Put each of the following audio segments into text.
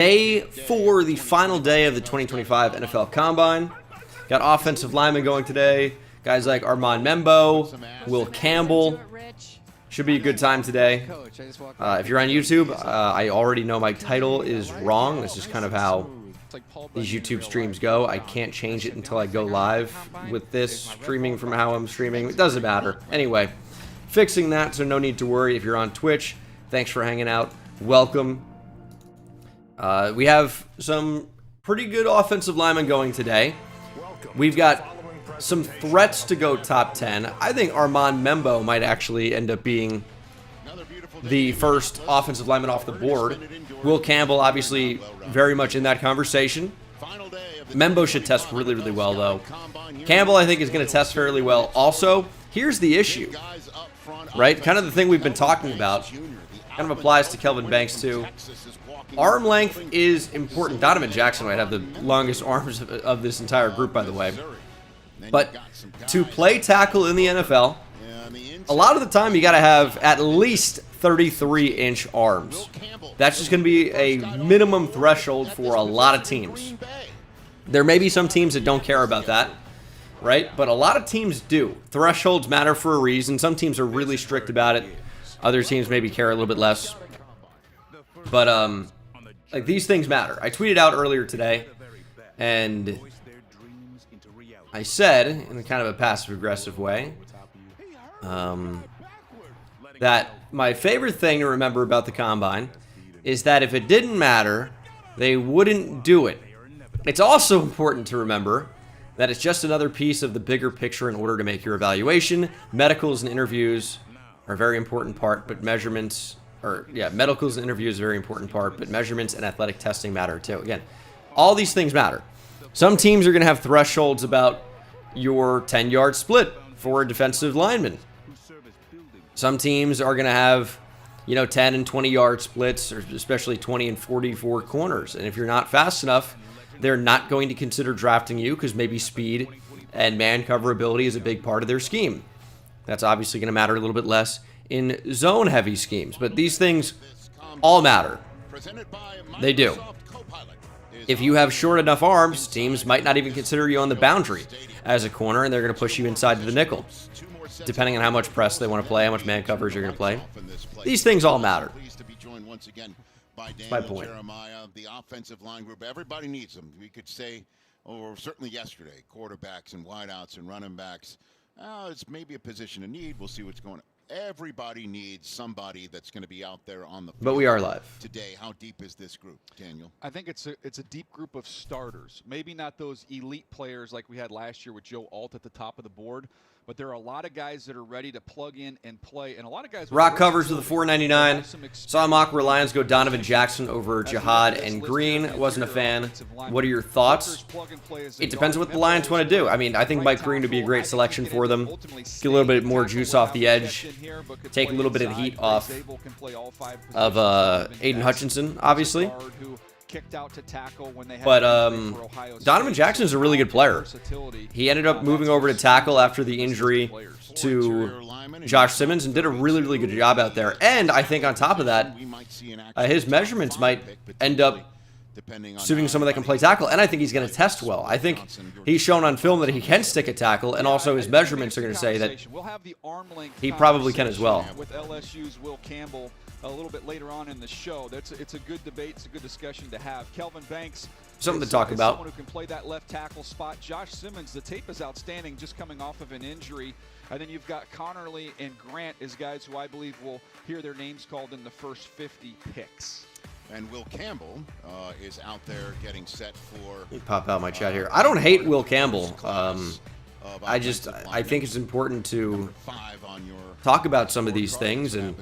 Day 4, the final day of the 2025 NFL Combine. Got offensive linemen going today. Guys like Armand Membo, Will Campbell. Should be a good time today. If you're on YouTube, I already know my title is wrong. This is kind of how these YouTube streams go. I can't change it until I go live with this streaming from how I'm streaming. It doesn't matter. Anyway, fixing that, so no need to worry. If you're on Twitch, thanks for hanging out. Welcome. We have some pretty good offensive linemen going today. We've got some threats to go top 10. I think Armand Membo might actually end up being the first offensive lineman off the board. Will Campbell, obviously, very much in that conversation. Membo should test really, really well, though. Campbell, I think, is going to test fairly well. Also, here's the issue, right? Kind of the thing we've been talking about. Kind of applies to Kelvin Banks, too. Arm length is important. Donovan Jackson might have the longest arms of this entire group, by the way. But to play tackle in the NFL, a lot of the time you got to have at least 33-inch arms. That's just going to be a minimum threshold for a lot of teams. There may be some teams that don't care about that, right? But a lot of teams do. Thresholds matter for a reason. Some teams are really strict about it. Other teams maybe care a little bit less. But like, these things matter. I tweeted out earlier today, and I said, in kind of a passive-aggressive way, that my favorite thing to remember about the Combine is that if it didn't matter, they wouldn't do it. It's also important to remember that it's just another piece of the bigger picture in order to make your evaluation. Medicals and interviews are a very important part, but medicals and interviews are a very important part, but measurements and athletic testing matter too. Again, all these things matter. Some teams are going to have thresholds about your 10-yard split for a defensive lineman. Some teams are going to have, 10 and 20-yard splits, or especially 20 and 40 for corners. And if you're not fast enough, they're not going to consider drafting you because maybe speed and man coverability is a big part of their scheme. That's obviously going to matter a little bit less in zone-heavy schemes. But these things all matter. They do. If you have short enough arms, teams might not even consider you on the boundary as a corner, and they're going to push you inside to the nickel, depending on how much press they want to play, how much man coverage you're going to play. These things all matter. That's my point. The offensive line group, everybody needs them. We could say, or certainly yesterday, quarterbacks and wideouts and running backs. It's maybe a position of need. We'll see what's going on. Everybody needs somebody that's going to be out there on the field. But we are live today. How deep is this group, Daniel? I think it's a deep group of starters. Maybe not those elite players like we had last year with Joe Alt at the top of the board, but there are a lot of guys that are ready to plug in and play, and a lot of guys. Rock covers with the $4.99. Saw mock where Lions go Donovan Jackson over Jihad and Green. Wasn't a fan. What are your thoughts? It depends on what the Lions want to do. I mean, I think Mike Green would be a great selection for them. Get a little bit more juice off the edge. Take a little bit of the heat off of Aiden Hutchinson, obviously. But Donovan Jackson is a really good player. He ended up moving over to tackle after the injury to Josh Simmons and did a really, really good job out there. And I think on top of that, his measurements might end up suiting someone that can play tackle, and I think he's going to test well. I think he's shown on film that he can stick a tackle, and also his measurements are going to say that he probably can as well. With LSU's Will Campbell a little bit later on in the show. It's a good debate. It's a good discussion to have. Kelvin Banks, something to talk about. Someone who can play that left tackle spot. Josh Simmons, the tape is outstanding, just coming off of an injury. And then you've got Connerly and Grant as guys who I believe will hear their names called in the first 50 picks. And Will Campbell is out there getting set for. Let me pop out my chat here. I don't hate Will Campbell. I think it's important to talk about some of these things and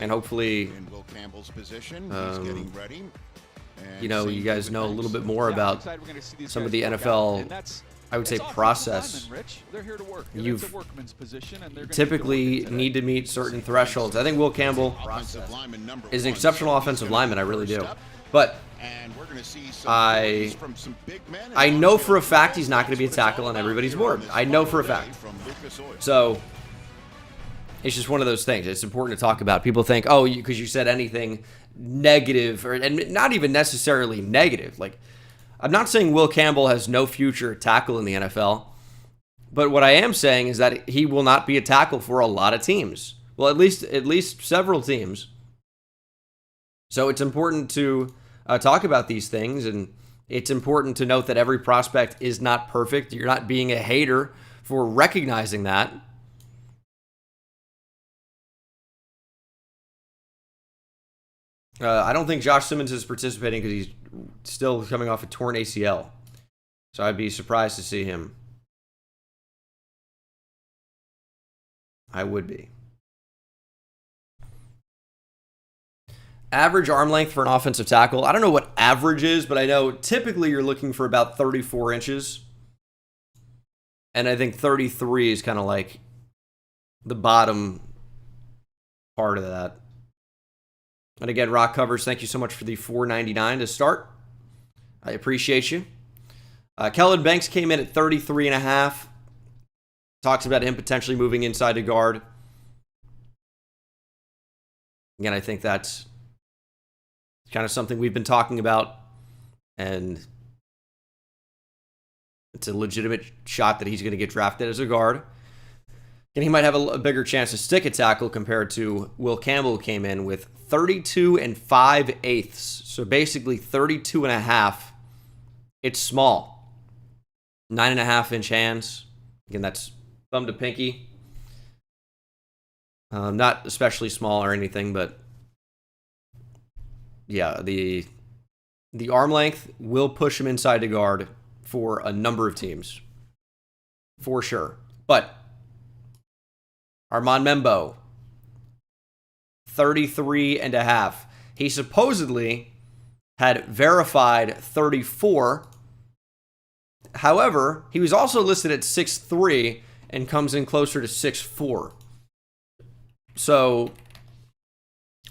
hopefully, you guys know a little bit more about some of the NFL, I would say, process. You typically need to meet certain thresholds. I think Will Campbell is an exceptional offensive lineman. I really do. But I know for a fact he's not going to be a tackle on everybody's board. I know for a fact. So It's just one of those things. It's important to talk about. People think, oh, because you said anything negative, and not even necessarily negative. Like, I'm not saying Will Campbell has no future at tackle in the NFL, but what I am saying is that he will not be a tackle for a lot of teams. Well, at least several teams. So it's important to talk about these things, and it's important to note that every prospect is not perfect. You're not being a hater for recognizing that. I don't think Josh Simmons is participating because he's still coming off a torn ACL. So I'd be surprised to see him. I would be. Average arm length for an offensive tackle. I don't know what average is, but I know typically you're looking for about 34 inches. And I think 33 is kind of like the bottom part of that. And again, Rock Covers, thank you so much for the $4.99 to start. I appreciate you. Kellen Banks came in at 33.5. Talks about him potentially moving inside to guard. Again, I think that's kind of something we've been talking about. And it's a legitimate shot that he's going to get drafted as a guard. And he might have a bigger chance to stick a tackle compared to Will Campbell, who came in with 32 5/8. So basically 32.5. It's small. 9.5-inch hands. Again, that's thumb to pinky. Not especially small or anything, but yeah, the arm length will push him inside to guard for a number of teams. For sure. But Armand Membo, 33.5. He supposedly had verified 34. However, he was also listed at 6'3" and comes in closer to 6'4". So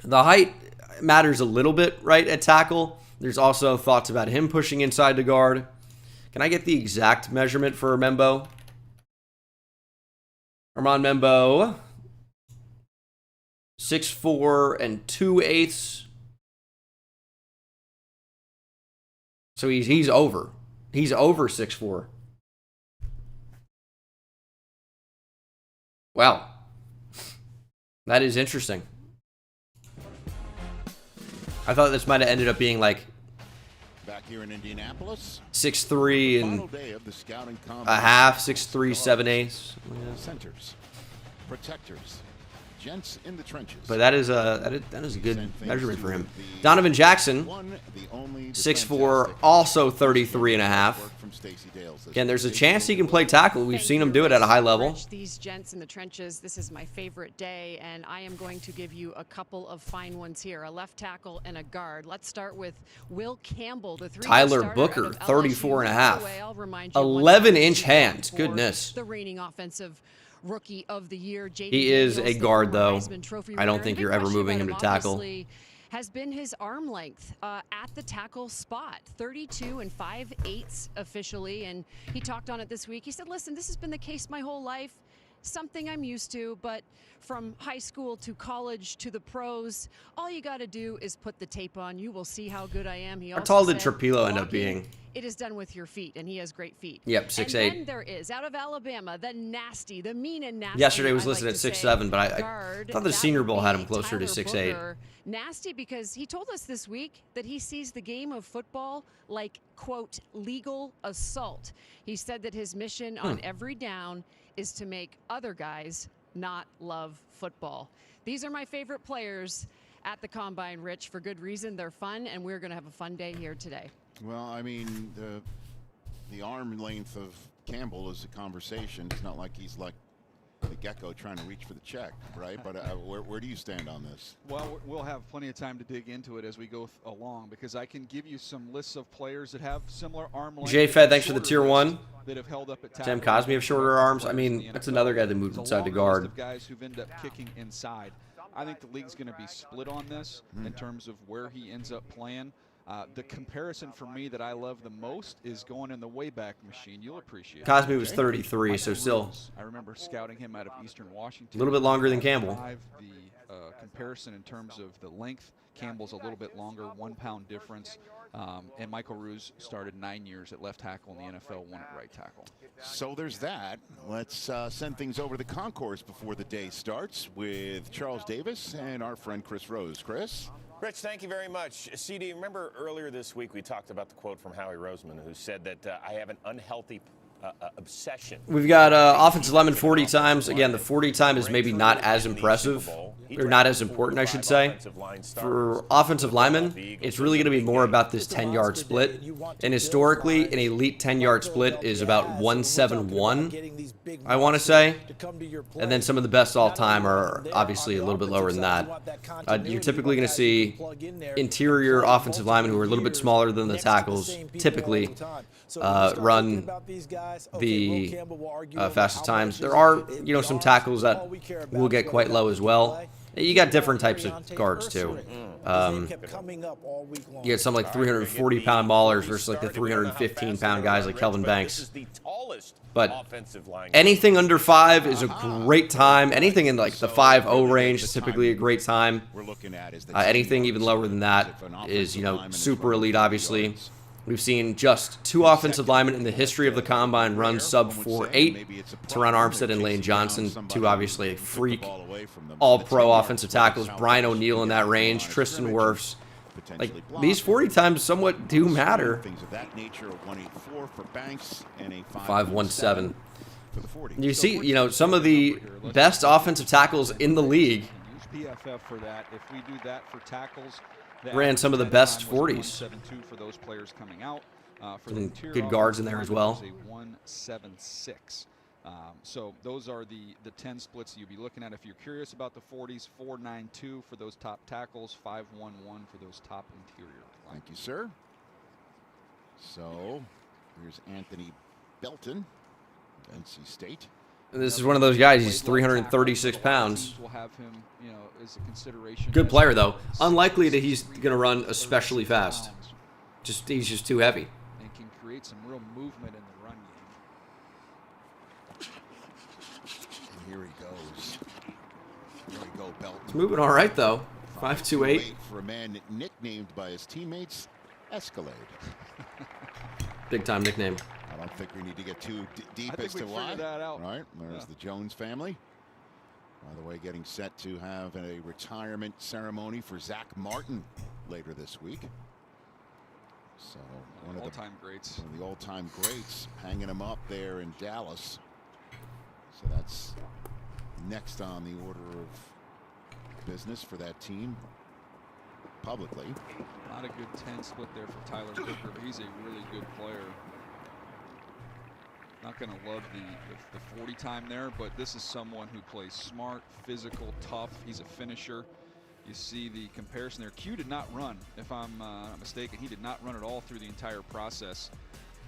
the height matters a little bit, right, at tackle. There's also thoughts about him pushing inside to guard. Can I get the exact measurement for Membo? Armand Membo, 6'4" 2/8. So he's over. He's over 6'4". Wow. That is interesting. I thought this might have ended up being like Back here in Indianapolis, 6'3" final day of the scouting a combine. half, 6'3", 7/8. Centers, protectors, gents in the trenches. But that is a good measurement for him. Donovan Jackson, 6'4", also 33.5. Again, there's a chance he can play tackle. We've seen him do it at a high level. These gents in the trenches, this is my favorite day, and I am going to give you a couple of fine ones here, a left tackle and a guard. Let's start with Will Campbell, the Tyler Booker, 34.5. 11-inch hands. Goodness. The reigning offensive Rookie of the Year. He is a guard, though. I don't think you're ever moving him to tackle. Has been his arm length at the tackle spot, 32 5/8 officially, and he talked on it this week. He said, listen, this has been the case my whole life, something I'm used to, but from high school to college to the pros, all you got to do is put the tape on. You will see how good I am. How tall did Trapilo end up being? It is done with your feet, and he has great feet. Yep, 6'8". And then there is, out of Alabama, the nasty, the mean and nasty. Yesterday was listed at 6'7", but I thought the Senior Bowl had him closer to 6'8". Nasty because he told us this week that he sees the game of football like, quote, legal assault. He said that his mission on every down is to make other guys not love football. These are my favorite players at the Combine, Rich, for good reason. They're fun, and we're going to have a fun day here today. Well, I mean, the arm length of Campbell is a conversation. It's not like he's like the gecko trying to reach for the check, right? But where do you stand on this? Well, we'll have plenty of time to dig into it as we go along, because I can give you some lists of players that have similar arm length. J-Fed, thanks for the tier 1. That have held up at Tim Cosme have shorter arms. I mean, that's another guy that moved inside the guard. Of guys who've ended up kicking inside. I think the league's going to be split on this in terms of where he ends up playing. The comparison for me that I love the most is going in the Wayback Machine. You'll appreciate it. Cosby was 33, so still I remember scouting him out of Eastern Washington. a little bit longer than Campbell. The comparison in terms of the length, Campbell's a little bit longer, 1 pound difference. And Michael Ruse started 9 years at left tackle in the NFL, 1 at right tackle. So there's that. Let's send things over to the concourse before the day starts with Charles Davis and our friend Chris Rose. Chris? Rich, thank you very much. CD, remember earlier this week we talked about the quote from Howie Roseman, who said that I have an unhealthy obsession. We've got offensive lineman 40 times. Again, the 40 time is maybe not as impressive, or not as important, I should say. For offensive linemen, it's really going to be more about this 10-yard split. And historically, an elite 10-yard split is about 171, I want to say. And then some of the best all-time are obviously a little bit lower than that. You're typically going to see interior offensive linemen who are a little bit smaller than the tackles, typically run the fastest times. There are, some tackles that will get quite low as well. You got different types of guards too. You get some like 340-pound maulers versus like the 315-pound guys like Kelvin Banks. But anything under 5 is a great time. Anything in like the 5.0 range is typically a great time. Anything even lower than that is, super elite, obviously. We've seen just 2 offensive linemen in the history of the Combine run sub 4.8. Teron Armstead and Lane Johnson, 2 obviously freak all-pro offensive tackles. Brian O'Neill in that range. Tristan Wirfs. Like, these 40 times somewhat do matter. 5.17. You see, some of the best offensive tackles in the league PFF for that. If we do that for tackles, ran some of the best 40s. For those players coming out. For the good guards in there as well. 1.76. So those are the 10 splits that you'll be looking at. If you're curious about the 40s, 4.92 for those top tackles, 5.11 for those top interior. Thank you, sir. So here's Anthony Belton, NC State. This is one of those guys. He's 336 pounds. We'll have him, as a consideration. Good player, though. Unlikely that he's going to run especially fast. He's just too heavy. And can create some real movement in the run game. And here he goes. Here we go, Belton. It's moving all right, though. 5.28. For a man nicknamed by his teammates Escalade. Big-time nickname. I don't think we need to get too deep as to why. That out. Right, there's the Jones family. By the way, getting set to have a retirement ceremony for Zach Martin later this week. So one of the all-time greats, hanging him up there in Dallas. So that's next on the order of business for that team publicly. Not a good 10 split there for Tyler Booker. He's a really good player. Not going to love the 40 time there, but this is someone who plays smart, physical, tough. He's a finisher. You see the comparison there. Q did not run, if I'm not mistaken. He did not run at all through the entire process.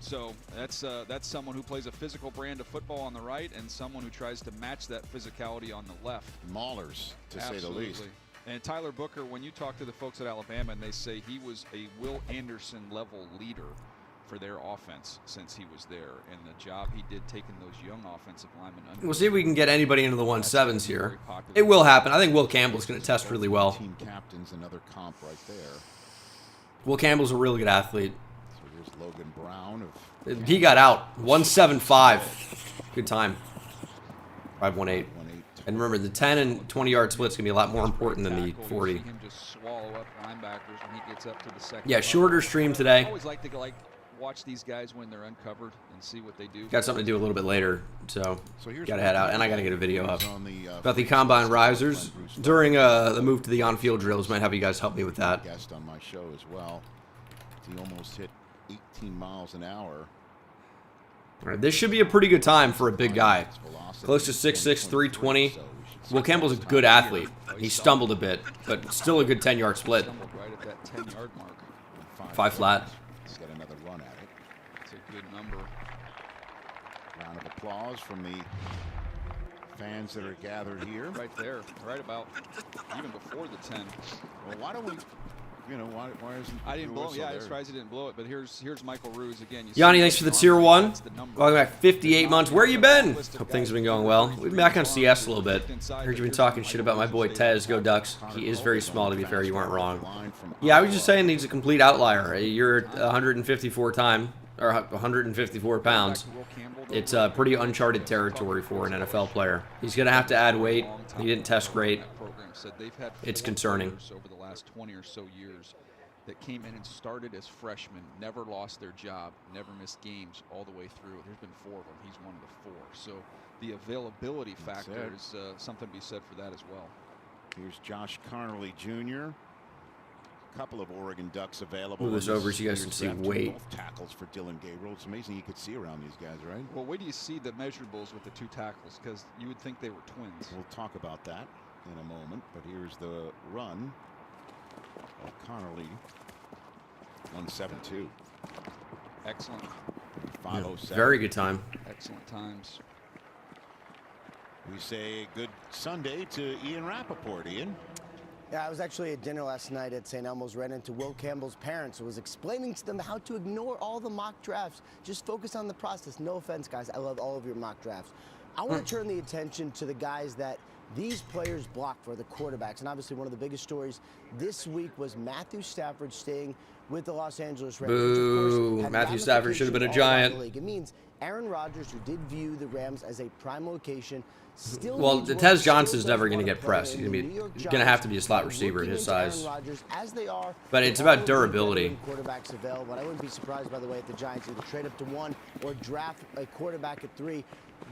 So that's someone who plays a physical brand of football on the right and someone who tries to match that physicality on the left. Maulers, to say the least. And Tyler Booker, when you talk to the folks at Alabama, and they say he was a Will Anderson level leader for their offense since he was there, and the job he did taking those young offensive linemen under. We'll see if we can get anybody into the 1.7s here. It will happen. I think Will Campbell's going to test really well. Team captain's another comp right there. Will Campbell's a really good athlete. So here's Logan Brown. He got out. 1.75. Good time. 5.18. And remember, the 10 and 20-yard split's going to be a lot more important than the 40. Yeah, shorter stream today. I always like to watch these guys when they're uncovered and see what they do. Got something to do a little bit later, so got to head out. And I got to get a video up about the Combine risers. During the move to the on-field drills, might have you guys help me with that. Guest on my show as well. He almost hit 18 miles an hour. All right, this should be a pretty good time for a big guy. Close to 6'6", 320. Will Campbell's a good athlete. He stumbled a bit, but still a good 10-yard split. Right at that 10-yard mark. 5 flat. He's got another run at it. It's a good number. Round of applause from the fans that are gathered here. Right there, right about even before the 10. Well, why don't we why isn't I didn't the blow it. whistle Yeah, I there? was surprised he didn't blow it. But here's Michael Ruse again. You Yanni, see thanks for the his tier arm, 1. that's the number. Welcome back, 58 months. Where you been? List of Hope things have been guys going with well. number We've been back on 33 CS a little bit. inside, Heard you've but been here's talking Michael shit about my Ruse boy stays Tez. on Go top. Ducks. He is very small, to be fair. You weren't wrong. Line from Yeah, I was just saying he's a complete outlier. You're 154 or 154 pounds. It's pretty uncharted territory for an NFL player. He's going to have to add weight. He didn't test great. It's concerning. Over the last 20 or so years that came in and started as freshmen, never lost their job, never missed games all the way through. There's been 4 of them. He's one of the 4. So the availability factor is something to be said for that as well. Here's Josh Connerly Jr. Couple of Oregon Ducks available. Move this over so you guys can see weight. Both tackles for Dylan Gabriel. It's amazing you could see around these guys, right? Well, where do you see the measurables with the 2 tackles? Because you would think they were twins. We'll talk about that in a moment. But here's the run of Connerly. 172. Excellent. 507. Very good time. Excellent times. We say good Sunday to Ian Rappaport. Ian? Yeah, I was actually at dinner last night at St. Elmo's, ran into Will Campbell's parents, who was explaining to them how to ignore all the mock drafts. Just focus on the process. No offense, guys. I love all of your mock drafts. I want to turn the attention to the guys that these players block for, the quarterbacks. And obviously one of the biggest stories this week was Matthew Stafford staying with the Los Angeles Rams. Boo. Matthew Stafford should have been a Giant. It means Aaron Rodgers, who did view the Rams as a prime location, still well, needs Tez work, Johnson's still never does going to wanna get play, pressed. and the New He's York going to have to be a Giants slot are receiver at looking his into Aaron size. Rodgers as they are But it's for about all of the durability. veteran quarterbacks available. And I wouldn't be surprised, by the way, if the Giants either trade up to 1 or draft a quarterback at 3.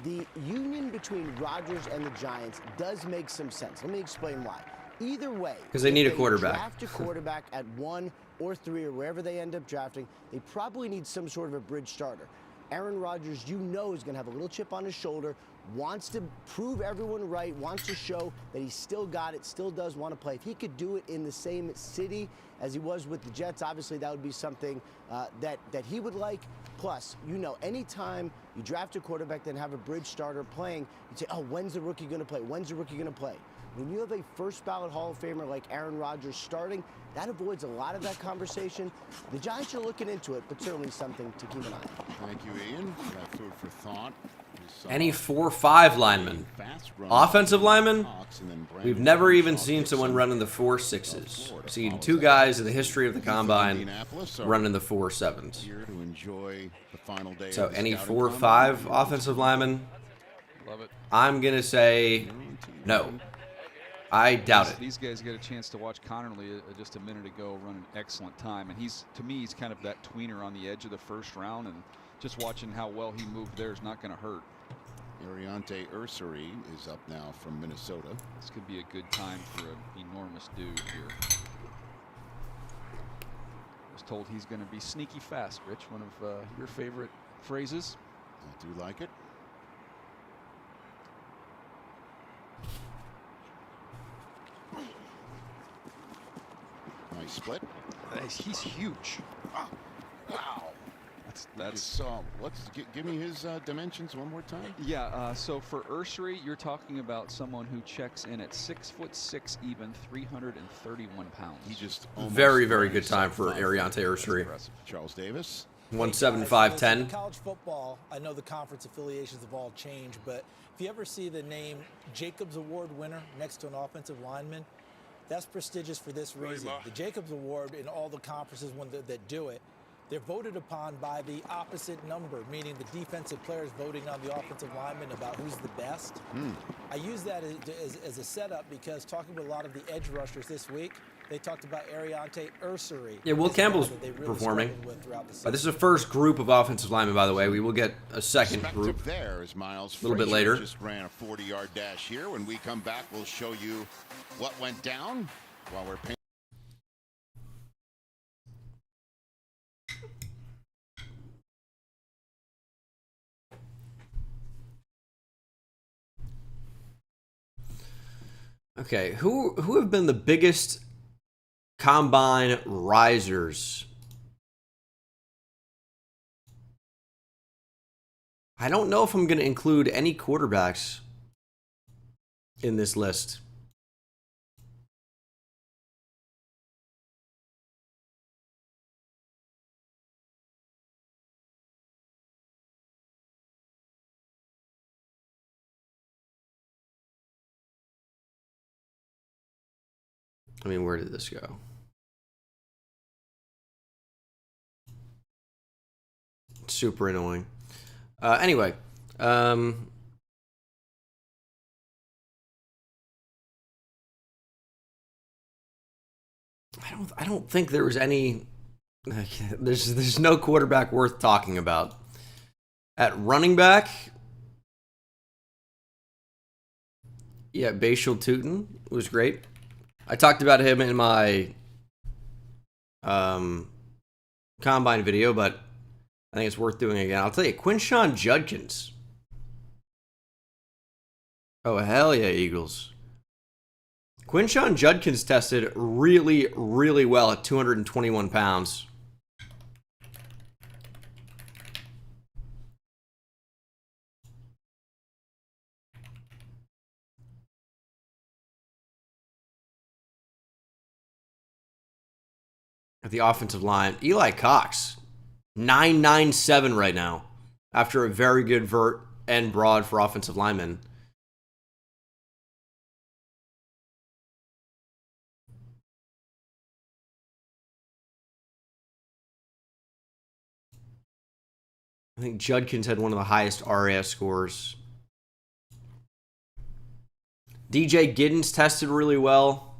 The union between Rodgers and the Giants does make some sense. Let me explain why. Either way, because they need a if quarterback. Draft a quarterback at 1 or 3 or wherever they end up drafting, they probably need some sort of a bridge starter. Aaron Rodgers, you know, is going to have a little chip on his shoulder, wants to prove everyone right, wants to show that he's still got it, still does want to play. If he could do it in the same city as he was with the Jets, obviously that would be something that he would like. Plus, you know, anytime you draft a quarterback, then have a bridge starter playing, you say, oh, when's the rookie going to play? When's the rookie going to play? When you have a first ballot Hall of Famer like Aaron Rodgers starting, that avoids a lot of that conversation. The Giants are looking into it, but certainly something to keep an eye on. Thank you, Ian. That food for thought. Any 4-5 linemen. Offensive linemen, we've never even seen someone running the 4-6s. We've seen 2 guys in the history of the combine running the 4-7s. So any 4-5 offensive linemen, Love it. I'm going to say no. I doubt it. These guys get a chance to watch Connerly just a minute ago run an excellent time. And to me, he's kind of that tweener on the edge of the first round. And just watching how well he moved there is not going to hurt. Ariante Ursary is up now from Minnesota. This could be a good time for an enormous dude here. I was told he's going to be sneaky fast, Rich. One of your favorite phrases. I do like it. Nice split. He's huge. Wow. That's give me his dimensions one more time. Yeah, so for Ursary, you're talking about someone who checks in at 6'6" even, 331 pounds. He just Very, very good time for Ariante Ursary. Charles Davis. 175-10. College football, I know the conference affiliations have all changed, but if you ever see the name Jacobs Award winner next to an offensive lineman, that's prestigious for this reason. The Jacobs Award in all the conferences that do it, they're voted upon by the opposite number, meaning the defensive players voting on the offensive lineman about who's the best. I use that as a setup because talking with a lot of the edge rushers this week, they talked about Ariante Ursary. Yeah, Will Campbell's performing. But this is the first group of offensive linemen, by the way. We will get a second group there is Miles a little bit later. Just ran a 40-yard dash here. When we come back, we'll show you what went down while we're paying. Okay, who have been the biggest combine risers? I don't know if I'm going to include any quarterbacks in this list. I mean, where did this go? Super annoying. Anyway, I don't think there was any. There's no quarterback worth talking about. At running back, yeah, Bashal Tootin was great. I talked about him in my combine video, but I think it's worth doing again. I'll tell you, Quinshawn Judkins. Oh, hell yeah, Eagles. Quinshawn Judkins tested really, really well at 221 pounds. At the offensive line, Eli Cox, 997 right now, after a very good vert and broad for offensive linemen. I think Judkins had one of the highest RAS scores. DJ Giddens tested really well.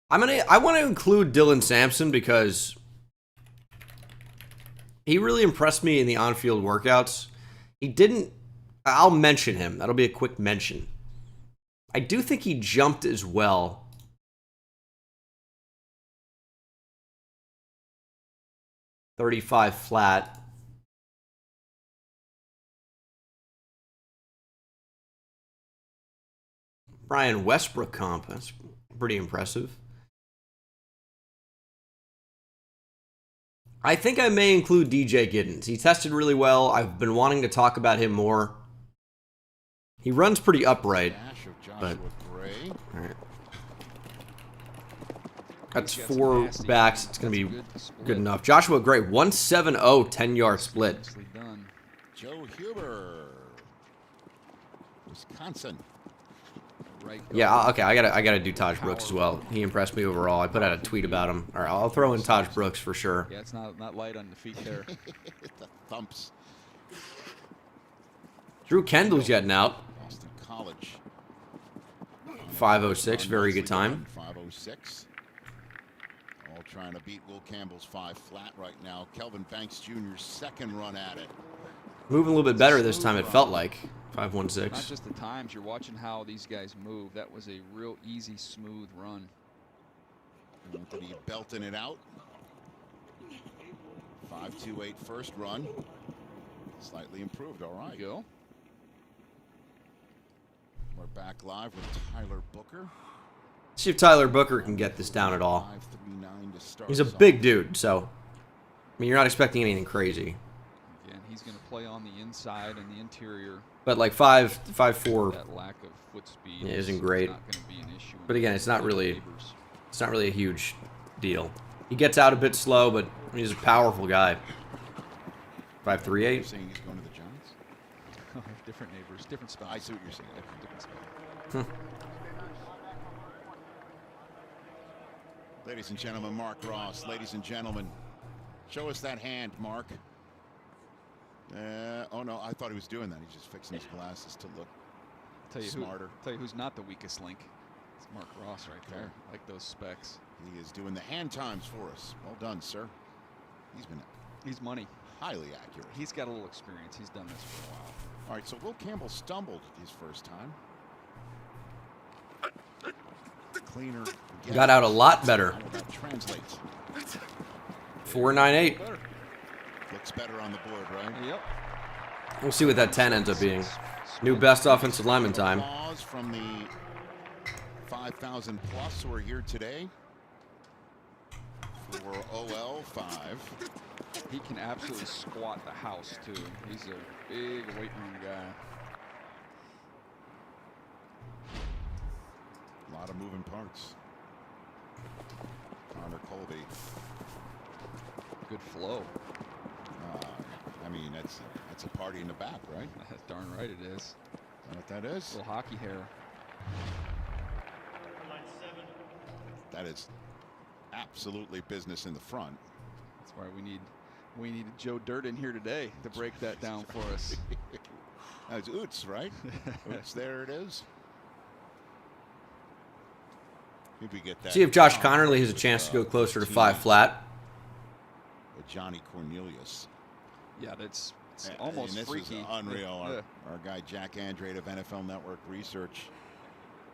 I want to include Dylan Sampson because he really impressed me in the on-field workouts. He didn't. I'll mention him. That'll be a quick mention. I do think he jumped as well. .35 flat. Brian Westbrook comp. That's pretty impressive. I think I may include DJ Giddens. He tested really well. I've been wanting to talk about him more. He runs pretty upright. But, all right. That's 4 backs. It's going to be good enough. Joshua Gray, 170, 10-yard split. Joe Huber, Wisconsin. Yeah, okay, I gotta do Taj Brooks as well. He impressed me overall. I put out a tweet about him. All right, I'll throw in Taj Brooks for sure. Yeah, it's not light on the feet there. The thumps. Drew Kendall's getting out. Boston College. 5:06, very good time. 5:06. All trying to beat Will Campbell's 5 flat right now. Kelvin Banks Jr.'s second run at it. Moving a little bit better this time, it felt like. 5:16. Not just the times, you're watching how these guys move. That was a real easy, smooth run. Anthony belting it out. 5.28 first run. Slightly improved, all right. Go. We're back live with Tyler Booker. See if Tyler Booker can get this down at all. 5.39 to start. He's a big dude, so I mean, you're not expecting anything crazy. Again, he's going to play on the inside and the interior. But like 5'4", that lack of foot speed isn't great. Not going to be an issue. But again, it's not really a huge deal. He gets out a bit slow, but he's a powerful guy. 5'3", 8. You're saying he's going to the Giants? Different neighbors, different spots. I see what you're saying. Different spots. Ladies and gentlemen, Mark Ross. Ladies and gentlemen, show us that hand, Mark. Oh no, I thought he was doing that. He's just fixing his glasses to look smarter. Tell you who's not the weakest link. It's Mark Ross right there. Like those specs. He is doing the hand times for us. Well done, sir. He's money. Highly accurate. He's got a little experience. He's done this for a while. All right, so Will Campbell stumbled his first time. Cleaner. Got out a lot better. How that translates. 4.98. Looks better on the board, right? Yep. We'll see what that 10 ends up being. New best offensive lineman time. Applause from the 5,000 plus who are here today for OL 5. He can absolutely squat the house too. He's a big weight room guy. A lot of moving parts. Connor Colby. Good flow. I mean, that's a party in the back, right? Darn right it is. What that is? Little hockey hair. That is absolutely business in the front. That's why we need Joe Dirt in here today to break that down for us. That's Oots, right? Oots, there it is. Maybe we get that. See if Josh Connerly has a chance to go closer to 5 flat. With Johnny Cornelius. Yeah, it's almost this freaky. Is unreal. Our guy Jack Andrade of NFL Network Research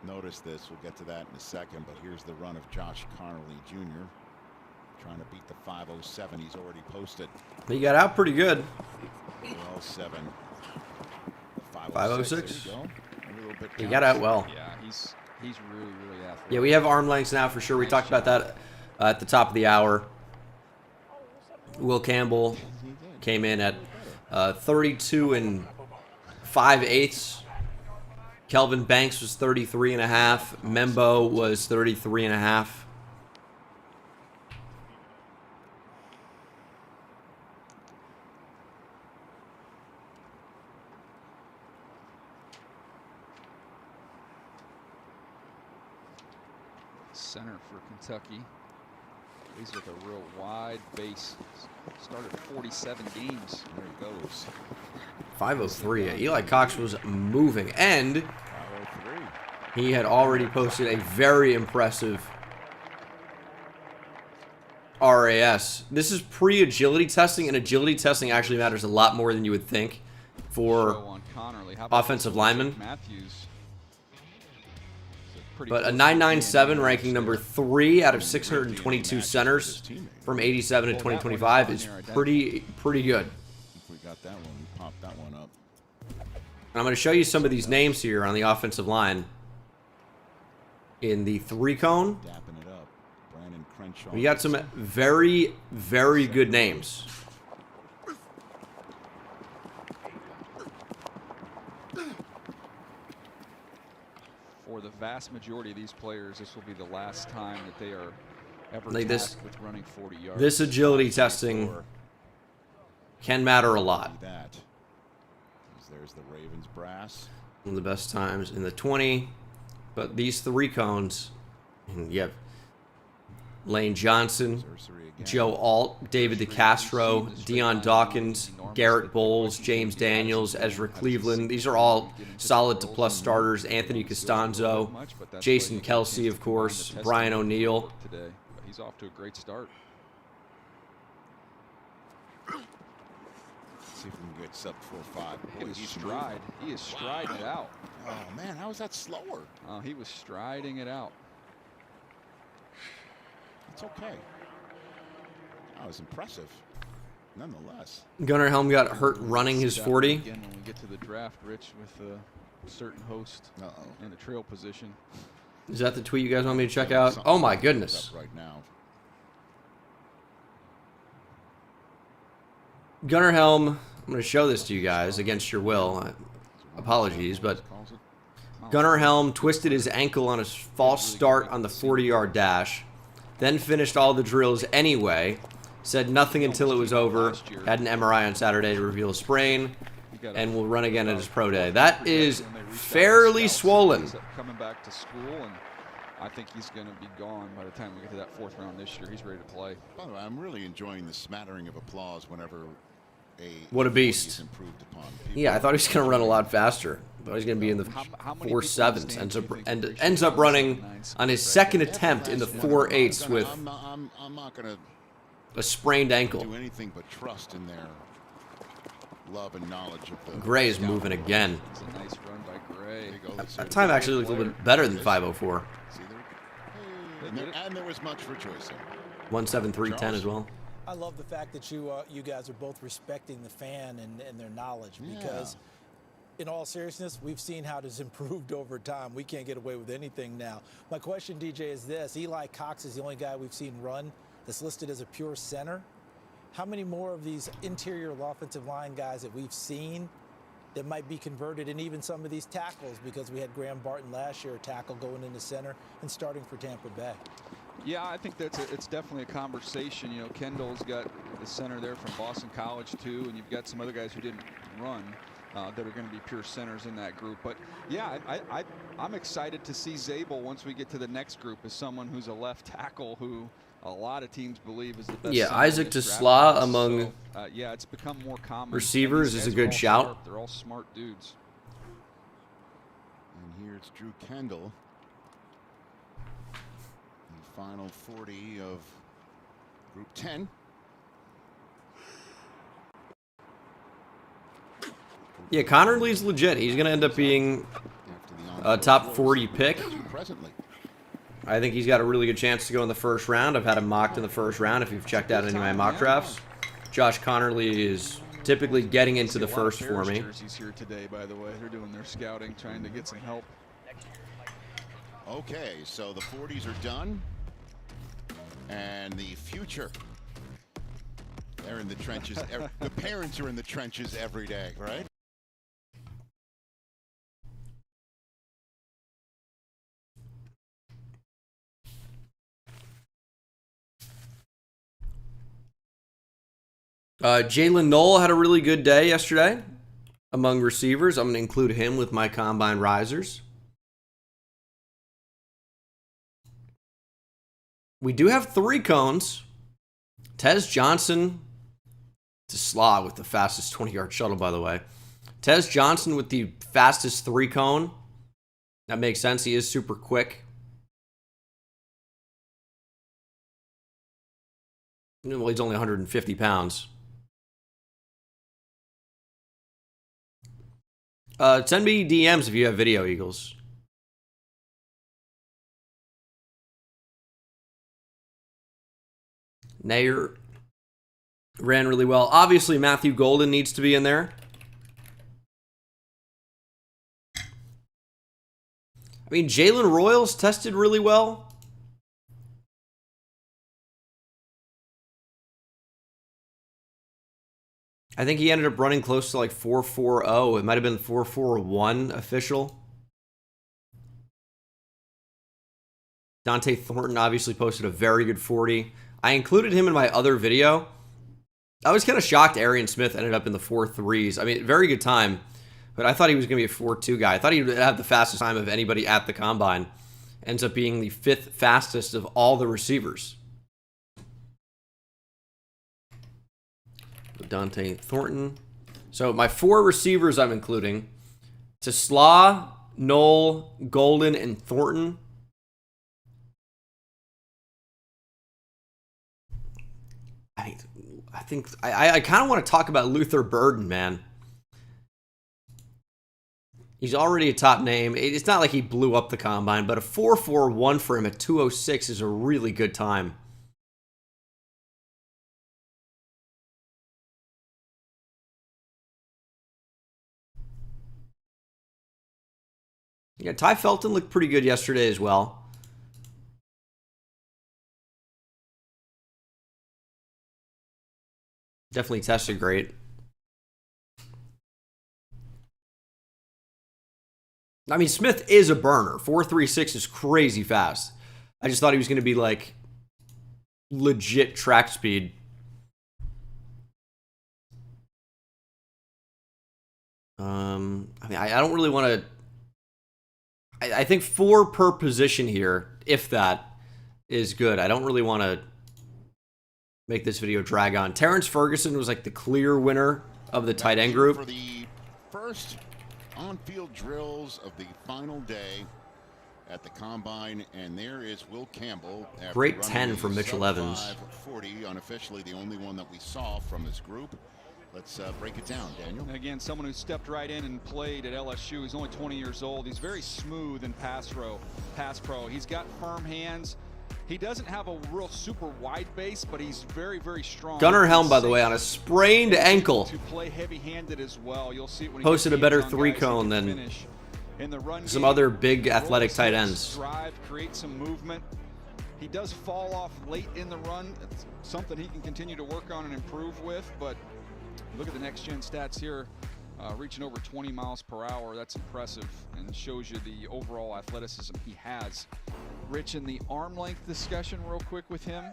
noticed this. We'll get to that in a second. But here's the run of Josh Connerly Jr. trying to beat the 507 he's already posted. He got out pretty good. 507. 506. He He got out well. Yeah, he's really athletic. Yeah, we have arm lengths now for sure. We talked about that at the top of the hour. Will Campbell came in at 32 and 5/8. Kelvin Banks was 33 and a half. Membo was 33 and a half. Center for Kentucky. He's with a real wide base. Started 47 games. There he goes. 503. Eli Cox was moving, and 503. he had already posted a very impressive RAS. This is pre-agility testing, and agility testing actually matters a lot more than you would think for offensive linemen. Matthews. But a 997 ranking number 3 out of 622 centers from 87 to 2025 is pretty good. If we got that one, we popped that one up. And I'm going to show you some of these names here on the offensive line. In the 3-cone, Dapping it up. Brandon Crenshaw. we got some very good names. For the vast majority of these players, this will be the last time that they are ever Like this- tasked with running 40 yards. This agility testing can matter a lot. That. There's the Ravens brass. One of the best times in the 20. But these 3 cones, and you have Lane Johnson, Sorcery again. Joe Alt, David DeCastro, Deion Dawkins, Garrett Bowles, James Daniels, Ezra Cleveland. These are all solid to plus starters. Anthony Costanzo, Jason Kelsey, of course, Brian O'Neill. Today, but he's off to a great start. See if we can get sub 4.5. He was stride. He is striding it out. Oh man, how is that slower? He was striding it out. It's okay. That was impressive, nonetheless. Gunnar Helm got hurt running his 40. Again, when we get to the draft, Rich, with a certain host in the trail position. Is that the tweet you guys want me to check out? Oh my goodness. Right now. Gunnar Helm, I'm going to show this to you guys against your will. Apologies, but Gunnar Helm twisted his ankle on his false start on the 40-yard dash, then finished all the drills anyway, said nothing until it was over, had an MRI on Saturday to reveal a sprain, and will run again at his pro day. That is fairly swollen. Coming back to school, and I think he's going to be gone by the time we get to that 4th round this year. He's ready to play. By the way, I'm really enjoying the smattering of applause whenever What a beast. improved upon. Yeah, I thought he was going to run a lot faster. I thought he was going to be in the 4.7s. Ends up running on his second attempt in the 4.8s with I'm not going to a sprained ankle. do anything but trust in their love and knowledge of the. Gray is moving again. It's a nice run by Gray. There you go. That time actually looked a little bit better than 5.04. See there? And there was much rejoicing. 1.73.10 as well. I love the fact that you guys are both respecting the fan and their knowledge, because in all seriousness, we've seen how it has improved over time. We can't get away with anything now. My question, DJ, is this. Eli Cox is the only guy we've seen run that's listed as a pure center. How many more of these interior offensive line guys that we've seen that might be converted, and even some of these tackles, because we had Graham Barton last year, a tackle going into center and starting for Tampa Bay? Yeah, I think it's definitely a conversation. You know, Kendall's got the center there from Boston College too, and you've got some other guys who didn't run. that are going to be pure centers in that group. But yeah, I'm excited to see Zabel once we get to the next group as someone who's a left tackle who a lot of teams believe is the best. Yeah, center in Isaac this draft Tesla class. among yeah, it's become more common. receivers is a good shout. Sharp. They're all smart dudes. And here it's Drew Kendall. The final 40 of Group 10. Yeah, Connerly's legit. He's going to end up being a top 40 pick. I think he's got a really good chance to go in the first round. I've had him mocked in the first round if you've checked out any of my mock drafts. Josh Connerly is typically getting into the first for me. He's here today, by the way. They're doing their scouting, trying to get some help. Okay, so the 40s are done. And the future. They're in the trenches. The parents are in the trenches every day, right? Jalen Knoll had a really good day yesterday among receivers. I'm going to include him with my combine risers. We do have 3 cones. Tez Johnson to Slaw with the fastest 20-yard shuttle, by the way. Tez Johnson with the fastest 3 cone. That makes sense. He is super quick. Well, he's only 150 pounds. Send me DMs if you have video, Eagles. Nair ran really well. Obviously, Matthew Golden needs to be in there. I mean, Jalen Royals tested really well. I think he ended up running close to like 4.40. It might have been 4.41 official. Dante Thornton obviously posted a very good 40. I included him in my other video. I was kind of shocked Arian Smith ended up in the 4.3s. I mean, very good time, but I thought he was going to be a 4.2 guy. I thought he would have the fastest time of anybody at the combine. Ends up being the 5th fastest of all the receivers. Dante Thornton. So my 4 receivers I'm including: Tesla, Knoll, Golden, and Thornton. I think I kind of want to talk about Luther Burden, man. He's already a top name. It's not like he blew up the combine, but a 4.41 for him at 206 is a really good time. Yeah, Ty Felton looked pretty good yesterday as well. Definitely tested great. I mean, Smith is a burner. 4.36 is crazy fast. I just thought he was going to be like legit track speed. I mean, I don't really want to. I think 4 per position here, if that, is good. I don't really want to make this video drag on. Terrence Ferguson was like the clear winner of the tight end group. For the first on-field drills of the final day at the combine, and there is Will Campbell. Great 10 from Mitchell Evans. 40, unofficially the only one that we saw from this group. Let's break it down, Daniel. Again, someone who stepped right in and played at LSU. He's only 20 years old. He's very smooth in pass pro. He's got firm hands. He doesn't have a real super wide base, but he's very, very strong. Gunnar Helm, by the way, on a sprained ankle. To play heavy-handed as well. You'll see it when he posted a better 3-cone than in the run some game. Other big athletic tight ends. Drive, create some movement. He does fall off late in the run. It's something he can continue to work on and improve with, but look at the next-gen stats here. Reaching over 20 miles per hour. That's impressive and shows you the overall athleticism he has. Rich, in the arm length discussion real quick with him,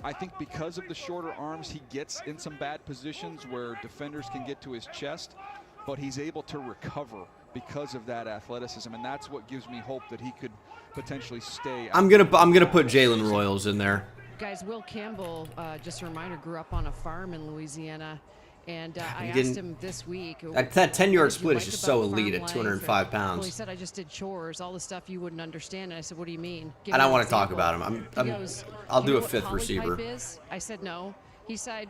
I think because of the shorter arms, he gets in some bad positions where defenders can get to his chest. but he's able to recover because of that athleticism, and that's what gives me hope that he could potentially stay. I'm gonna put Jalen Royals in there. Guys, Will Campbell, just a reminder, grew up on a farm in Louisiana. And I He asked him this week. That 10-yard what did you split is like just about so elite farm at life? 205 Well, he pounds. said, I just did chores, all the stuff you wouldn't understand. And I said, what do you mean? Give I me don't an want to talk example. about him. He goes, I'll do you a know fifth what receiver. polypipe is? I said, no. He said,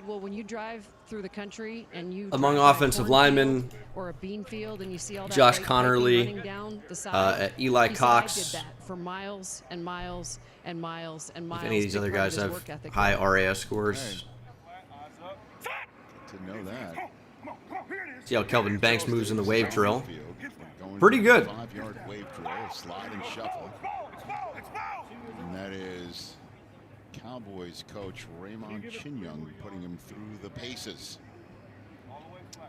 well, when you drive through the country and you Among drive by a offensive cornfield linemen, or a bean field and you see all that Josh white Connerly, piping running down the side, Eli he Cox. said, I did that for miles and miles and miles and miles. If any of these Big other part of guys his have work ethic. high RAS scores. To know that. See how Kelvin Banks moves in the wave drill. Going Pretty good. 5-yard wave drill, slide and shuffle. And that is Cowboys coach Raymond Chinyung putting him through the paces.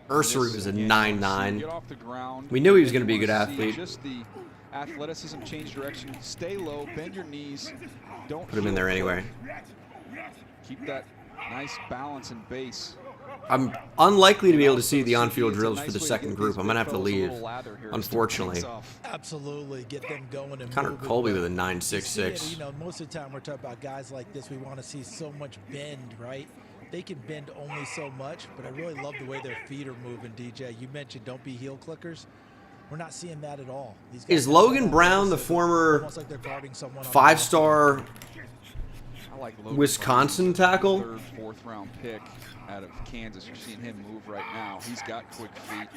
Ursary was a 9.9. Get off the ground. We knew he was going to be a You good wanna see athlete. Just the athleticism, change direction, stay low, bend your knees, don't Put him in there anyway. keep that nice balance and base. I'm unlikely to be able to see the on-field drills for the second group. I'm going to have to leave, unfortunately. Absolutely, get them going and Connor moving. Colby with a You see it, 9.66. you know, most of the time we're talking about guys like this. We want to see so much bend, right? They can bend only so much, but I really love the way their feet are moving, DJ. You mentioned don't be heel clickers. We're not seeing that at all. These guys Is have Logan that Brown the athleticism, former almost like they're guarding someone on the five-star I like Logan Wisconsin Brown, tackle? third, fourth round pick out of Kansas. You're seeing him move right now. He's got quick feet.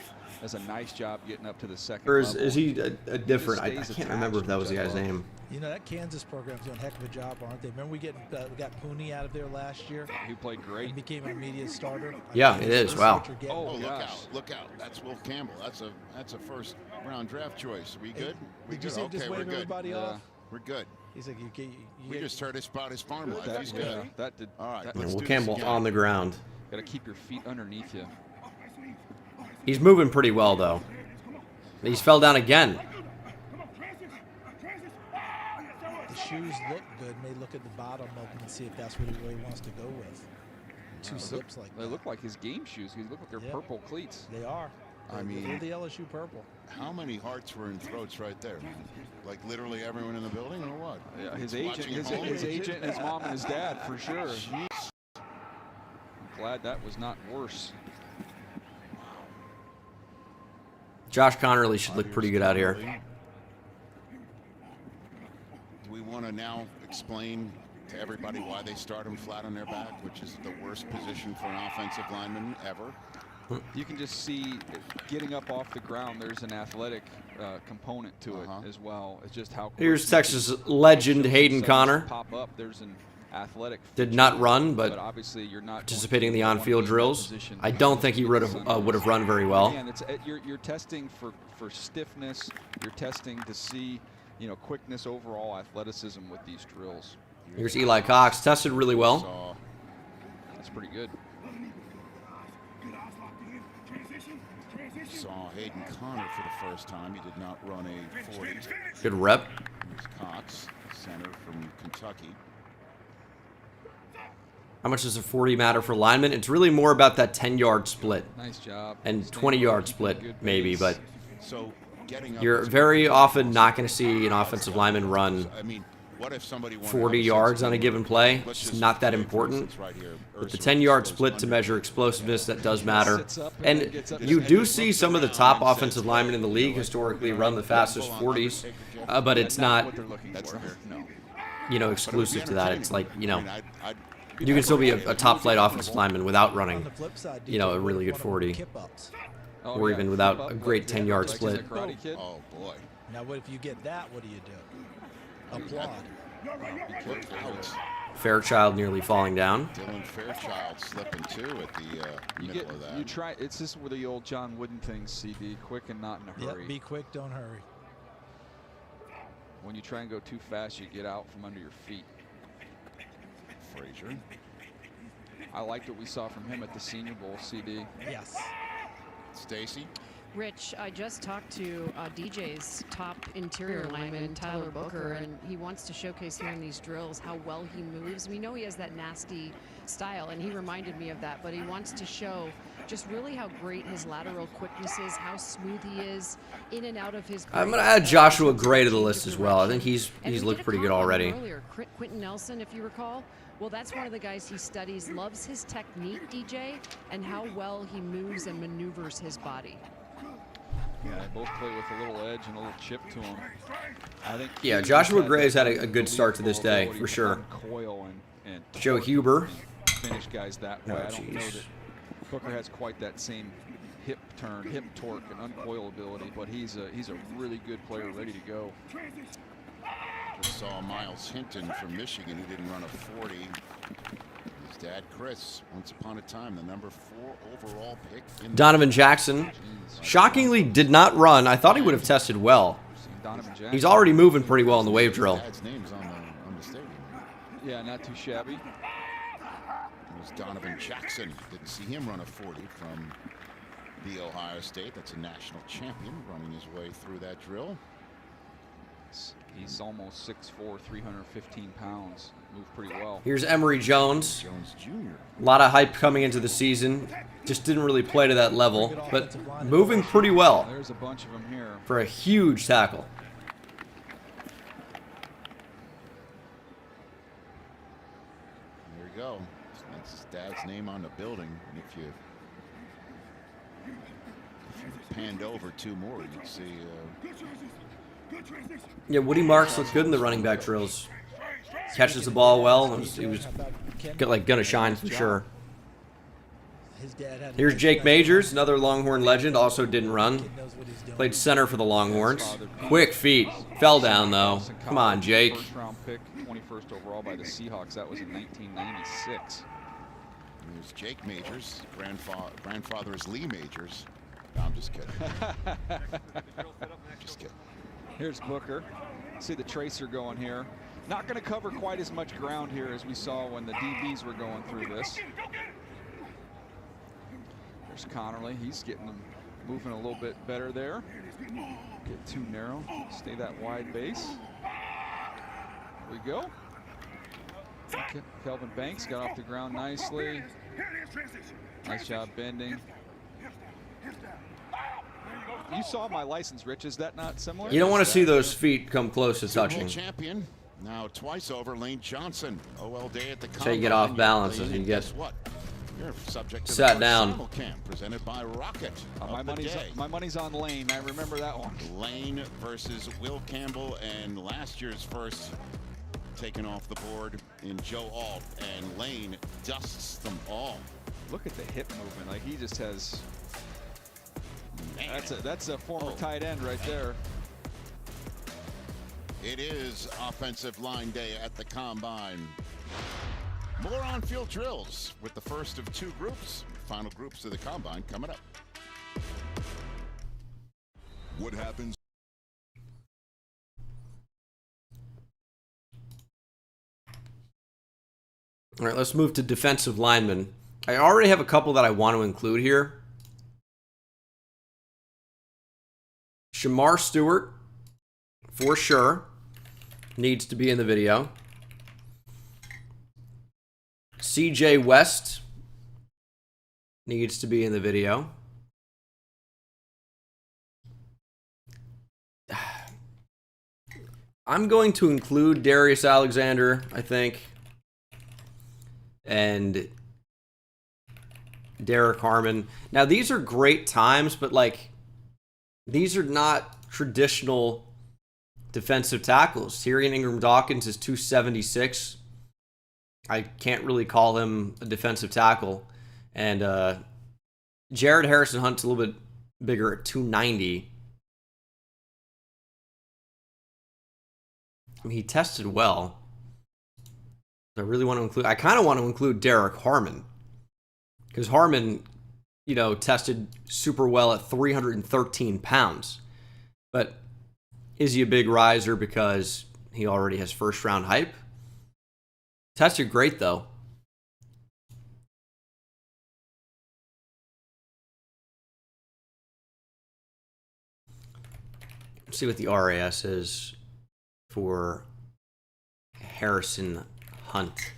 Does a nice job getting up to the second Or level. is he a different? I Stays can't remember if that was the attached, guy's which I love. name. You know, that Kansas program's doing a heck of a job, aren't they? Remember we got Pooney out of there last year? He played great. And became an immediate starter. Yeah, it is. This Wow. what you're getting. Oh, Oh, look gosh. out! Look out! That's Will Campbell. That's a first round draft choice. We good? We Did you good? see him just Okay, we're wave good. everybody Yeah. off? We're good. He's like, We just heard about his farm life. That, He's good. that did. All right, that, let's Will do this Campbell again. on the ground. Got to keep your feet underneath you. He's moving pretty well, though. He's fell down again. The shoes look good. May look at the bottom of them and see if that's what he really wants to go with. Two slips like They that. look like his game shoes. They look like they're Yeah. purple cleats. They are. I mean- they're the LSU purple. How many hearts were in throats right there, man? Like literally everyone in the building, or what? Yeah, his Watching agent, at home? his agent, his mom, and his dad for sure. I'm glad that was not worse. Josh Connerly should look pretty good out here. Do we want to now explain to everybody why they start them flat on their back, which is the worst position for an offensive lineman ever? You can just see getting up off the ground. There's an athletic component to it as well. It's just how. Here's quick Texas you can legend Hayden suddenly Connor. Pop up. There's an athletic. Did not feature, run, but obviously you're not participating in the going to on-field be in that drills. position. I don't think he would have run very well. Again, it's you're testing for stiffness. You're testing to see, quickness, overall athleticism with these drills. Here's Eli Cox, tested really well. Saw That's pretty good. Hayden Connor for the first time. He did not run a 40. Good rep. Here's Cox, center from Kentucky. How much does a 40 matter for linemen? It's really more about that 10-yard split Nice job. and Staying 20-yard low, split keeping good maybe, pace. but So getting up you're is- very often not going to see an offensive lineman run I mean, what if somebody wanted 40 to yards on a given play. Let's It's just not that say, for important. instance, right here, With the Ursula 10-yard goes split to under. measure explosiveness, that does matter. Sits up and then And gets up you and do looks see some of the around top and says, offensive linemen in the league historically run the fastest 40s, but it's Not not, what they're looking for. No. exclusive to that. It's like, I mean, I'd you can still be a top-flight offensive lineman without On running, the flip side, you know, DJ, a really what good if one of 40. them kip-ups? Oh, or yeah, even flip without up, a great like, 10-yard like split. he's a Karate Kid. Oh boy. Now, what if you get that? What do? Applaud. Look out. Fairchild nearly falling down. Dylan Fairchild slipping too at the You middle of that. you try. It's just where the old John Wooden thing, CD, quick and not in a hurry. Yep, be quick, don't hurry. When you try and go too fast, you get out from under your feet. Frazier. I liked what we saw from him at the Senior Bowl, CD. Yes. Stacy. Rich, I just talked to DJ's top interior lineman, Tyler Booker, and he wants to showcase here in these drills how well he moves. We know he has that nasty style, and he reminded me of that, but he wants to show just really how great his lateral quickness is, how smooth he is in and out of his. I'm going to add Joshua Gray to the list as well. I think he's looked pretty good already. Earlier, Quentin Nelson, if you recall. Well, that's one of the guys he studies, loves his technique, DJ, and how well he moves and maneuvers his body. Yeah, they both play with a little edge and a little chip to them. I think. Yeah, Joshua Gray's had a good start to this day, for sure. Coil and Joe Huber. Finish guys that way. Oh, I don't know that Booker has quite that same hip turn, hip torque, and uncoil ability, but he's a really good player, ready to go. Just saw Miles Hinton from Michigan. He didn't run a 40. His dad, Chris, once upon a time, the number 4 overall pick. Donovan Jackson, shockingly, did not run. I thought he would have tested well. He's already moving pretty well in the wave drill. His dad's name's on the stadium. Yeah, not too shabby. It was Donovan Jackson. Didn't see him run a 40 from the Ohio State. That's a national champion running his way through that drill. He's almost 6'4", 315 pounds. Moved pretty well. Here's Emory Jones. Jones Jr. A lot of hype coming into the season. Just didn't really play to that level, but moving pretty well There's a bunch of them here. for a huge tackle. There you go. That's his dad's name on the building. And if you panned over 2 more, you'd see. Yeah, Woody Marks looked good in the running back drills. Catches the ball well. He was gonna shine for sure. Here's Jake Majors, another Longhorn legend, also didn't run. Played center for the Longhorns. Quick feet. Fell down though. Come on, Jake. First round pick, 21st overall by the Seahawks. That was in 1996. There's Jake Majors. Grandfather is Lee Majors. No, I'm just kidding. Just kidding. Here's Booker. See the tracer going here. Not going to cover quite as much ground here as we saw when the DBs were going through this. There's Connerly. He's getting them moving a little bit better there. Get too narrow. Stay that wide base. There we go. Okay. Kelvin Banks got off the ground nicely. Nice job bending. You saw my license, Rich. Is that not similar? You don't want to see those feet come close to touching. Champion. Now twice over, Lane Johnson. OL day at the So you get off balance as you get what? You're subject to sat the down. Simulcam presented by Rocket. My money's on Lane. I remember that one. Lane versus Will Campbell, and last year's first taken off the board in Joe Alt, and Lane dusts them all. Look at the hip movement. Like he just has. That's a former tight end right there. It is offensive line day at the Combine. More on-field drills with the first of 2 groups. Final groups of the Combine coming up. What happens? All right, let's move to defensive linemen. I already have a couple that I want to include here. Shamar Stewart, for sure, needs to be in the video. CJ West needs to be in the video. I'm going to include Darius Alexander, I think, and Derek Harmon. Now, these are great times, but like, these are not traditional defensive tackles. Tyrion Ingram-Dawkins is 276. I can't really call him a defensive tackle. And Jared Harrison Hunt's a little bit bigger at 290. I mean, he tested well. I really want to include... I kind of want to include Derek Harmon. Because Harmon, you know, tested super well at 313 pounds. But is he a big riser because he already has first-round hype? Tested great, though. Let's see what the RAS is for Harrison Hunt.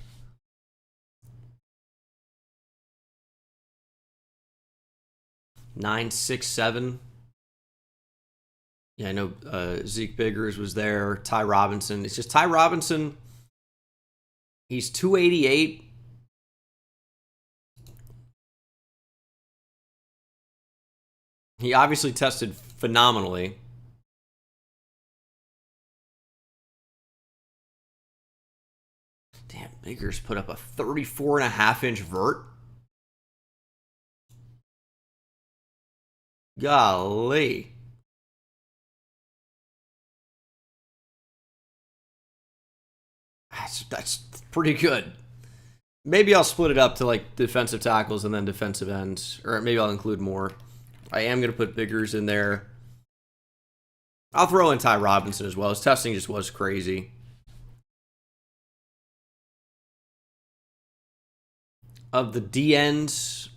.967. Yeah, I know Zeke Biggers was there. Ty Robinson. It's just Ty Robinson. He's 288. He obviously tested phenomenally. Damn, Biggers put up a 34.5-inch vert. Golly. That's pretty good. Maybe I'll split it up to like defensive tackles and then defensive ends. Or maybe I'll include more. I am going to put Biggers in there. I'll throw in Ty Robinson as well. His testing just was crazy. Of the D ends,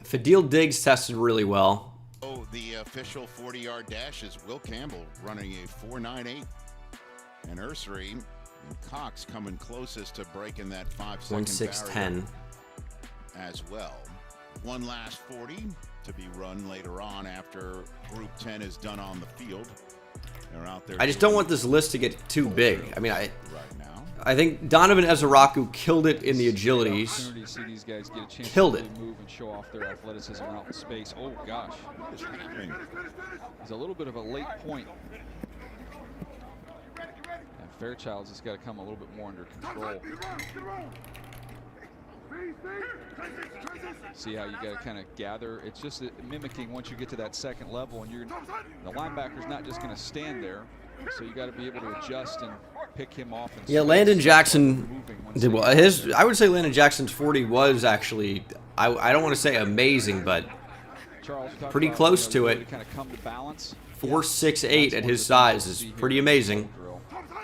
Fadil Diggs tested really well. Oh, the official 40-yard dash is Will Campbell running a 4.98. And Ursary and Cox coming closest to breaking that 5-second 1.610 as well. One last 40 to be run later on after Group 10 is done on the field. They're out there. I just don't want this list to get too big. I mean, right now, I think Donovan Ezaraku killed it in the agilities. See these guys get a chance Killed to it. really move and show off their athleticism out in space. Oh gosh, what is happening? there's a little bit of a late point. And Fairchild's just got to come a little bit more under control. See how you got to kind of gather. It's just mimicking once you get to that second level, and the linebacker's not just going to stand there. So you got to be able to adjust and pick him off. And Yeah, Landon Jackson did well. I would say Landon Jackson's 40 was actually, I don't want to say amazing, but Charles, pretty close to it. Kind of come to balance. 4.68 at his size is pretty amazing.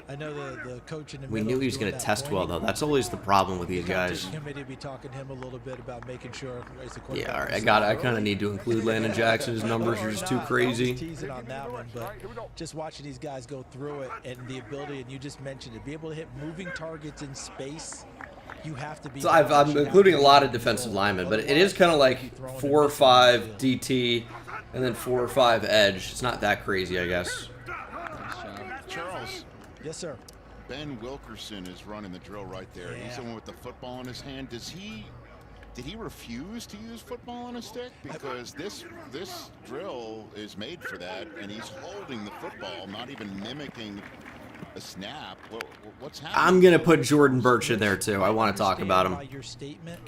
I know the coach in the We middle knew he is was doing going to that test well, pointing. though. That's always the problem with these guys. The committee be talking to him a little bit about making sure. Yeah, all right, I kind of need to include Landon Jackson. His numbers are just too crazy. Teasing on that one, but just watching these guys go through it and the ability, and you just mentioned it, be able to hit moving targets in space. You have to be. So I'm including a lot of defensive linemen, but it is kind of like 4 or 5 DT and then 4 or 5 edge. It's not that crazy, I guess. Charles. Yes, sir. Ben Wilkerson is running the drill right there. Yeah. He's the one with the football in his hand. Did he refuse to use football on a stick? Because this drill is made for that, and he's holding the football, not even mimicking a snap. What's happening? I'm going to put Jordan Birch in there, too. I want to talk about him. Your statement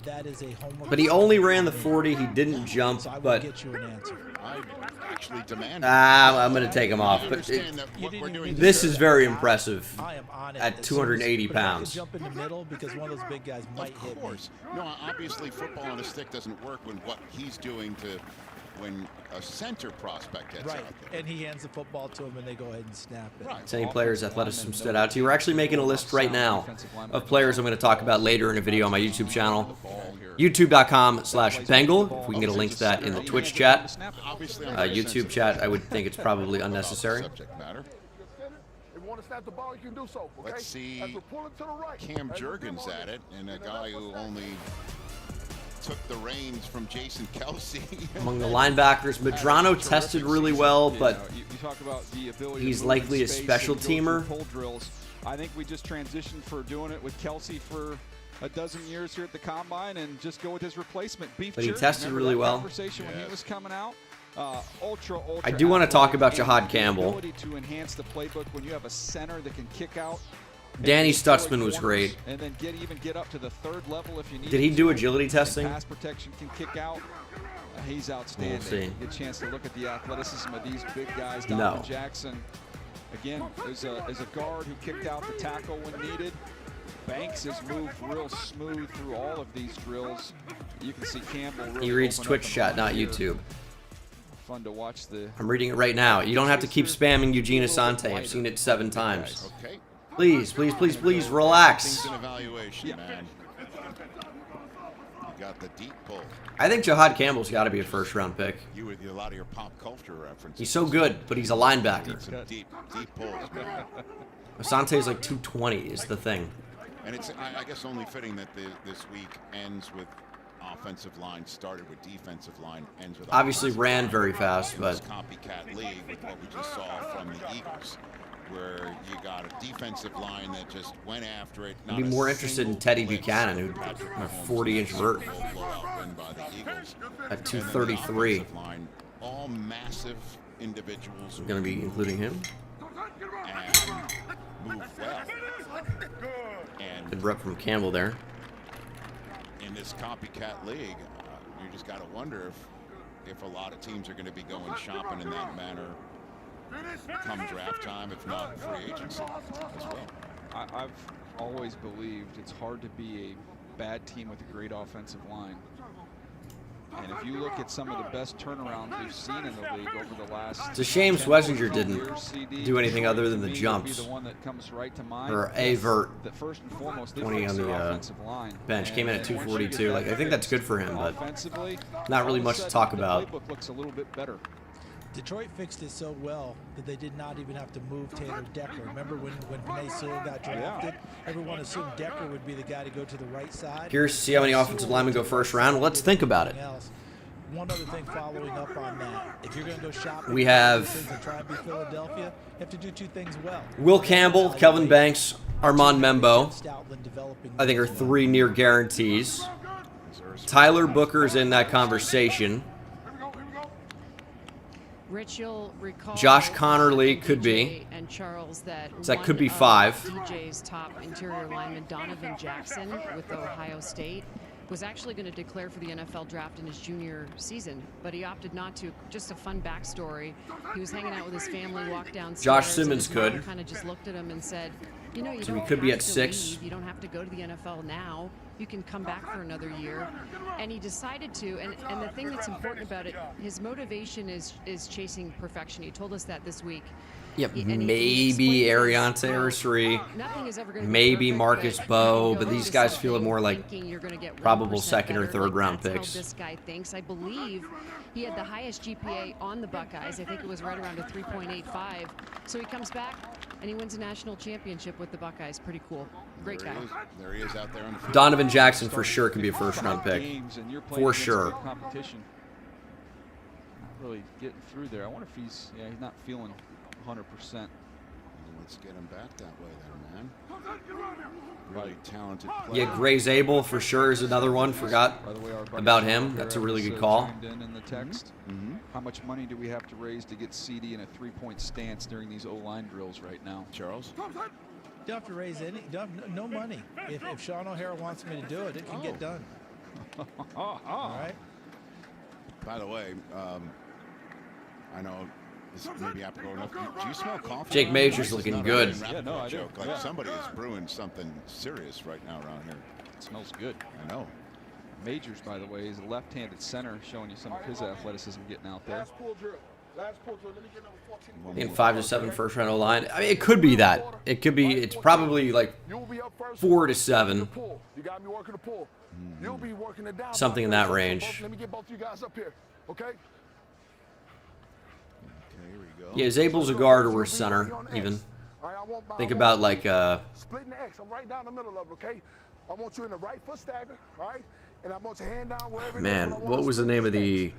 that is a homework. But he only ran the 40. He didn't jump, So I will but get you an answer. I actually demand. I'm going to take him off. I But understand that what we're doing this is very impressive I am on it at as soon as- 280 but if I could pounds. Jump in the middle because one of those big guys might hit Of me. course. No, obviously football on a stick doesn't work when what he's doing to when a center prospect gets Right, out there. and he hands the football to him, and they go ahead and snap it. Right. Any players' athleticism stood out to you? We're actually making a list right now of players I'm going to talk about later in a video on my YouTube channel. YouTube.com/Bengal. If we can get a link to that in the Twitch chat. Obviously, I'm very YouTube sensitive chat, I would think it's probably about the unnecessary. subject matter. Want to snap the ball, you can do so. Okay? Let's see As we pull it to the right. Cam As we Jurgens give at it, and a and guy that's who what's only took the reins from Jason Kelsey. Among the linebackers, Medrano tested really well, but you talk about the ability he's to move in likely a space special and go through teamer. pull drills. I think we just transitioned for doing it with Kelsey for a dozen years here at the combine, and just go with his replacement. Beef But he jerky. tested Remember really that well. Conversation when he Yes. was coming out. Ultra I do want to talk about athletic, Jahad and Campbell. The ability to enhance the playbook when you have a center that can kick out. Danny and destroy Stutzman was corners, great. And then get up to the third level if you need. Did he do agility testing? Pass protection can kick out. He's outstanding. We'll see. Get a chance to look at the athleticism of these big guys. No. Donovan Jackson, again, is a guard who kicked out the tackle when needed. Banks has moved real smooth through all of these drills. You can see Campbell really He reads open up Twitch in chat, the not here. YouTube. Fun to watch the. I'm reading it right now. You don't have to keep spamming Eugene Asante. I've seen it 7 times. Okay. Please, please, please, please, relax. Things in evaluation, man. You got the deep pull. I think Jahad Campbell's got to be a first-round pick. You with a lot of your pop culture references. He's so good, but he's a linebacker. Some deep pulls, man. Asante's like 220 is the thing. And it's, I guess, only fitting that this week ends with offensive line, started with defensive line, ends with Obviously ran line. very fast, In but this copycat league with what we just saw from the Eagles, where you got a defensive line that just went after it. I'd be more interested in Teddy Buchanan, who a 40-inch vert at 233. All massive individuals. I'm going to be including him. And move well. And Good rep from Campbell there. in this copycat league, you just got to wonder if a lot of teams are going to be going shopping in that manner come draft time, if not free agency as well. I've always believed it's hard to be a bad team with a great offensive line. And if you look at some of the best turnarounds we've seen in the league over the last, It's a shame Schlesinger years, didn't CD, do anything other than the to me, jumps. would be the one that comes right to mind. Or a vert. That first and foremost, 20 on the offensive line. bench. Came in at And once you get 242. that Like, I think that's good for him, but offensively, not really all of a much to sudden, talk the about. playbook looks a little bit better. Detroit fixed it so well that they did not even have to move Taylor Decker. Remember when Penei Sewell got drafted? Everyone assumed Decker would be the guy to go to the right side. Curious to see how many offensive linemen go first round. Let's think about it. One other thing following up on that. If you're going to go shopping, We have and try and be Philadelphia, you have to do two things well. Will Campbell, Kelvin Banks, Armand Membo, I think are three near guarantees. Tyler Booker's in that conversation. Rich, you'll recall Josh Connerly could be. And Charles, that So that could be one of 5. DJ's top interior lineman, Donovan Jackson, with Ohio State, was actually going to declare for the NFL draft in his junior season, but he opted not to. Just a fun backstory. He was hanging out with his family, walked downstairs. Josh Simmons could. Kind of just looked at him and said, "You know, you So he don't could be have at to 6. leave. You don't have to go to the NFL now. You can come back for another year." And he decided to. And the thing that's important about it, his motivation is chasing perfection. He told us that this week. Yep, And he maybe explained Ariante Ursery, nothing is ever going to maybe be perfect, Marcus but Bowe, you but go these into guys feel something more like thinking you're gonna get probable 1% second or better. third round That's picks. How this guy thinks. I believe he had the highest GPA on the Buckeyes. I think it was right around a 3.85. So he comes back and he wins a national championship with the Buckeyes. Pretty cool. Great guy. There he is out there on the field. Donovan Jackson for sure could be a first round pick. For sure. Competition. Not really getting through there. I wonder if he's not feeling 100%. Let's get him back that way then, man. Really talented player. Yeah, Gray Zabel for sure is another one. Forgot By the way, our buddy about Sean him. That's a really Harris, good call. chimed in the text. How much money do we have to raise to get CD in a 3-point stance during these O-line drills right now? Charles? You don't have to raise no money. If Sean O'Hara wants me to do it, it can get done. All right. By the way, I know this may be applicable enough. Do you smell coffee? Jake around Major's here? This is looking not a good. rapid Yeah, no, fire I do. joke. Like Yeah. somebody is brewing something serious right now around here. It smells good. I know. Majors, by the way, is a left-handed center, showing you some of his athleticism getting out there. Last pull drill. Last pull drill. Let me get number 14. In 5 to 7 first round O line. I mean, it could be that. It could be. It's probably like You'll be up first. 4 to 7. Pull. You got me working the pull. You'll be working it down. Something in that range. Let me get both of you guys up here. Okay? Okay, here we go. Yeah, Zabel's a guard or a center, even. Think about like Splitting the X. I'm right down the middle of it, okay? I want you in the right foot stagger, all right? And I want your hand down wherever. man, what was the name of the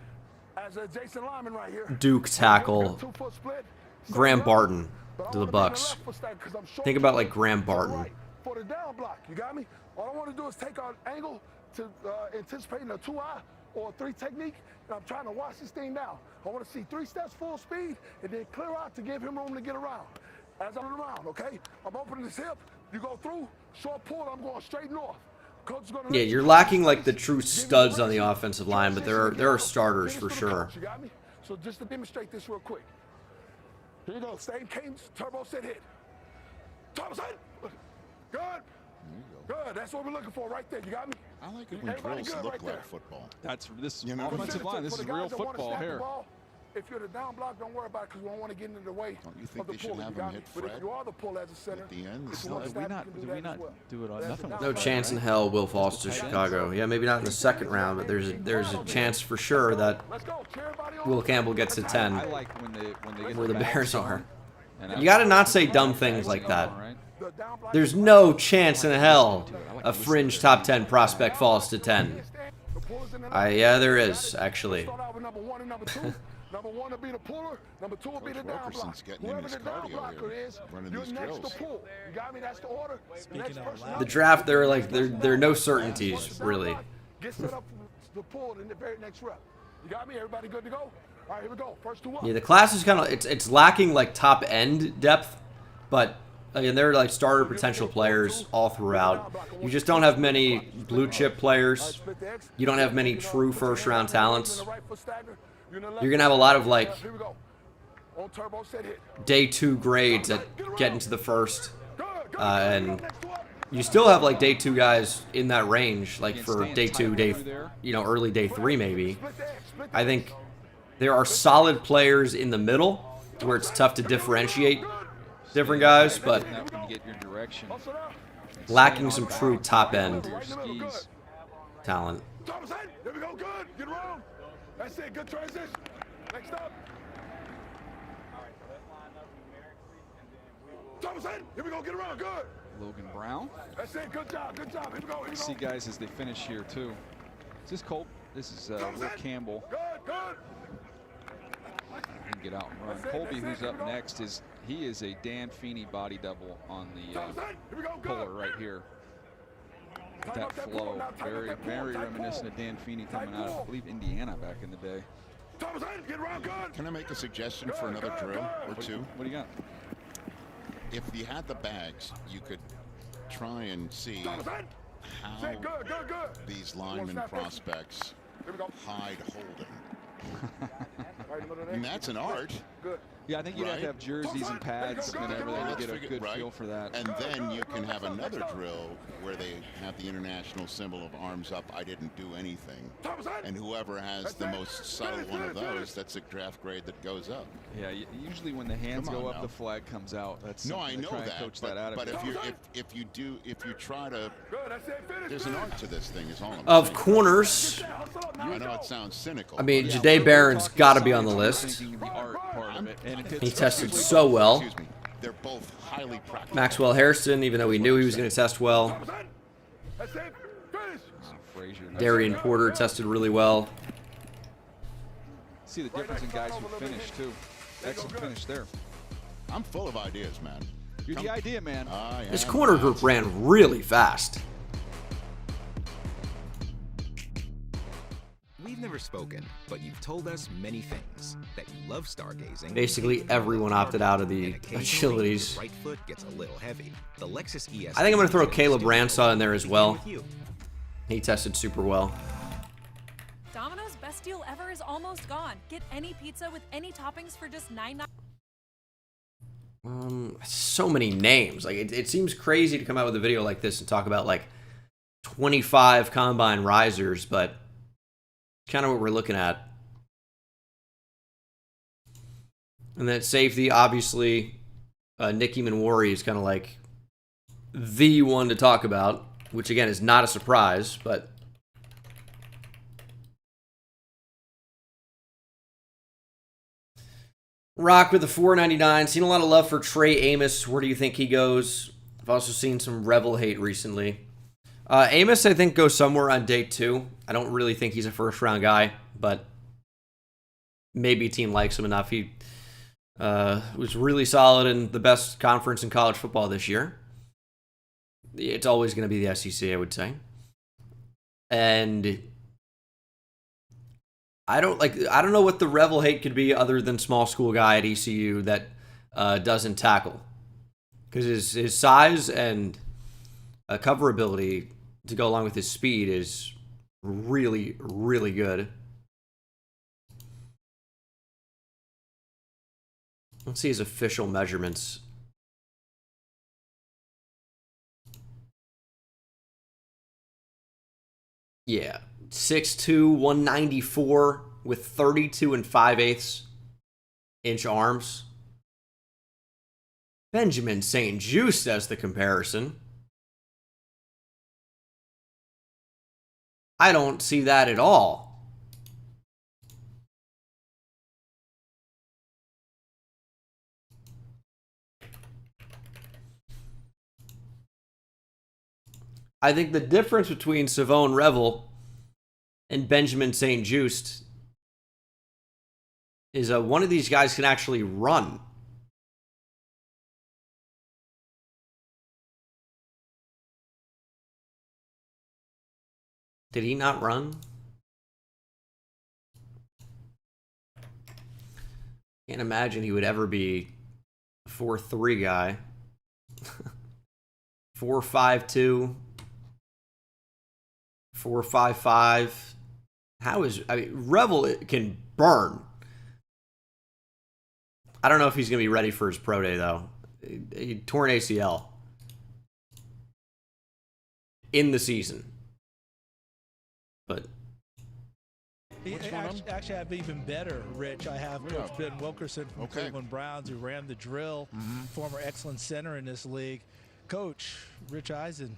As a Jason Lyman right here. Duke tackle? 2-foot split. Graham Barton But I to the wanna be in Bucks. left foot stagger 'cause I'm short Think about to like the Graham right, Barton. For the down block, you got me? All I want to do is take our angle to anticipating a 2-eye or a 3 technique, and I'm trying to watch this thing down. I want to see 3 steps full speed and then clear out to give him room to get around. As I'm around, okay? I'm opening this hip. You go through, short pull, I'm going straight north. Coach is gonna Yeah, let you're you lacking like the give me true the studs on the direction. offensive line, but there are starters for sure. You got me? So just to demonstrate this real quick. Here you go. Same cadence. Turbo set hit. Turbo set. Good. Good. That's what we're looking for right there. You got me? I like it when Everybody drills good look right like there. football. That's this You know, offensive line. This For is the real guys that wanna football snap the here. ball, If you're the down block, don't worry about it because we don't want to get into the way Don't you think of the they should pull. have You got him me? hit But if Fred you are the pull as a center, at the end? if you No, want to Did we snap, not? you can Did do we that as not well. do it on That's nothing? the Was No down chance in block. hell Will falls Just to the tight end. Chicago. Yeah, maybe not in the second round, but there's a chance for sure that Let's go. Cheer everybody on. Will Campbell gets to 10. I like when they get Where the back Bears zone, are. and You gotta not say dumb things like that. There's no chance in hell a fringe top 10 prospect falls to 10. Yeah, there is, actually. Start out with number 1 and number 2. Number 1 will be the puller. Number 2 will be the Coach down block. Wilkerson's getting in Whoever his the down cardio blocker here, is, running you're these next drills. to pull. You got me? That's the order. The next person The draft, there are no certainties, really. Get set up for the pull in the very next rep. You got me? Everybody good to go? All right, here we go. First 2 up. Yeah, the class is kind of it's lacking like top end depth, but again, there are like starter potential players all throughout. You just don't have many blue chip players. You don't have many true first round talents. You're gonna have a lot of like Here we go. On turbo, set hit. day 2 grades that get into the first, and you still have like day 2 guys in that range, like for day 2, early day 3 maybe. I think there are solid players in the middle where it's tough to differentiate different guys, but That can get your direction. lacking some true top end Your skis. talent. Thomas, here we go. Good. Get around. That's it. Good transition. Next up. Thomas, here we go. Get around. Good. Logan Brown. That's it. Good job. Good job. Here we go. Here we go. See guys as they finish here too. Is this Colt? This is Will Campbell. Good. Good. He can get out and run. Colby, who's up next, he is a Dan Feeney body double on the Thomas, here we go. puller Good. right here. Tighten That up that flow, pull. Now tighten up very, that pull. very Tight reminiscent pull. of Dan Feeney coming Tight out of, I pull. believe, Indiana back in the day. Thomas, get around. Good. Can I make a suggestion for another drill or two? What do you got? If you had the bags, you could try and see Thomas, how say good. Good. Good. these lineman snap this? prospects Here we go. hide holding. Right in the middle of And that. that's an art. Good. Yeah, I think you'd have to have jerseys and pads and everything to get a good feel for that. And then you can have another drill where they have the international symbol of arms up, I didn't do anything. And whoever has the most subtle one of those, that's a draft grade that goes up. Yeah, usually when the hands Come on go up, now. the flag comes out. That's No, something I to know try and that. coach that out of But you. if you try to, Good. That's it. Finish. there's an art to this thing. Is all I'm Of saying. corners, I know it sounds cynical. I mean, Yeah, Jahdae we're Barron's talking got to be on the science, we're list. thinking the art part of it, and He tested so well. Excuse me. They're both highly practical. Maxwell Hairston, even though we knew he was going to test well. That's it. Finish. Frazier. Darian Porter tested really well. See the difference in guys who finish too. Excellent finish there. I'm full of ideas, man. You're the idea man. I This am corner not. group ran really fast. We've never spoken, but you've told us many things. That you love stargazing. Basically, everyone opted out of the and occasionally your agilities. right foot gets a little heavy. The Lexus ES. I think I'm going to throw Caleb Ransaw in there as well. With you. He tested super well. Domino's best deal ever is almost gone. Get any pizza with any toppings for just $9.99. So many names. Like it seems crazy to come out with a video like this and talk about like 25 combine risers, but kind of what we're looking at. And then safety, obviously, Nicky Manwari is kind of like the one to talk about, which again is not a surprise, but Rock with the $4.99. Seen a lot of love for Trey Amos. Where do you think he goes? I've also seen some Rebel hate recently. Amos, I think, goes somewhere on day 2. I don't really think he's a first-round guy, but maybe a team likes him enough. He was really solid in the best conference in college football this year. It's always going to be the SEC, I would say. And I don't know what the Rebel hate could be other than small school guy at ECU that doesn't tackle. Because his size and coverability to go along with his speed is really, really good. Let's see his official measurements. Yeah, 6'2", 194 with 32 and 5/8 inch arms. Benjamin St. Just as the comparison. I don't see that at all. I think the difference between Savone Revel and Benjamin St. Just is one of these guys can actually run. Did he not run? Can't imagine he would ever be a 4'3" guy. 4'5'2", 4'5'5". How is, I mean, Revel can burn. I don't know if he's going to be ready for his pro day, though. He tore an ACL in the season. But actually, I have even better, Rich. I have Coach Ben Wilkerson from Cleveland Browns, who ran the drill, former excellent center in this league. Coach, Rich Eisen,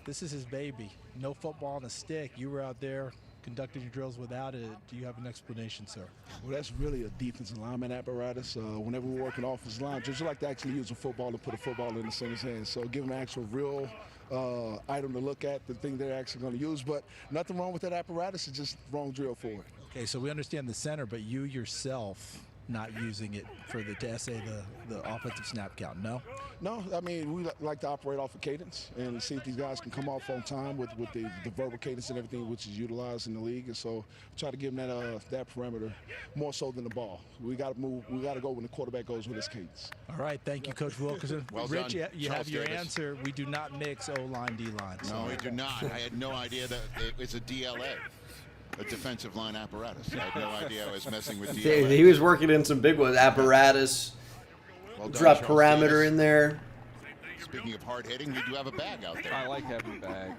this is his baby. No football on a stick. You were out there conducting your drills without it. Do you have an explanation, sir? Well, that's really a defensive lineman apparatus. Whenever we're working offensive line, just like to actually use a football and put a football in the center's hands. So give them an actual real item to look at, the thing they're actually going to use. But nothing wrong with that apparatus. It's just wrong drill for it. Okay, so we understand the center, but you yourself not using it for the, to essay the offensive snap count, no? No, I mean, we like to operate off of cadence and see if these guys can come off on time with the verbal cadence and everything, which is utilized in the league. And so try to give them that parameter more so than the ball. We got to move. We got to go when the quarterback goes with his cadence. All right, thank you, Coach Wilkerson. Well Rich, done, you have your Davis. answer. We do not mix O-line, D-line. No, we do not. I had no idea that it's a DLA. A defensive line apparatus. I had no idea I was messing with DLA. he was working in some big ones. Apparatus. Well done, Drop Charles parameter Davis. in there. Speaking of hard hitting, we do have a bag out there. I like having a bag.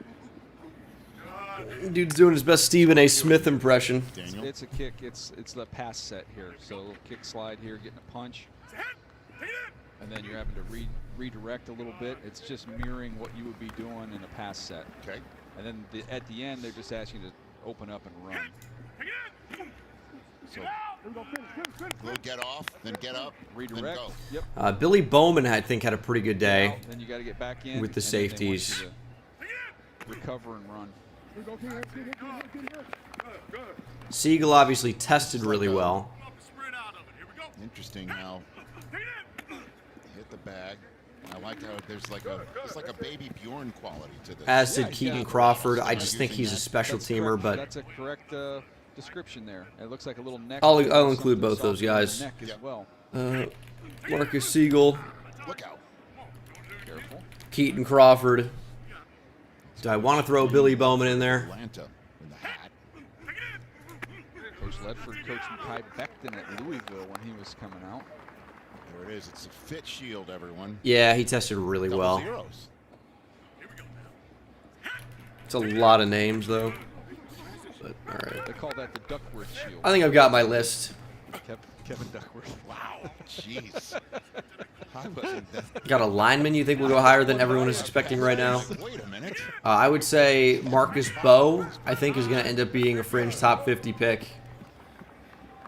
Dude's doing his best Stephen A. Smith impression. Daniel. It's a kick. It's the pass set here. So a little kick slide here, getting a punch. And then you're having to redirect a little bit. It's just mirroring what you would be doing in a pass set. Okay. And then at the end, they're just asking you to open up and run. So we'll get off, then get up, Redirect. then go. Yep. Billy Bowman, I think, had a pretty good day Out, then you got to get back in with the and then they want safeties. you to recover and run. Siegel obviously tested really well. Interesting how hit the bag. I like how it's like a baby Bjorn quality to this. As did Keaton Crawford. I just think he's a special teamer, but That's a correct description there. It looks like a little neck. I'll or include something both those soft on the guys. neck as well. Marcus Siegel, Look out. Careful. Keaton Crawford. Do I want to throw Billy Bowman in there? Atlanta in the hat. Coach Ledford coached Kai Becton at Louisville when he was coming out. There it is. It's a fit shield, everyone. Yeah, he tested really Double well. zeros. It's a lot of names, though. But, all right. They call that the Duckworth Shield. I think I've got my list. Kevin Duckworth. Wow. Jeez. I wasn't that. Got a lineman you think will go higher than everyone is expecting right now? Wait a minute. I would say Marcus Bowe, I think, is going to end up being a fringe top 50 pick.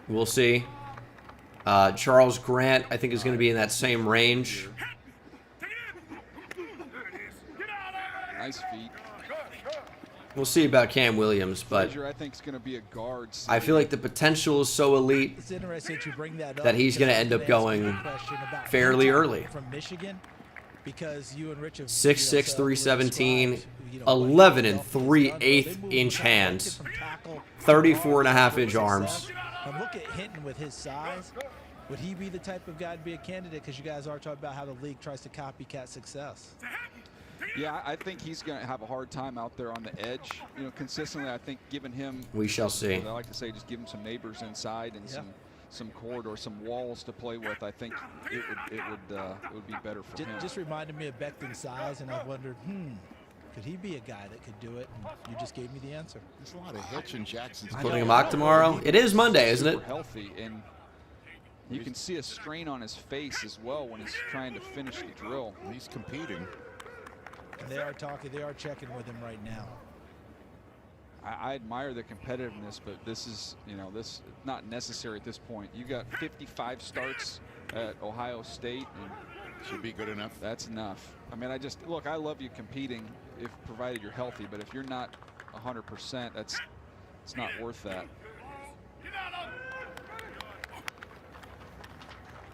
We'll see. Charles Grant, I think, is going to be in that same range. Nice feet. We'll see about Cam Williams, but Frazier, I think, is going to be a guard. I feel like the potential is so elite It's interesting that you bring that up that he's going to end up going fairly early. From Michigan, because you and Rich have 6'6", so 317, described, 11 and 3/8 inch hands, 34.5 inch arms. And look at Hinton with his size. Would he be the type of guy to be a candidate? Because you guys are talking about how the league tries to copycat success. Yeah, I think he's going to have a hard time out there on the edge. You know, consistently, I think giving him. We shall see. I like to say, just give him some neighbors inside and some corridor, some walls to play with. I think it would be better for him. Just reminded me of Becton's size, and I wondered, could he be a guy that could do it? And you just gave me the answer. There's a lot of hitch in Jackson's. Putting a mock tomorrow. It is Monday, isn't it? Super healthy, and You can see a strain on his face as well when he's trying to finish the drill. He's competing. And they are talking, they are checking with him right now. I admire the competitiveness, but this is, you know, this not necessary at this point. You got 55 starts at Ohio State, and should be good enough. That's enough. I mean, look, I love you competing if provided you're healthy, but if you're not 100%, it's not worth that.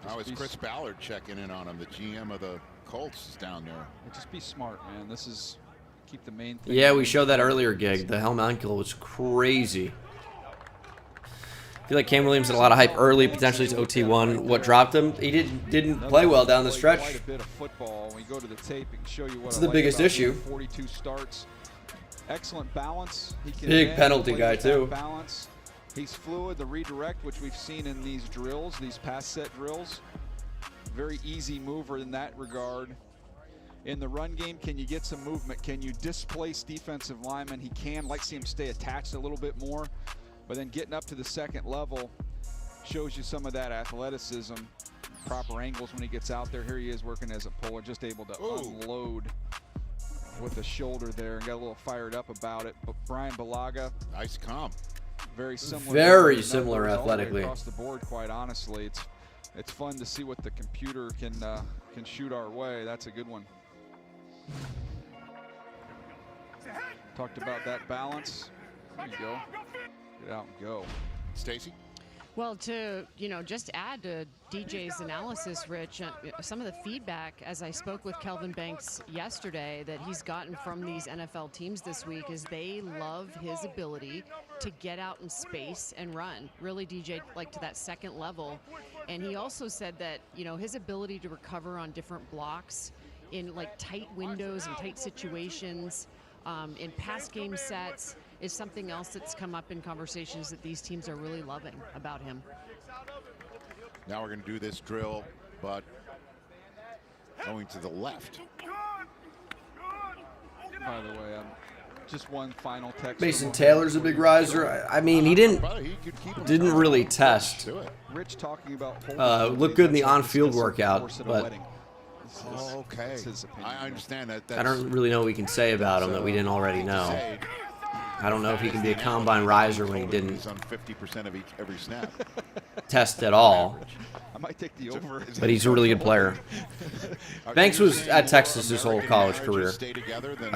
How is Chris Ballard checking in on him? The GM of the Colts is down there. Just be smart, man. This is keep the main thing. Yeah, we showed that earlier gig. The helmet ankle was crazy. I feel like Cam Williams had a lot of hype early, potentially to OT1. What dropped him? He didn't play well down the stretch. Quite a bit of football. When we go to the tape, it can show you what it's the biggest issue. 42 starts. Excellent balance. He can big penalty guy too. Balance. He's fluid. The redirect, which we've seen in these drills, these pass set drills. Very easy mover in that regard. In the run game, can you get some movement? Can you displace defensive linemen? He can. Like to see him stay attached a little bit more. But then getting up to the second level shows you some of that athleticism. Proper angles when he gets out there. Here he is working as a puller, just able to unload with the shoulder there and got a little fired up about it. But Brian Balaga, nice comp. Very similar. Very similar athletically. Across the board, quite honestly. It's fun to see what the computer can shoot our way. That's a good one. Talked about that balance. There you go. Get out and go. Stacy? Well, to, just add to DJ's analysis, Rich, some of the feedback as I spoke with Kelvin Banks yesterday that he's gotten from these NFL teams this week is they love his ability to get out in space and run. Really, DJ, like to that second level. And he also said that, his ability to recover on different blocks in like tight windows and tight situations, in pass game sets, is something else that's come up in conversations that these teams are really loving about him. Now we're going to do this drill, but going to the left. By the way, just one final text. Mason Taylor's a big riser. I mean, he didn't really test. Rich talking about looked good in the on-field workout, but okay. I understand that. I don't really know what we can say about him that we didn't already know. I don't know if he can be a combine riser when he didn't on 50% of every snap. Test at all. I might take the over. But he's a really good player. Banks was at Texas his whole college career.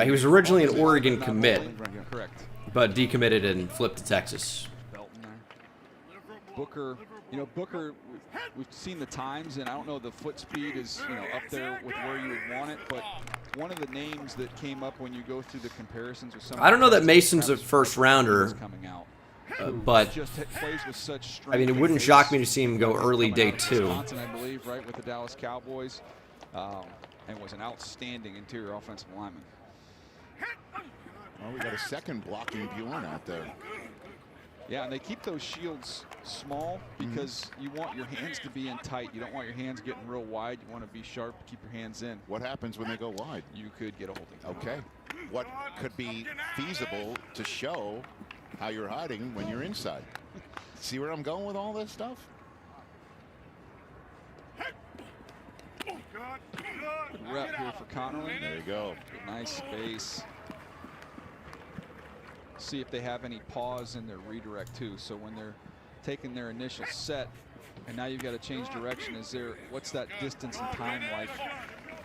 He was originally an Oregon commit, but decommitted and flipped to Texas. Booker, Booker, we've seen the times, and I don't know the foot speed is, up there with where you would want it, but one of the names that came up when you go through the comparisons with some. I don't know that Mason's a first rounder, but I mean, it wouldn't shock me to see him go early day 2. I believe, right, with the Dallas Cowboys, and was an outstanding interior offensive lineman. Well, we got a second blocking Bjorn out there. Yeah, and they keep those shields small because you want your hands to be in tight. You don't want your hands getting real wide. You want to be sharp, keep your hands in. What happens when they go wide? You could get a holding. Okay. What could be feasible to show how you're hiding when you're inside? See where I'm going with all this stuff? Good rep here for Connerly. There you go. Good, nice space. See if they have any pause in their redirect too. So when they're taking their initial set and now you've got to change direction, what's that distance and time like?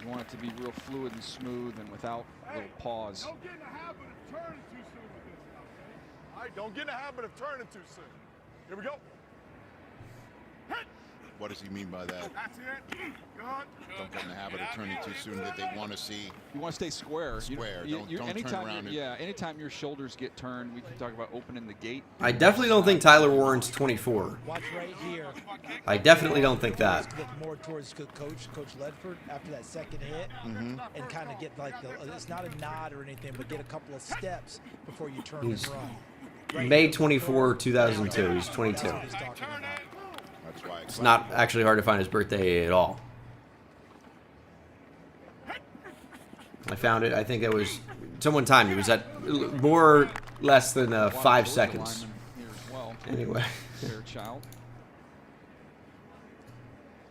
You want it to be real fluid and smooth and without a little pause. Don't get in the habit of turning too soon with this stuff. All right, don't get in the habit of turning too soon. Here we go. What does he mean by that? That's it. Good. Don't get in the habit of turning too soon. That they want to see. You want to stay square. Square. Don't turn around. Anytime your shoulders get turned, we can talk about opening the gate. I definitely don't think Tyler Warren's 24. Watch right here. I definitely don't think that. Look more towards Coach Ledford after that second hit, and kind of get like it's not a nod or anything, but get a couple of steps before you turn and run. Right. May 24, 2002. He's 22. It's not actually hard to find his birthday at all. I found it. I think it was someone timed. It was at more less than 5 seconds. Anyway.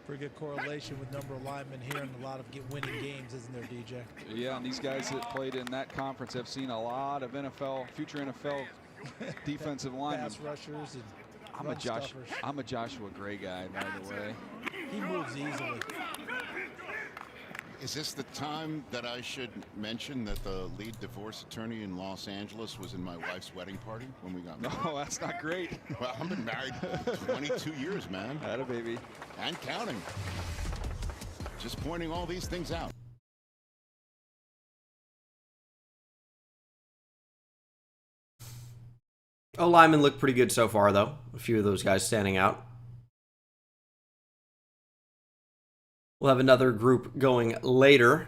Pretty good correlation with number of linemen here and a lot of winning games, isn't there, DJ? Yeah, and these guys that played in that conference have seen a lot of future NFL defensive linemen. Pass rushers and I'm a Joshua Gray guy, by the way. He moves easily. Is this the time that I should mention that the lead divorce attorney in Los Angeles was in my wife's wedding party when we got married? No, that's not great. Well, I've been married 22 years, man. Atta baby. And counting. Just pointing all these things out. Linemen look pretty good so far, though. A few of those guys standing out. We'll have another group going later.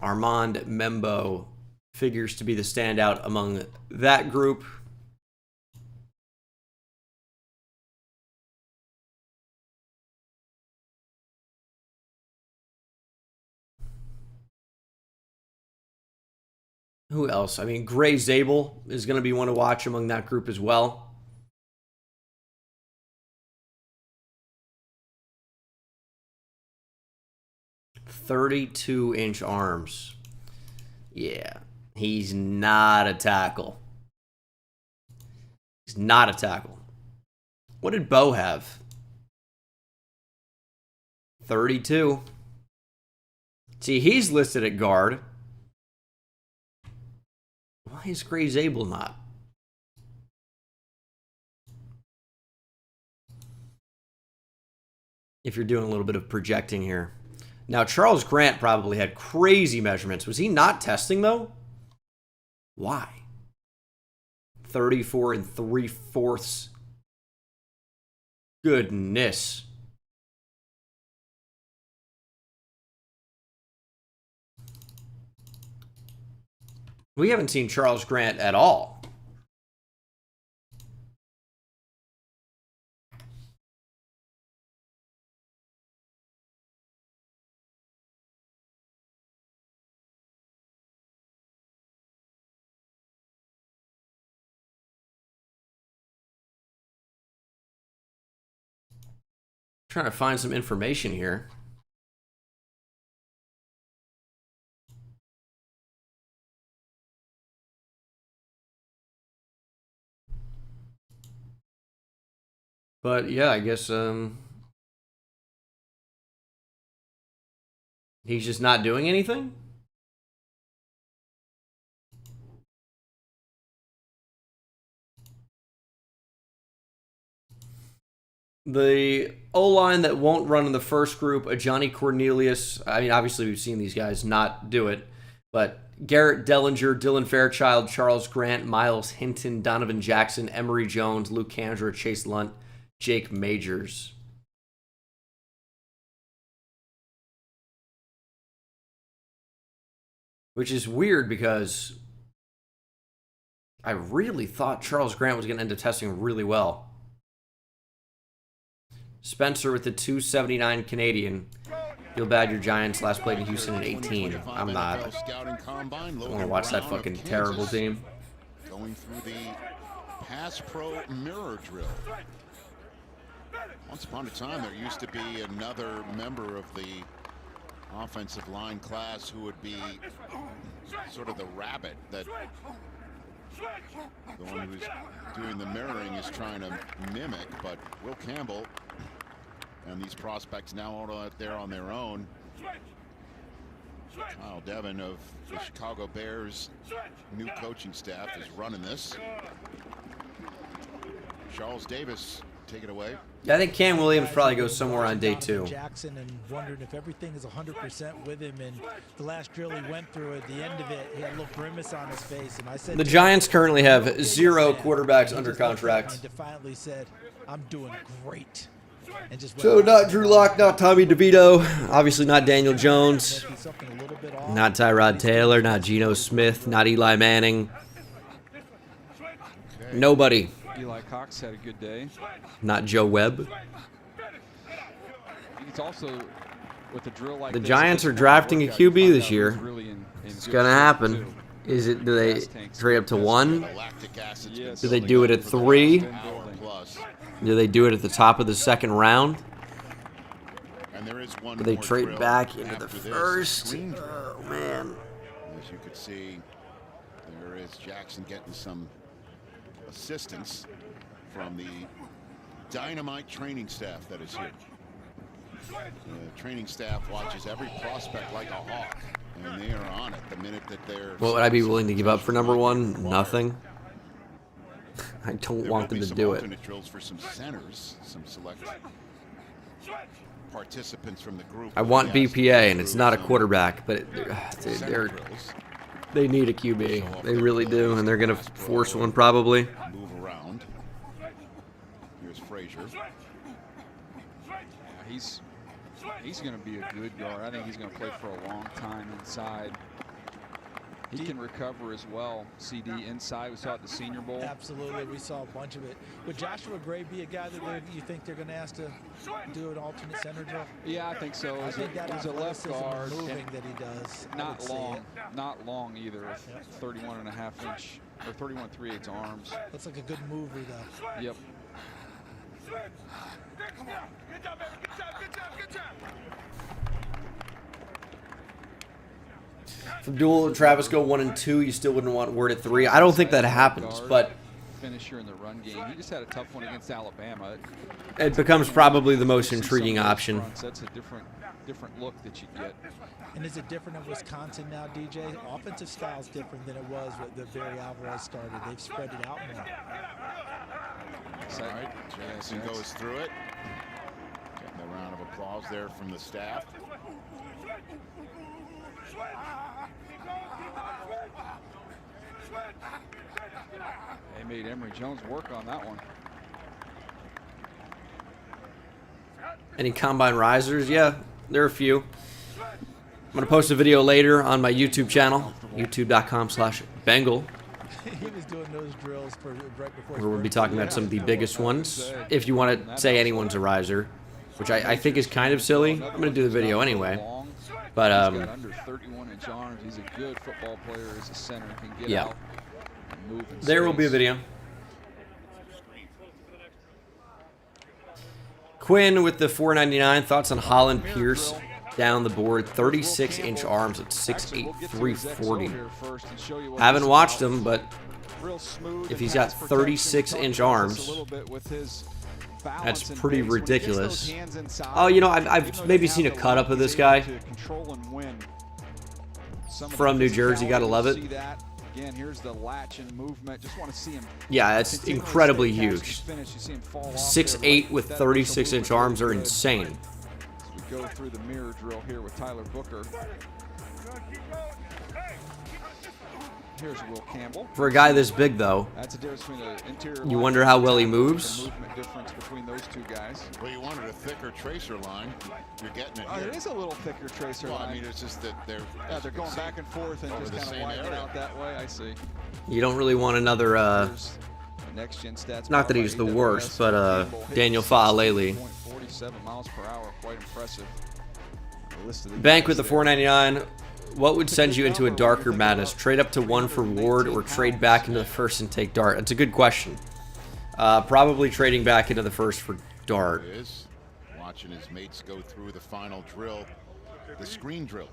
Armand Membo figures to be the standout among that group. Who else? I mean, Gray Zabel is going to be one to watch among that group as well. "32-inch arms." Yeah, he's not a tackle. He's not a tackle. What did Bo have? 32. See, he's listed at guard. Why is Gray Zabel not? If you're doing a little bit of projecting here. Now, Charles Grant probably had crazy measurements. Was he not testing, though? Why? 34 3/4. Goodness. We haven't seen Charles Grant at all. Trying to find some information here. But yeah, I guess he's just not doing anything. The O-line that won't run in the first group, a Johnny Cornelius. I mean, obviously we've seen these guys not do it, but Garrett Dellinger, Dylan Fairchild, Charles Grant, Miles Hinton, Donovan Jackson, Emory Jones, Luke Kandra, Chase Lunt, Jake Majors. Which is weird because I really thought Charles Grant was going to end up testing really well. Spencer with the 279 Canadian. Feel bad your Giants last played in Houston in 18. I'm not. I want to watch that fucking terrible team. Going through the pass pro mirror drill. Once upon a time, there used to be another member of the offensive line class who would be sort of the rabbit that the one who's doing the mirroring is trying to mimic, but Will Campbell and these prospects now out there on their own. Kyle Devin of the Chicago Bears new coaching staff is running this. Charles Davis, take it away. Yeah, I think Cam Williams probably goes somewhere on day 2. Jackson, and wondering if everything is 100% with him. And the last drill he went through, at the end of it, he had a little grimace on his face. And I said, the Giants currently have 0 quarterbacks under contract. He defiantly said, "I'm doing great." And just So not Drew Lock, not Tommy DeVito, obviously not Daniel Jones, not Tyrod Taylor, not Geno Smith, not Eli Manning. Nobody. Eli Cox had a good day. Not Joe Webb. It's also with a drill like the Giants are drafting a QB this year. It's going to happen. Is it? Do they trade up to 1? Lactic acid's been Do they building do it up at for the 3? last hour plus. Do they do it at the top of the second round? And there is one Do they more trade drill back into the after this, a first? screen drill. Oh, man. As you could see, there is Jackson getting some assistance from the dynamite training staff that is here. The training staff watches every prospect like a hawk, and they are on it the minute that they're... What would I be willing to give up for number 1? Nothing. I don't want them to do it. Alternate drills for some centers, some select participants from the group. I want BPA, and it's not a quarterback, but they need a QB. They really do, and they're going to force one probably. Move around. Here's Frazier. He's going to be a good guard. I think he's going to play for a long time inside. He can recover as well. CD inside. We saw at the Senior Bowl. Absolutely. We saw a bunch of it. Would Joshua Gray be a guy that you think they're going to ask to do an alternate center drill? Yeah, I think so. I think that he's a left guard. Moving that he does. Not long either. 31.5 inch or 31.3 arms. Looks like a good mover though. Yep. If Abdul and Travis go 1 and 2, you still wouldn't want Word at 3. I don't think that happens, but finisher in the run game. He just had a tough one against Alabama. It becomes probably the most intriguing option. That's a different look that you get. And is it different in Wisconsin now, DJ? Offensive style is different than it was when the Barry Alvarez started. They've spread it out more. All right, Jackson goes through it. Getting a round of applause there from the staff. They made Emory Jones work on that one. Any combine risers? Yeah, there are a few. I'm going to post a video later on my YouTube channel, youtube.com/Bengal. He was doing those drills right before. Where we'll be talking about some of the biggest ones. If you want to say anyone's a riser, which I think is kind of silly. I'm going to do the video anyway. But he's got under 31-inch arms. He's a good football player as a center. Can get out and move in there will be a space. video. Quinn with the $4.99. Thoughts on Holland Pierce down the board. 36-inch arms at 6'8", 340. Haven't watched him, but if he's got 36-inch arms, that's pretty ridiculous. Oh, you know, I've maybe seen a cut-up of this guy from New Jersey. Gotta love it. Again, here's the latch and movement. Just want to see him. Yeah, that's incredibly huge. 6'8" with 36-inch arms are insane. We go through the mirror drill here with Tyler Booker. Here's Will Campbell. For a guy this big, though, that's a difference between the interior you wonder how well he moves. The movement difference between those two guys. Well, you wanted a thicker tracer line. You're getting it here. It is a little thicker tracer line. I mean, it's just that they're going back and forth and just kind of widen it out that way. I see. You don't really want another. Next gen stats. Not that he's the worst, but Daniel Fa'alele. 47 miles per hour, quite impressive. Bank with the $4.99. What would send you into a darker madness? Trade up to 1 for Ward or trade back into the first and take Dart? That's a good question. Probably trading back into the first for Dart. It is. Watching his mates go through the final drill, the screen drill.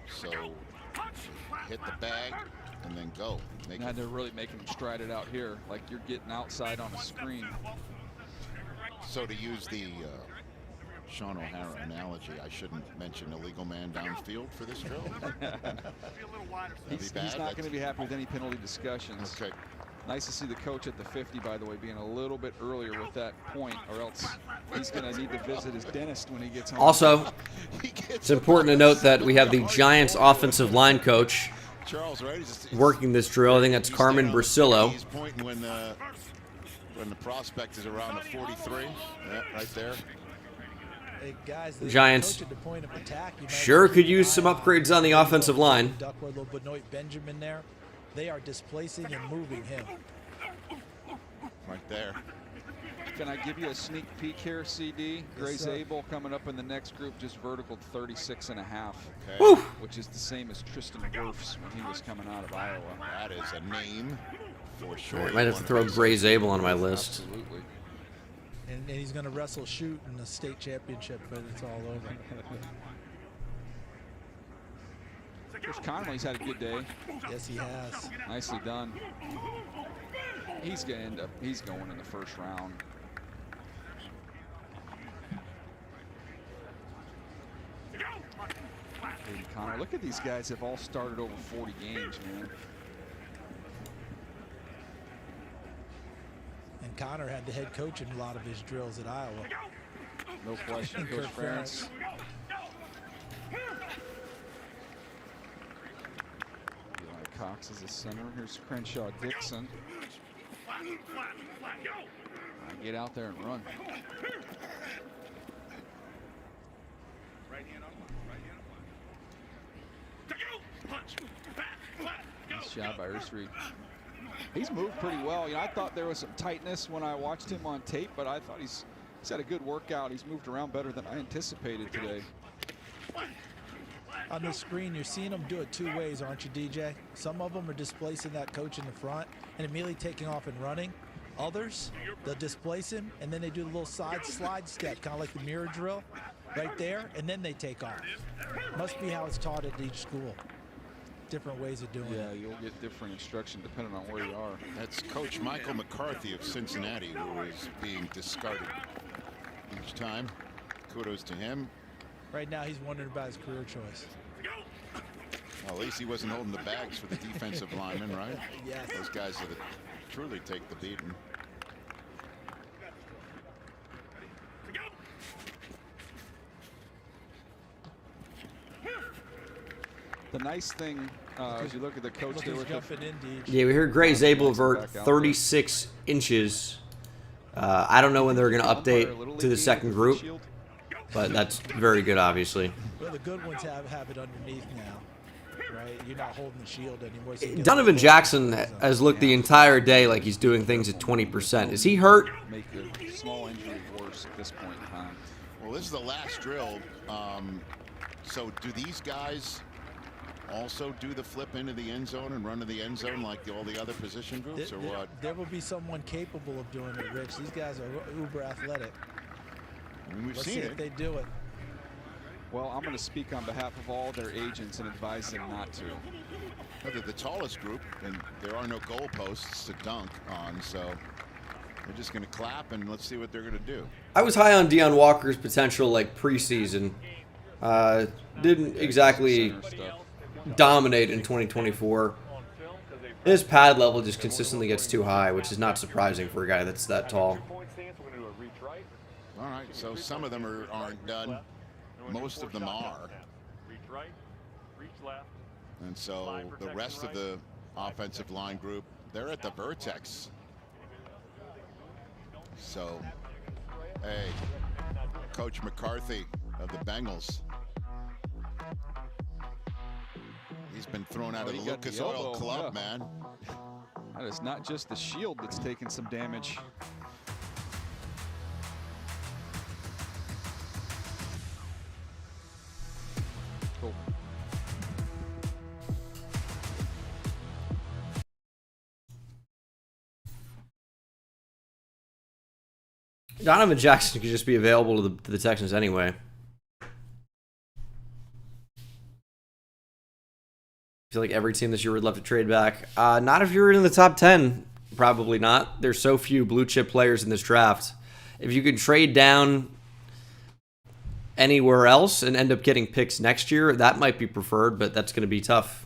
So hit the bag and then go. Now they're really making him stride it out here, like you're getting outside on a screen. So to use the Sean O'Hara analogy, I shouldn't mention illegal man downfield for this drill. He's not going to be happy with any penalty discussions. Okay. Nice to see the coach at the 50, by the way, being a little bit earlier with that point, or else he's going to need to visit his dentist when he gets home. Also, it's important to note that we have the Giants offensive line coach working this drill. I think that's Carmen Brasillo. He's pointing when the prospect is around the 43. Yeah, right there. Hey guys, the Giants coach at the point of attack, sure could use some upgrades on the offensive line. Duckworth, little Benoit Benjamin there. They are displacing and moving him. Right there. Can I give you a sneak peek here, CD? Yes, Gray sir. Zabel coming up in the next group, just vertical 36.5, Okay. which is the same as Tristan Wirfs when he was coming out of Iowa. That is a name for sure. I might have to throw Gray Zabel on my list. Absolutely. And he's going to wrestle shoot in the state championship, but it's all over. Coach Connolly's had a good day. Yes, he has. Nicely done. He's going to end up, he's going in the first round. Hayden Connor, look at these guys have all started over 40 games, man. And Connor had the head coach in a lot of his drills at Iowa. No question, Coach Ferentz. Eli Cox is a center. Here's Crenshaw Dixon. Get out there and run. Nice job by Ursrud. He's moved pretty well. You know, I thought there was some tightness when I watched him on tape, but I thought he's had a good workout. He's moved around better than I anticipated today. On the screen, you're seeing them do it two ways, aren't you, DJ? Some of them are displacing that coach in the front and immediately taking off and running. Others, they'll displace him, and then they do a little side slide step, kind of like the mirror drill right there, and then they take off. Must be how it's taught at each school. Different ways of doing it. Yeah, you'll get different instruction depending on where you are. That's Coach Michael McCarthy of Cincinnati, who is being discarded each time. Kudos to him. Right now, he's wondering about his career choice. Well, at least he wasn't holding the bags for the defensive linemen, right? Yes. Those guys that truly take the beating. The nice thing, as you look at the coach there with jumping in, DJ. Yeah, we heard Gray Zabel vert 36 inches. I don't know when they're going to update to the second group, but that's very good, obviously. Well, the good ones have it underneath now, right? You're not holding the shield anymore. So Donovan Jackson has looked the entire day like he's doing things at 20%. Is he hurt? Make a small injury worse at this point in time. Well, this is the last drill. So do these guys also do the flip into the end zone and run to the end zone like all the other position groups, or what? There will be someone capable of doing it, Rich. These guys are uber athletic. I mean, we've Let's seen see it. if they do it. Well, I'm going to speak on behalf of all their agents and advise them not to. Well, they're the tallest group, and there are no goalposts to dunk on, so they're just going to clap, and let's see what they're going to do. I was high on Deion Walker's potential like preseason. Didn't exactly dominate in 2024. His pad level just consistently gets too high, which is not surprising for a guy that's that tall. All right, so some of them aren't done. Most of them are. And so the rest of the offensive line group, they're at the vertex. So, hey, Coach McCarthy of the Bengals. He's been thrown out of the Lucas Oil Club, man. That is not just the shield that's taken some damage. Cool. Donovan Jackson could just be available to the Texans anyway. I feel like every team this year would love to trade back. Not if you're in the top 10. Probably not. There's so few blue chip players in this draft. If you could trade down anywhere else and end up getting picks next year, that might be preferred, but that's going to be tough.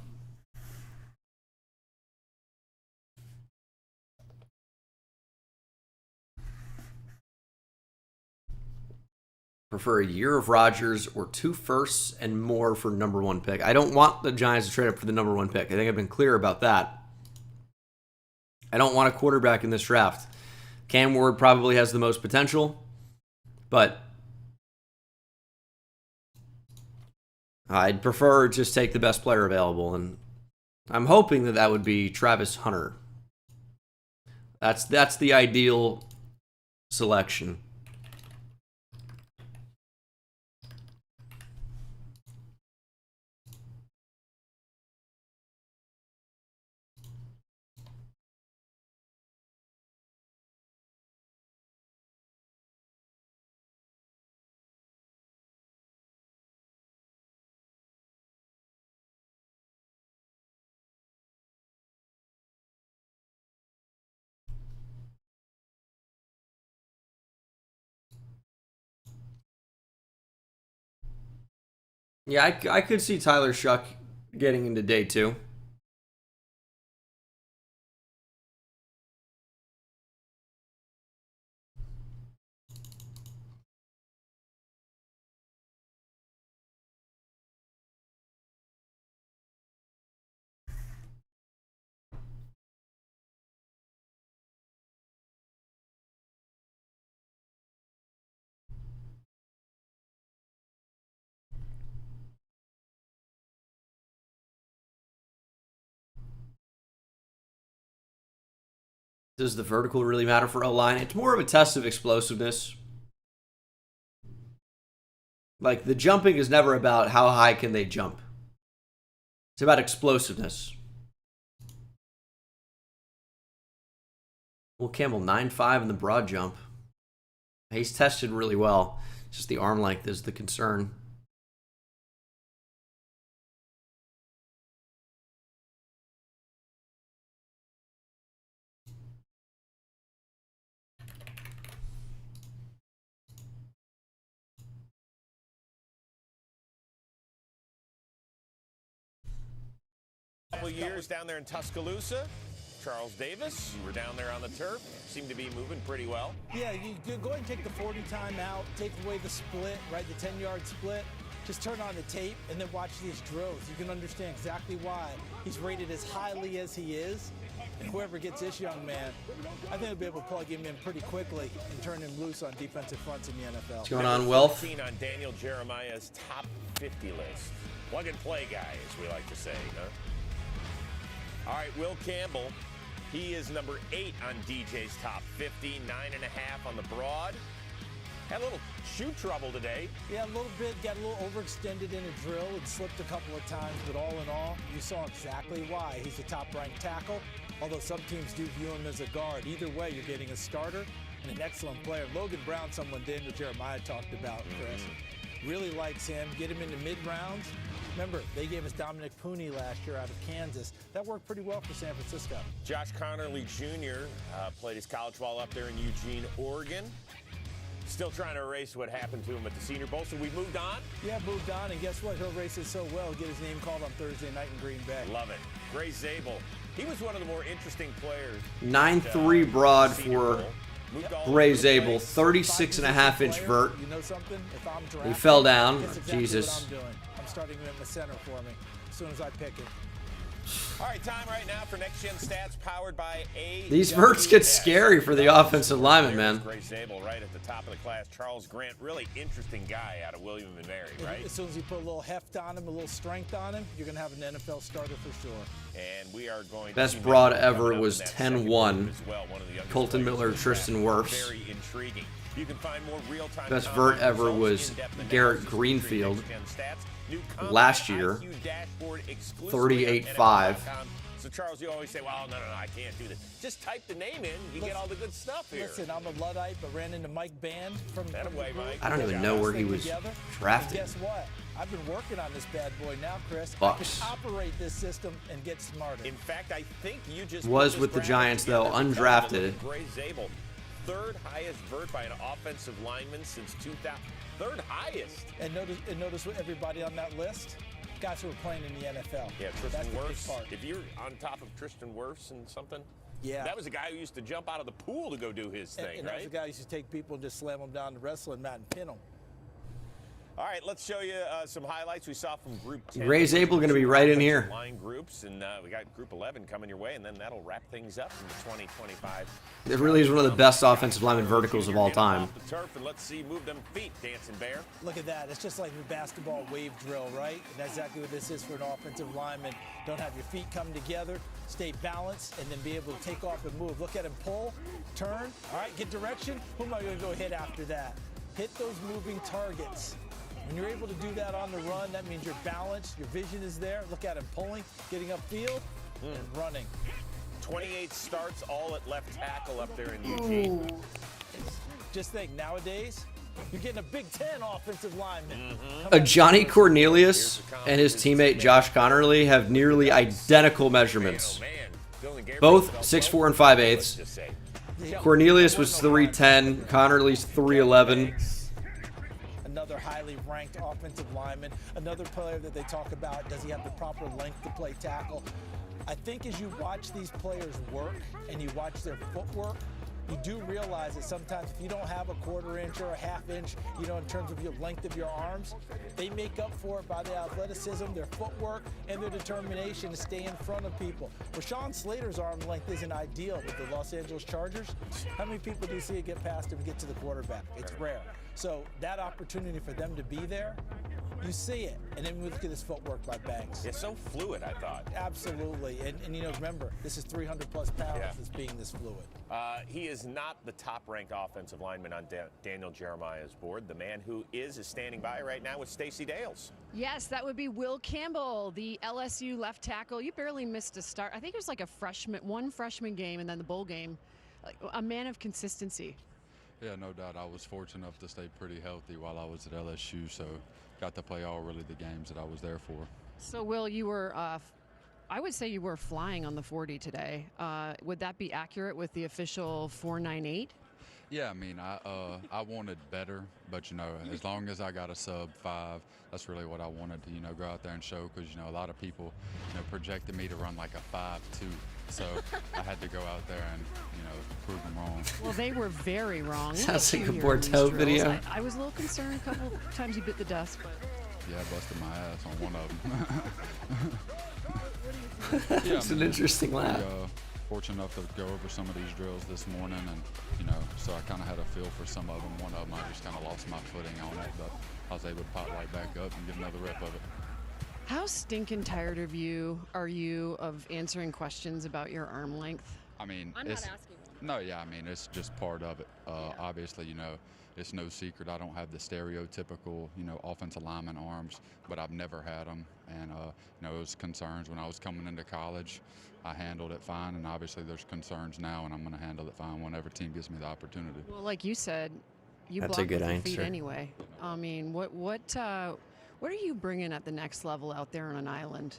Prefer a year of Rodgers or 2 firsts and more for #1 pick. I don't want the Giants to trade up for the #1 pick. I think I've been clear about that. I don't want a quarterback in this draft. Cam Ward probably has the most potential, but I'd prefer just take the best player available, and I'm hoping that would be Travis Hunter. That's the ideal selection. Yeah, I could see Tyler Shuck getting into day 2. Does the vertical really matter for O-line? It's more of a test of explosiveness. Like, the jumping is never about how high can they jump. It's about explosiveness. Will Campbell 9.5 in the broad jump. He's tested really well. It's just the arm length is the concern. Couple years down there in Tuscaloosa. Charles Davis, you were down there on the turf. Seemed to be moving pretty well. Yeah, you go ahead and take the 40 time out, take away the split, right, the 10-yard split. Just turn on the tape and then watch these drills. You can understand exactly why he's rated as highly as he is. And whoever gets this young man, I think they'll be able to plug him in pretty quickly and turn him loose on defensive fronts in the NFL. What's going on, Wealth? On Daniel Jeremiah's top 50 list. Plug and play guy, as we like to say, huh? All right, Will Campbell. He is number 8 on DJ's top 50, 9.5 on the broad. Had a little shoe trouble today. Yeah, a little bit. Got a little overextended in a drill and slipped a couple of times, but all in all, you saw exactly why. He's a top-ranked tackle, although some teams do view him as a guard. Either way, you're getting a starter and an excellent player. Logan Brown, someone Daniel Jeremiah talked about, Chris. Really likes him. Get him into mid-rounds. Remember, they gave us Dominic Pooney last year out of Kansas. That worked pretty well for San Francisco. Josh Connerly Jr. Played his college ball up there in Eugene, Oregon. Still trying to erase what happened to him at the Senior Bowl, so we moved on? Yeah, moved on, and guess what? He'll race it so well, get his name called on Thursday night in Green Bay. Love it. Gray Zabel. He was one of the more interesting players. 9.3 broad for Gray Zabel, 36.5-inch vert. You know something? If I'm drafted, He fell down. that's exactly Jesus. what I'm doing. I'm starting him in the center for me as soon as I pick it. All right, time right now for Next Gen Stats powered by A. These verts get scary for the offensive lineman, man. Gray Zabel right at the top of the class. Charles Grant, really interesting guy out of William & Mary, right? As soon as you put a little heft on him, a little strength on him, you're going to have an NFL starter for sure. And we are going Best broad ever was 10-1. Colton Miller, Tristan Wirfs. Very intriguing. You can find more real-time Best vert ever was Garrett Greenfield last year, 38.5. So, Charles, you always say, well, no, I can't do this. Just type the name in. You get all the good stuff here. Listen, I'm a Luddite, but ran into Mike Band from Mike. I don't even know where he was drafted. And guess what? I've been working on this bad boy now, Chris. Bucks. I can operate this system and get smarter. In fact, I think you just was with the Giants, though, undrafted. Gray Zabel, third highest vert by an offensive lineman since 2000. Third highest. And notice what everybody on that list, guys who are playing in the NFL. Yeah, Tristan Wirfs. Wirfs. If you're on top of Tristan Wirfs and something, yeah, that was a guy who used to jump out of the pool to go do his thing, and right? that was a guy who used to take people and just slam them down to wrestling mat and pin them. All right, let's show you some highlights we saw from Group 10. Ray's Able going to be right in here. Line groups, and we got Group 11 coming your way, and then that'll wrap things up in the 2025. It really is one of the best offensive lineman verticals of all time. Off the turf, and let's see, move them feet, Dancing Bear. Look at that. It's just like the basketball wave drill, right? And that's exactly what this is for an offensive lineman. Don't have your feet come together, stay balanced, and then be able to take off and move. Look at him pull, turn. All right, get direction. Who am I going to go hit after that? Hit those moving targets. When you're able to do that on the run, that means you're balanced, your vision is there. Look at him pulling, getting upfield, and running. 28 starts, all at left tackle up there in Eugene. Just think, nowadays, you're getting a Big Ten offensive lineman. Johnny Cornelius and his teammate Josh Connerly have nearly identical measurements. Both 6'4" and 5/8. Cornelius was 3'10", Connerly's 3'11". Another highly ranked offensive lineman, another player that they talk about, does he have the proper length to play tackle? I think as you watch these players work and you watch their footwork, you do realize that sometimes if you don't have a quarter inch or a half inch, you know, in terms of your length of your arms, they make up for it by their athleticism, their footwork, and their determination to stay in front of people. Rashawn Slater's arm length isn't ideal with the Los Angeles Chargers. How many people do you see it get past him and get to the quarterback? It's rare. So that opportunity for them to be there, you see it. And then we look at his footwork by Banks. It's so fluid, I thought. Absolutely. And you know, remember, this is 300 plus pounds that's being this fluid. He is not the top-ranked offensive lineman on Daniel Jeremiah's board. The man who is standing by right now with Stacey Dales. Yes, that would be Will Campbell, the LSU left tackle. You barely missed a start. I think it was like one freshman game and then the bowl game. A man of consistency. Yeah, no doubt. I was fortunate enough to stay pretty healthy while I was at LSU, so got to play all really the games that I was there for. So, Will, you were, I would say you were flying on the 40 today. Would that be accurate with the official 4.98? Yeah, I mean, I wanted better, but, you know, as long as I got a sub 5, that's really what I wanted to, you know, go out there and show, because, you know, a lot of people, you know, projected me to run like a 5.2. So I had to go out there and, you know, prove them wrong. Well, they were very wrong. Sounds like a Bordeaux video. I was a little concerned a couple times you bit the dust, but... Yeah, I busted my ass on one of them. It's an interesting laugh. Fortunate enough to go over some of these drills this morning, and, you know, so I kind of had a feel for some of them. One of them I just kind of lost my footing on it, but I was able to pop right back up and get another rep of it. How stinking tired are you of answering questions about your arm length? I mean, I'm not asking one. No, yeah, I mean, it's just part of it. Obviously, you know, it's no secret I don't have the stereotypical, you know, offensive lineman arms, but I've never had them. And, you know, it was concerns when I was coming into college. I handled it fine, and obviously there's concerns now, and I'm going to handle it fine whenever team gives me the opportunity. Well, like you said, you That's block a good with your answer. feet anyway. I mean, what are you bringing at the next level out there on an island?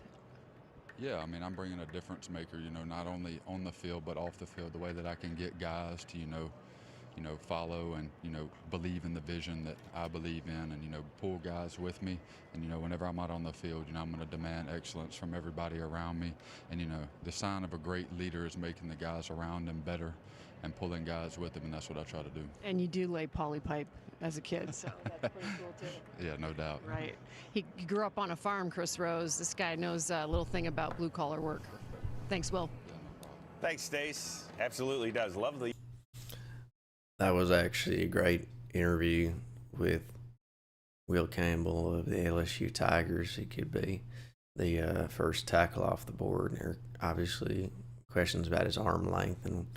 Yeah, I mean, I'm bringing a difference maker, you know, not only on the field but off the field, the way that I can get guys to, you know, follow and, you know, believe in the vision that I believe in, and, you know, pull guys with me. And, you know, whenever I'm out on the field, you know, I'm going to demand excellence from everybody around me. And, you know, the sign of a great leader is making the guys around him better and pulling guys with him, and that's what I try to do. And you do lay poly pipe as a kid, so that's pretty cool too. Yeah, no doubt. Right. He grew up on a farm, Chris Rose. This guy knows a little thing about blue-collar work. Thanks, Will. Yeah, no problem. Thanks, Stace. Absolutely does. Lovely. That was actually a great interview with Will Campbell of the LSU Tigers. He could be the first tackle off the board. And there are obviously questions about his arm length and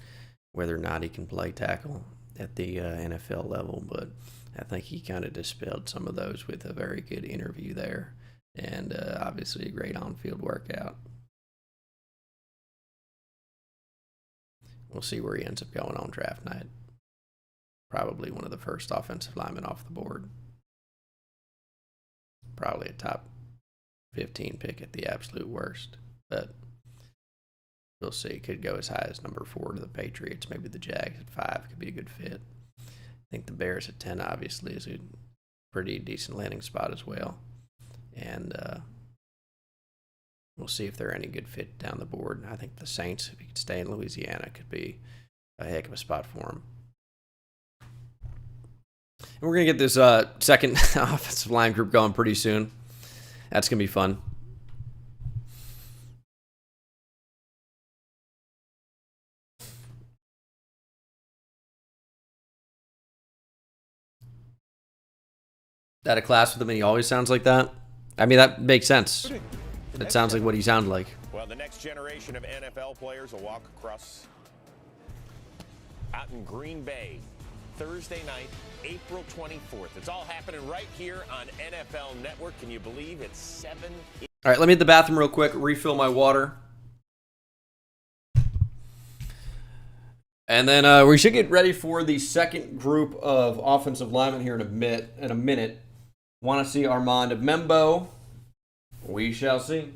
whether or not he can play tackle at the NFL level. But I think he kind of dispelled some of those with a very good interview there. And obviously a great on-field workout. We'll see where he ends up going on draft night. Probably one of the first offensive linemen off the board. Probably a top 15 pick at the absolute worst. But we'll see. Could go as high as number 4 to the Patriots. Maybe the Jags at 5 could be a good fit. I think the Bears at 10 obviously is a pretty decent landing spot as well. And we'll see if they're any good fit down the board. I think the Saints, if he could stay in Louisiana, could be a heck of a spot for him. We're going to get this second offensive line group going pretty soon. That's going to be fun. That a class with him and he always sounds like that? I mean, that makes sense. It sounds like what he sounded like. Well, the next generation of NFL players will walk across out in Green Bay Thursday night, April 24th. It's all happening right here on NFL Network. Can you believe it's 7? All right, let me hit the bathroom real quick, refill my water. And then we should get ready for the second group of offensive linemen here in a minute. Want to see Armand Membo? We shall see.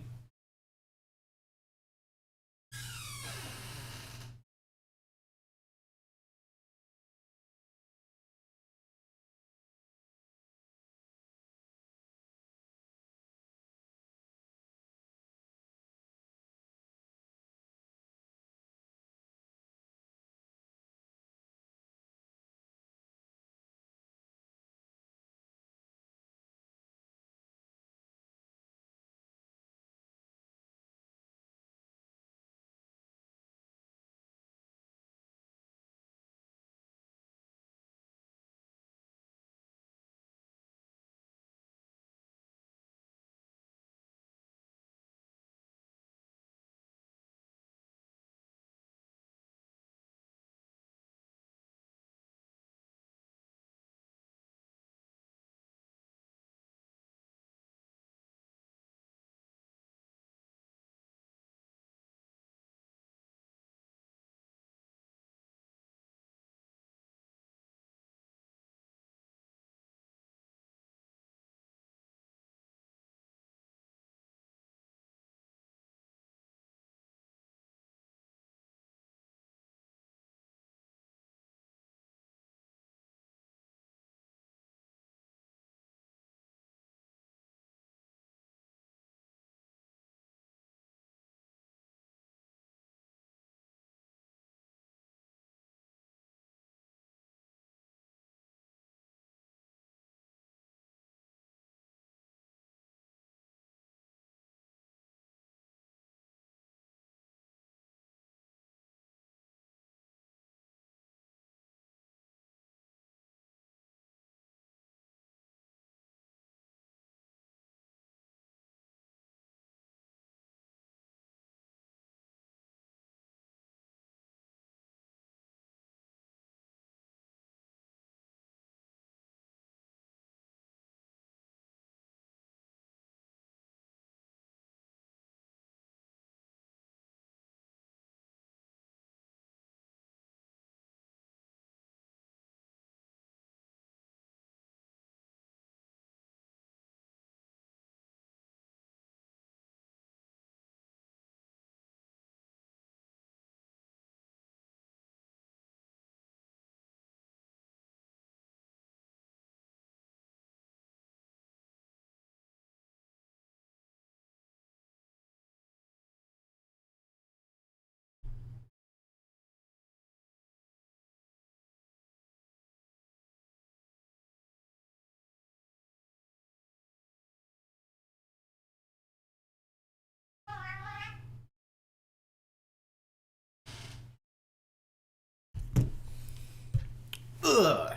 Ugh.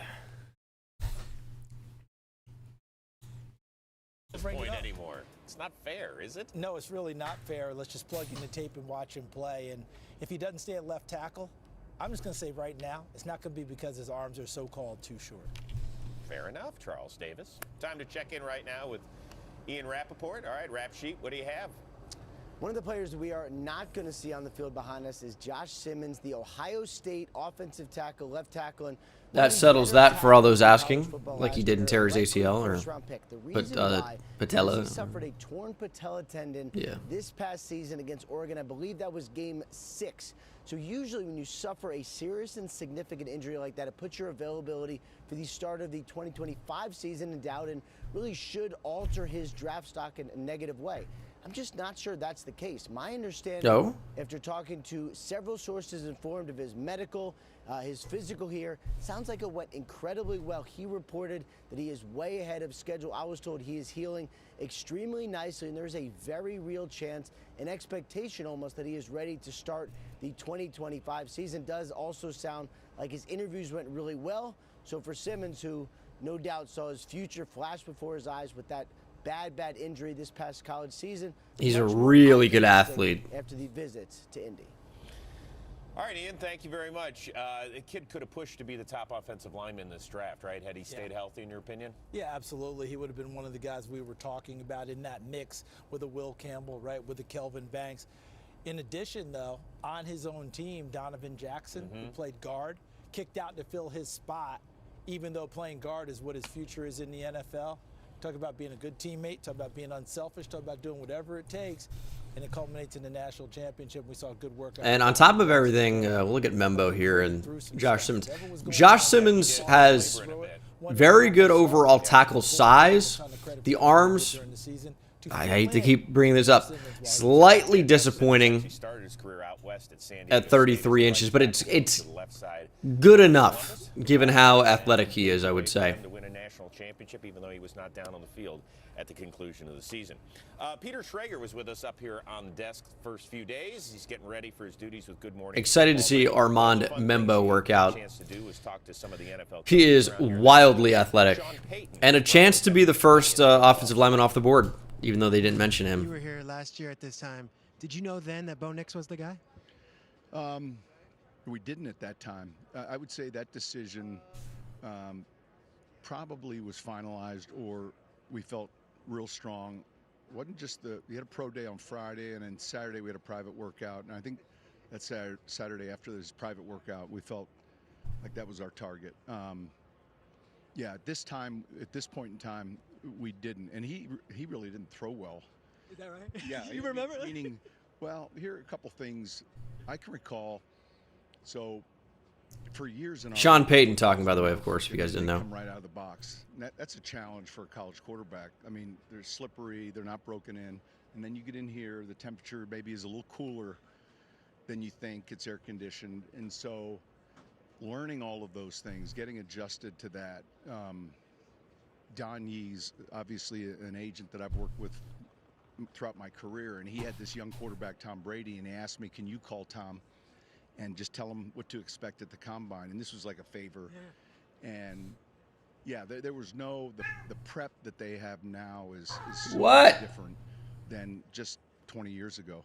Point anymore. It's not fair, is it? No, it's really not fair. Let's just plug in the tape and watch him play. And if he doesn't stay at left tackle, I'm just going to say right now, it's not going to be because his arms are so-called too short. Fair enough, Charles Davis. Time to check in right now with Ian Rappaport. All right, Rap Sheet, what do you have? One of the players we are not going to see on the field behind us is Josh Simmons, the Ohio State offensive tackle, left tackle. And that settles that for all those asking, like he didn't tear his ACL or patella. He suffered a torn patella tendon this past season against Oregon. I believe that was game 6. So usually when you suffer a serious and significant injury like that, it puts your availability for the start of the 2025 season in doubt and really should alter his draft stock in a negative way. I'm just not sure that's the case. My understanding, No? after talking to several sources informed of his medical, his physical here, sounds like it went incredibly well. He reported that he is way ahead of schedule. I was told he is healing extremely nicely, and there's a very real chance, an expectation almost, that he is ready to start the 2025 season. Does also sound like his interviews went really well. So for Simmons, who no doubt saw his future flash before his eyes with that bad injury this past college season, He's a much more really good optimistic athlete. after the visits to Indy. All right, Ian, thank you very much. The kid could have pushed to be the top offensive lineman in this draft, right? Had he stayed healthy, in your opinion? Yeah, absolutely. He would have been one of the guys we were talking about in that mix with a Will Campbell, right, with a Kelvin Banks. In addition, though, on his own team, Donovan Jackson, who played guard, kicked out to fill his spot, even though playing guard is what his future is in the NFL. Talk about being a good teammate, talk about being unselfish, talk about doing whatever it takes, and it culminates in the national championship. We saw good work. And on top of everything, we'll look at Membo here and Josh Simmons. Josh Simmons has very good overall tackle size. The arms, I hate to keep bringing this up, slightly disappointing at 33 inches, but it's good enough given how athletic he is, I would say. To win a national championship, even though he was not down on the field at the conclusion of the season. Peter Schrager was with us up here on the desk the first few days. He's getting ready for his duties with Good Morning. Excited to see Armand Membo work out. He is wildly athletic. And a chance to be the first offensive lineman off the board, even though they didn't mention him. You were here last year at this time. Did you know then that Bo Nix was the guy? We didn't at that time. I would say that decision probably was finalized, or we felt real strong. It wasn't just we had a pro day on Friday, and then Saturday we had a private workout. And I think that Saturday after this private workout, we felt like that was our target. Yeah, at this point in time, we didn't. And he really didn't throw well. Is that right? Yeah. You remember? Meaning, well, here are a couple things I can recall. So, for years in our Sean Payton talking, by the way, of course, if you guys didn't know. Come right out of the box. That's a challenge for a college quarterback. I mean, they're slippery, they're not broken in, and then you get in here, the temperature maybe is a little cooler than you think. It's air conditioned, and so learning all of those things, getting adjusted to that. Don Yee's obviously an agent that I've worked with throughout my career, and he had this young quarterback, Tom Brady, and he asked me, "Can you call Tom and just tell him what to expect at the combine?" And this was like a favor. Yeah. And yeah, there was the prep that they have now is so different than just 20 years ago.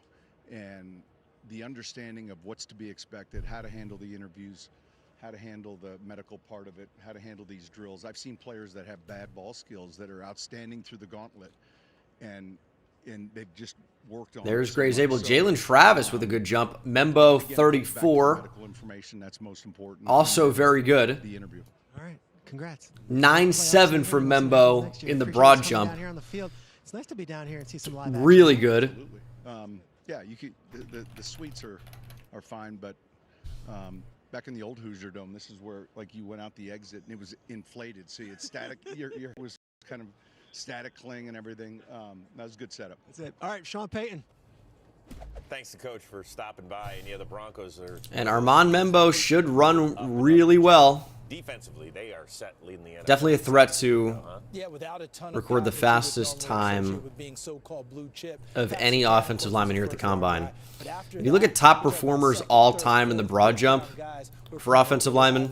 And the understanding of what's to be expected, how to handle the interviews, how to handle the medical part of it, how to handle these drills. I've seen players that have bad ball skills that are outstanding through the gauntlet, and they've just worked on. There's Gray's able. Jalen Travis with a good jump. Membo 34. Medical information, that's most important. Also very good. The interview. All right, congrats. 9.7 for Membo in the broad jump. Down here on the field. It's nice to be down here and see some live action. Really good. Absolutely. Yeah, you could. The suites are fine, but back in the old Hoosier Dome, this is where like you went out the exit and it was inflated, so it's static. your was kind of static cling and everything. That was a good setup. That's it. All right, Sean Payton. Thanks to Coach for stopping by. And yeah, the Broncos are. And Armand Membo should run really well. Defensively, they are set leading the NFL. Definitely a threat to without a ton record the fastest time of any offensive lineman here at the Combine. If you look at top performers all time in the broad jump for offensive linemen,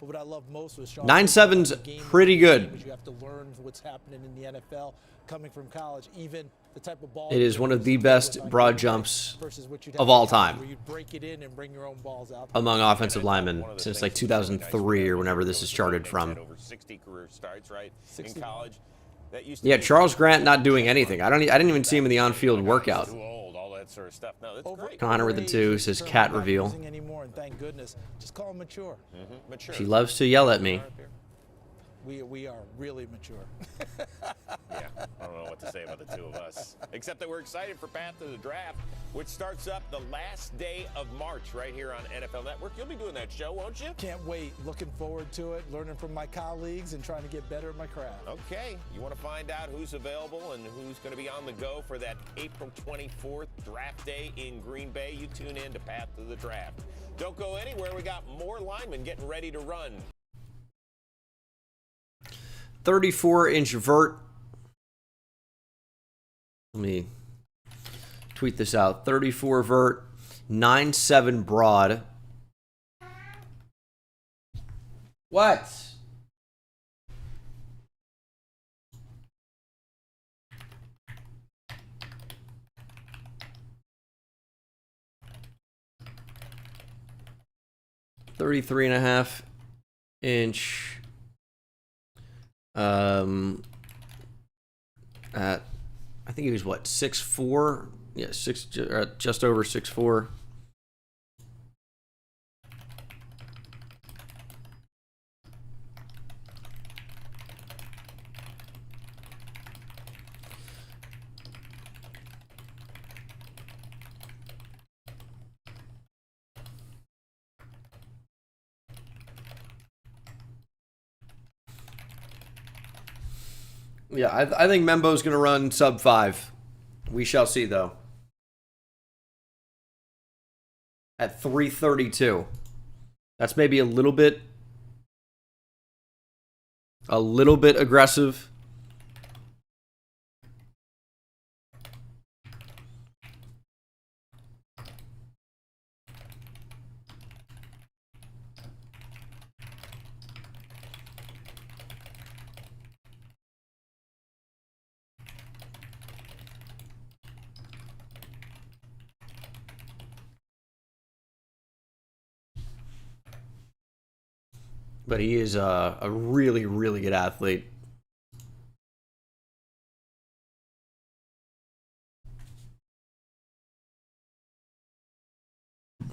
9.7's pretty good. You have to learn what's happening in the NFL coming from college, even the type of ball. It is one of the best broad jumps of all time among offensive linemen since like 2003 or whenever this is charted from. Over 60 career starts, right? In college. Yeah, Charles Grant not doing anything. I didn't even see him in the on-field workout. Too old, all that sort of stuff. No, that's great. Connor with the 2 says cat reveal. Thank goodness. Just call him mature. She loves to yell at me. We are really mature. Yeah, I don't know what to say about the two of us, except that we're excited for Path to the Draft, which starts up the last day of March right here on NFL Network. You'll be doing that show, won't you? Can't wait. Looking forward to it, learning from my colleagues and trying to get better at my craft. Okay, you want to find out who's available and who's going to be on the go for that April 24th draft day in Green Bay? You tune in to Path to the Draft. Don't go anywhere. We got more linemen getting ready to run. 34-inch vert. Let me tweet this out. 34 vert, 9.7 broad. What? $33.5-inch. At I think he was what, 6'4"? Yeah, just over 6'4". Yeah, I think Membo's going to run sub 5. We shall see, though. At 332. That's maybe a little bit aggressive. But he is a really, really good athlete.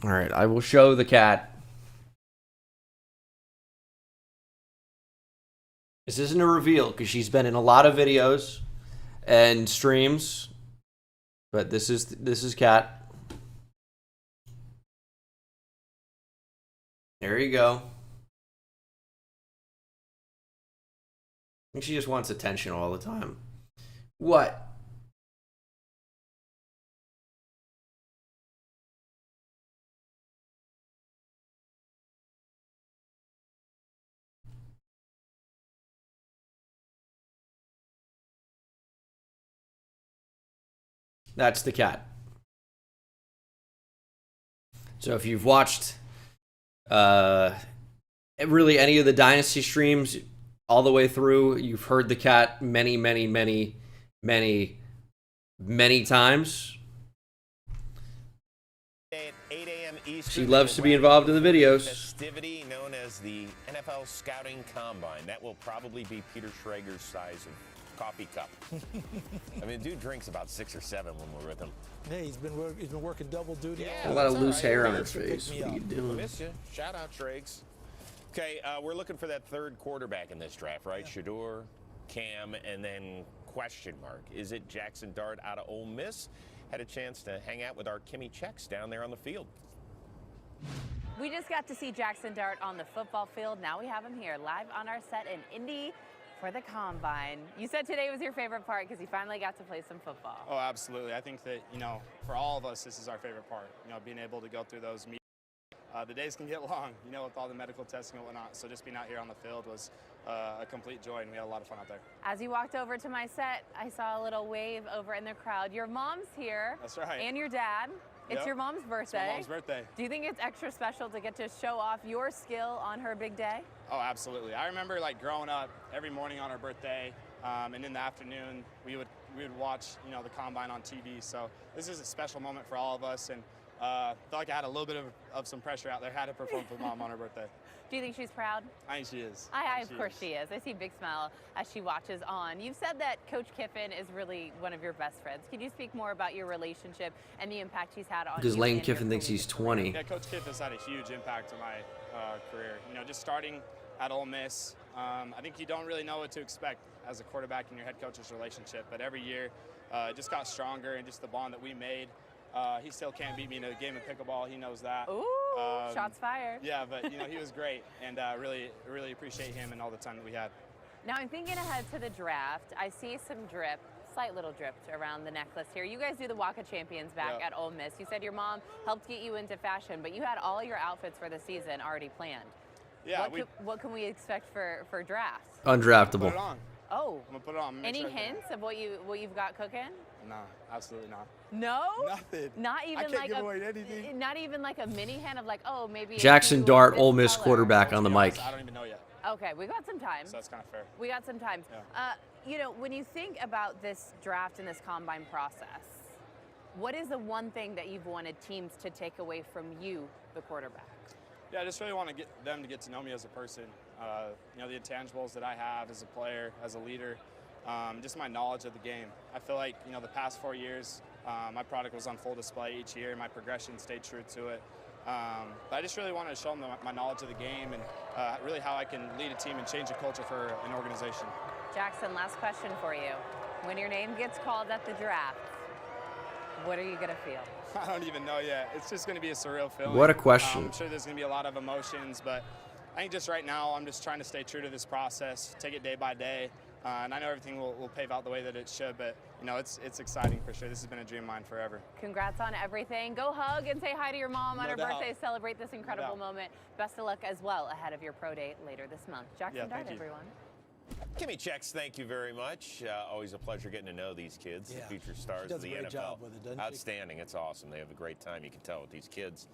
All right, I will show the cat. This isn't a reveal because she's been in a lot of videos and streams. But this is Cat. There you go. I think she just wants attention all the time. What? That's the cat. So if you've watched really any of the Dynasty streams all the way through, you've heard the cat many, many, many, many, many times. At 8 a.m. Eastern, She loves to be involved in the videos. Festivity known as the NFL Scouting Combine. That will probably be Peter Schrager's size of coffee cup. I mean, dude drinks about 6 or 7 when we're with him. Hey, he's been working double duty. Yeah, a lot of loose hair on his his face. What are you doing? Miss you. Shout out, Trags. Okay, we're looking for that third quarterback in this draft, right? Yeah. Shador, Cam, and then question mark. Is it Jackson Dart out of Ole Miss? Had a chance to hang out with our Kimmy Checks down there on the field. We just got to see Jackson Dart on the football field. Now we have him here live on our set in Indy for the Combine. You said today was your favorite part because you finally got to play some football. Oh, absolutely. I think that, for all of us, this is our favorite part, being able to go through those meetings. The days can get long, with all the medical testing and whatnot. So just being out here on the field was a complete joy, and we had a lot of fun out there. As you walked over to my set, I saw a little wave over in the crowd. Your mom's here. That's right. And your dad. It's your mom's birthday. It's my mom's birthday. Do you think it's extra special to get to show off your skill on her big day? Oh, absolutely. I remember growing up every morning on her birthday, and in the afternoon we would watch the Combine on TV. So this is a special moment for all of us, and felt like I had a little bit of some pressure out there. Had to perform for Mom on her birthday. Do you think she's proud? I think she is. Of course she is. I see a big smile as she watches on. You've said that Coach Kiffin is really one of your best friends. Could you speak more about your relationship and the impact he's had on you? Because Lane Kiffin thinks he's 20. Yeah, Coach Kiffin's had a huge impact on my career. Just starting at Ole Miss. I think you don't really know what to expect as a quarterback in your head coach's relationship, but every year it just got stronger, and just the bond that we made. He still can't beat me in a game of pickleball. He knows that. Ooh, shots fired. Yeah, but he was great, and really appreciate him and all the time that we had. Now I'm thinking ahead to the draft. I see some drip, slight little drip around the necklace here. You guys do the Walk of Champions back at Ole Miss. You said your mom helped get you into fashion, but you had all your outfits for the season already planned. Yeah. What can we expect for drafts? Undraftable. Put it on. Oh. I'm gonna put it on. Any hints of what you've got cooking? No, absolutely not. No? Nothing. Not even I can't like give away anything. Not even like a mini hint of like, oh, maybe Jackson Dart, Ole Miss quarterback on the mic. I don't even know yet. Okay, we got some time. So that's kind of fair. We got some time. Yeah. When you think about this draft and this combine process, what is the one thing that you've wanted teams to take away from you, the quarterback? Yeah, I just really want to get them to get to know me as a person. The intangibles that I have as a player, as a leader, just my knowledge of the game. I feel like, the past 4 years, my product was on full display each year. My progression stayed true to it. But I just really wanted to show them my knowledge of the game and really how I can lead a team and change the culture for an organization. Jackson, last question for you. When your name gets called at the draft, what are you going to feel? I don't even know yet. It's just going to be a surreal feeling. What a question. I'm sure there's going to be a lot of emotions, but I think just right now I'm just trying to stay true to this process, take it day by day. And I know everything will pave out the way that it should, but it's exciting for sure. This has been a dream of mine forever. Congrats on everything. Go hug and say hi to your mom on her birthday. Celebrate this incredible moment. Best of luck as well ahead of your pro day later this month. Jackson Dart, everyone. Kimmy Checks, thank you very much. Always a pleasure getting to know these kids, the future stars of the NFL. Job with it, doesn't she? Outstanding. It's awesome. They have a great time, you can tell, with these kids.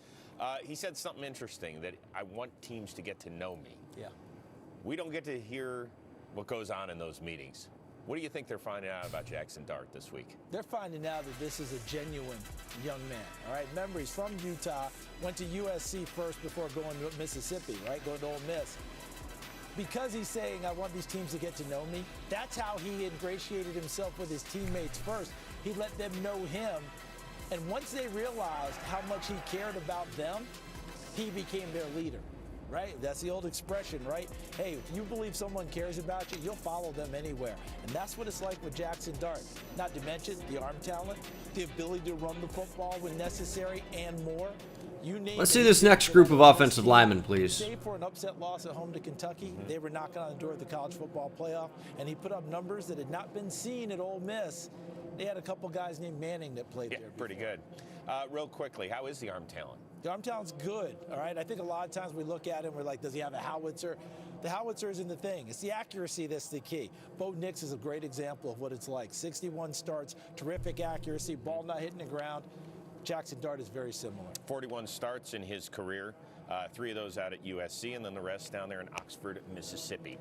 He said something interesting, that I want teams to get to know me. Yeah. We don't get to hear what goes on in those meetings. What do you think they're finding out about Jackson Dart this week? They're finding out that this is a genuine young man, all right? Remember, he's from Utah, went to USC first before going to Mississippi, right? Going to Ole Miss. Because he's saying, I want these teams to get to know me, that's how he ingratiated himself with his teammates first. He let them know him, and once they realized how much he cared about them, he became their leader. Right? That's the old expression, right? Hey, if you believe someone cares about you, you'll follow them anywhere. And that's what it's like with Jackson Dart. Not to mention the arm talent, the ability to run the football when necessary, and more. Let's see this next group of offensive linemen, please. Save for an upset loss at home to Kentucky, they were knocking on the door of the college football playoff, and he put up numbers that had not been seen at Ole Miss. They had a couple guys named Manning that played there. Pretty good. Real quickly, how is the arm talent? The arm talent's good, all right? I think a lot of times we look at him, we're like, does he have a howitzer? The howitzer isn't the thing. It's the accuracy that's the key. Bo Nix is a great example of what it's like. 61 starts, terrific accuracy, ball not hitting the ground. Jackson Dart is very similar. 41 starts in his career. 3 of those out at USC, and then the rest down there in Oxford, Mississippi.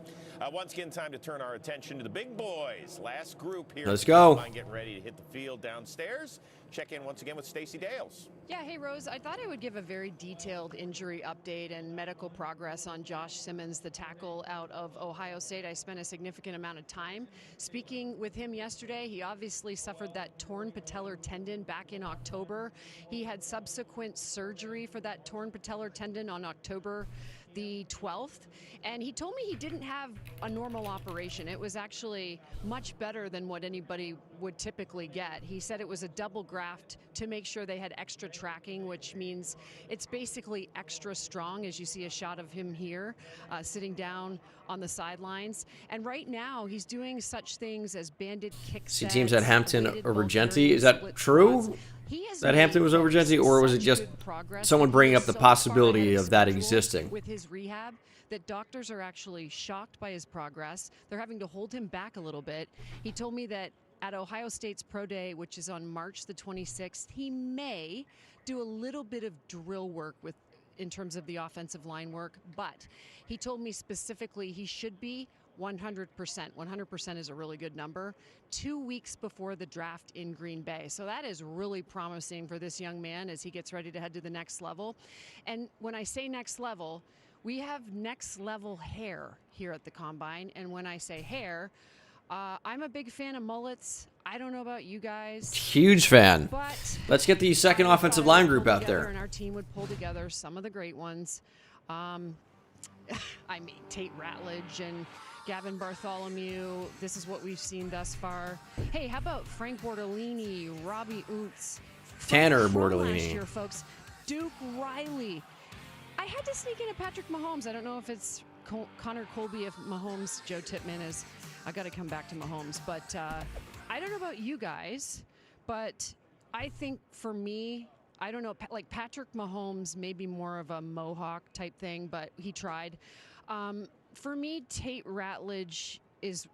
Once again, time to turn our attention to the big boys. Last group here. Let's go. Getting ready to hit the field downstairs. Check in once again with Stacey Dales. Yeah, hey Rose, I thought I would give a very detailed injury update and medical progress on Josh Simmons, the tackle out of Ohio State. I spent a significant amount of time speaking with him yesterday. He obviously suffered that torn patellar tendon back in October. He had subsequent surgery for that torn patellar tendon on October the 12th, and he told me he didn't have a normal operation. It was actually much better than what anybody would typically get. He said it was a double graft to make sure they had extra tracking, which means it's basically extra strong, as you see a shot of him here sitting down on the sidelines. And right now he's doing such things as banded kick See sets, teams at Hampton weighted over ball Genti. carries, Is that split true? squats. He has That Hampton was over Genti, or was it just someone bringing up the possibility of that existing? With his rehab, that doctors are actually shocked by his progress. They're having to hold him back a little bit. He told me that at Ohio State's Pro Day, which is on March the 26th, he may do a little bit of drill work in terms of the offensive line work, but he told me specifically he should be 100%. 100% is a really good number. 2 weeks before the draft in Green Bay. So that is really promising for this young man as he gets ready to head to the next level. And when I say next level, we have next level hair here at the Combine. And when I say hair, I'm a big fan of mullets. I don't know about you guys. Huge fan. But let's get the second offensive line group out there. And our team would pull together some of the great ones. I mean, Tate Ratledge and Gavin Bartholomew. This is what we've seen thus far. Hey, how about Frank Bortolini, Robbie Oots, Tanner from Bortolini. last year, folks. Duke Riley. I had to sneak in a Patrick Mahomes. I don't know if it's Connor Colby, if Mahomes, Joe Tippmann is. I got to come back to Mahomes, but I don't know about you guys, but I think for me, I don't know, like Patrick Mahomes, maybe more of a Mohawk type thing, but he tried. For me, Tate Ratledge is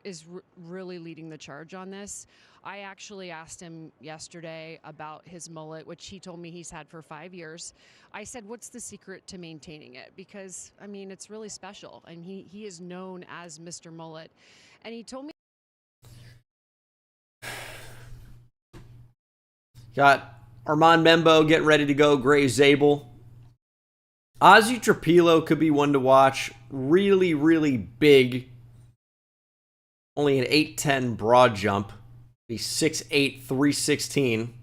really leading the charge on this. I actually asked him yesterday about his mullet, which he told me he's had for 5 years. I said, what's the secret to maintaining it? Because, I mean, it's really special, and he is known as Mr. Mullet. And he told me... Got Armand Membo getting ready to go. Gray Zabel. Ozzy Trapilo could be one to watch. Really, really big. Only an 8'10 broad jump. Be 6'8", 316.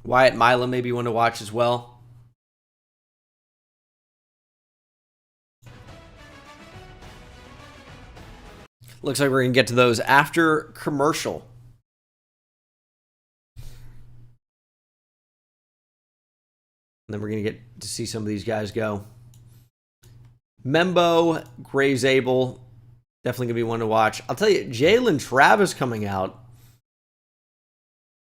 Wyatt Mila may be one to watch as well. Looks like we're going to get to those after commercial. And then we're going to get to see some of these guys go. Membo, Gray Zabel, definitely going to be one to watch. I'll tell you, Jalen Travis coming out,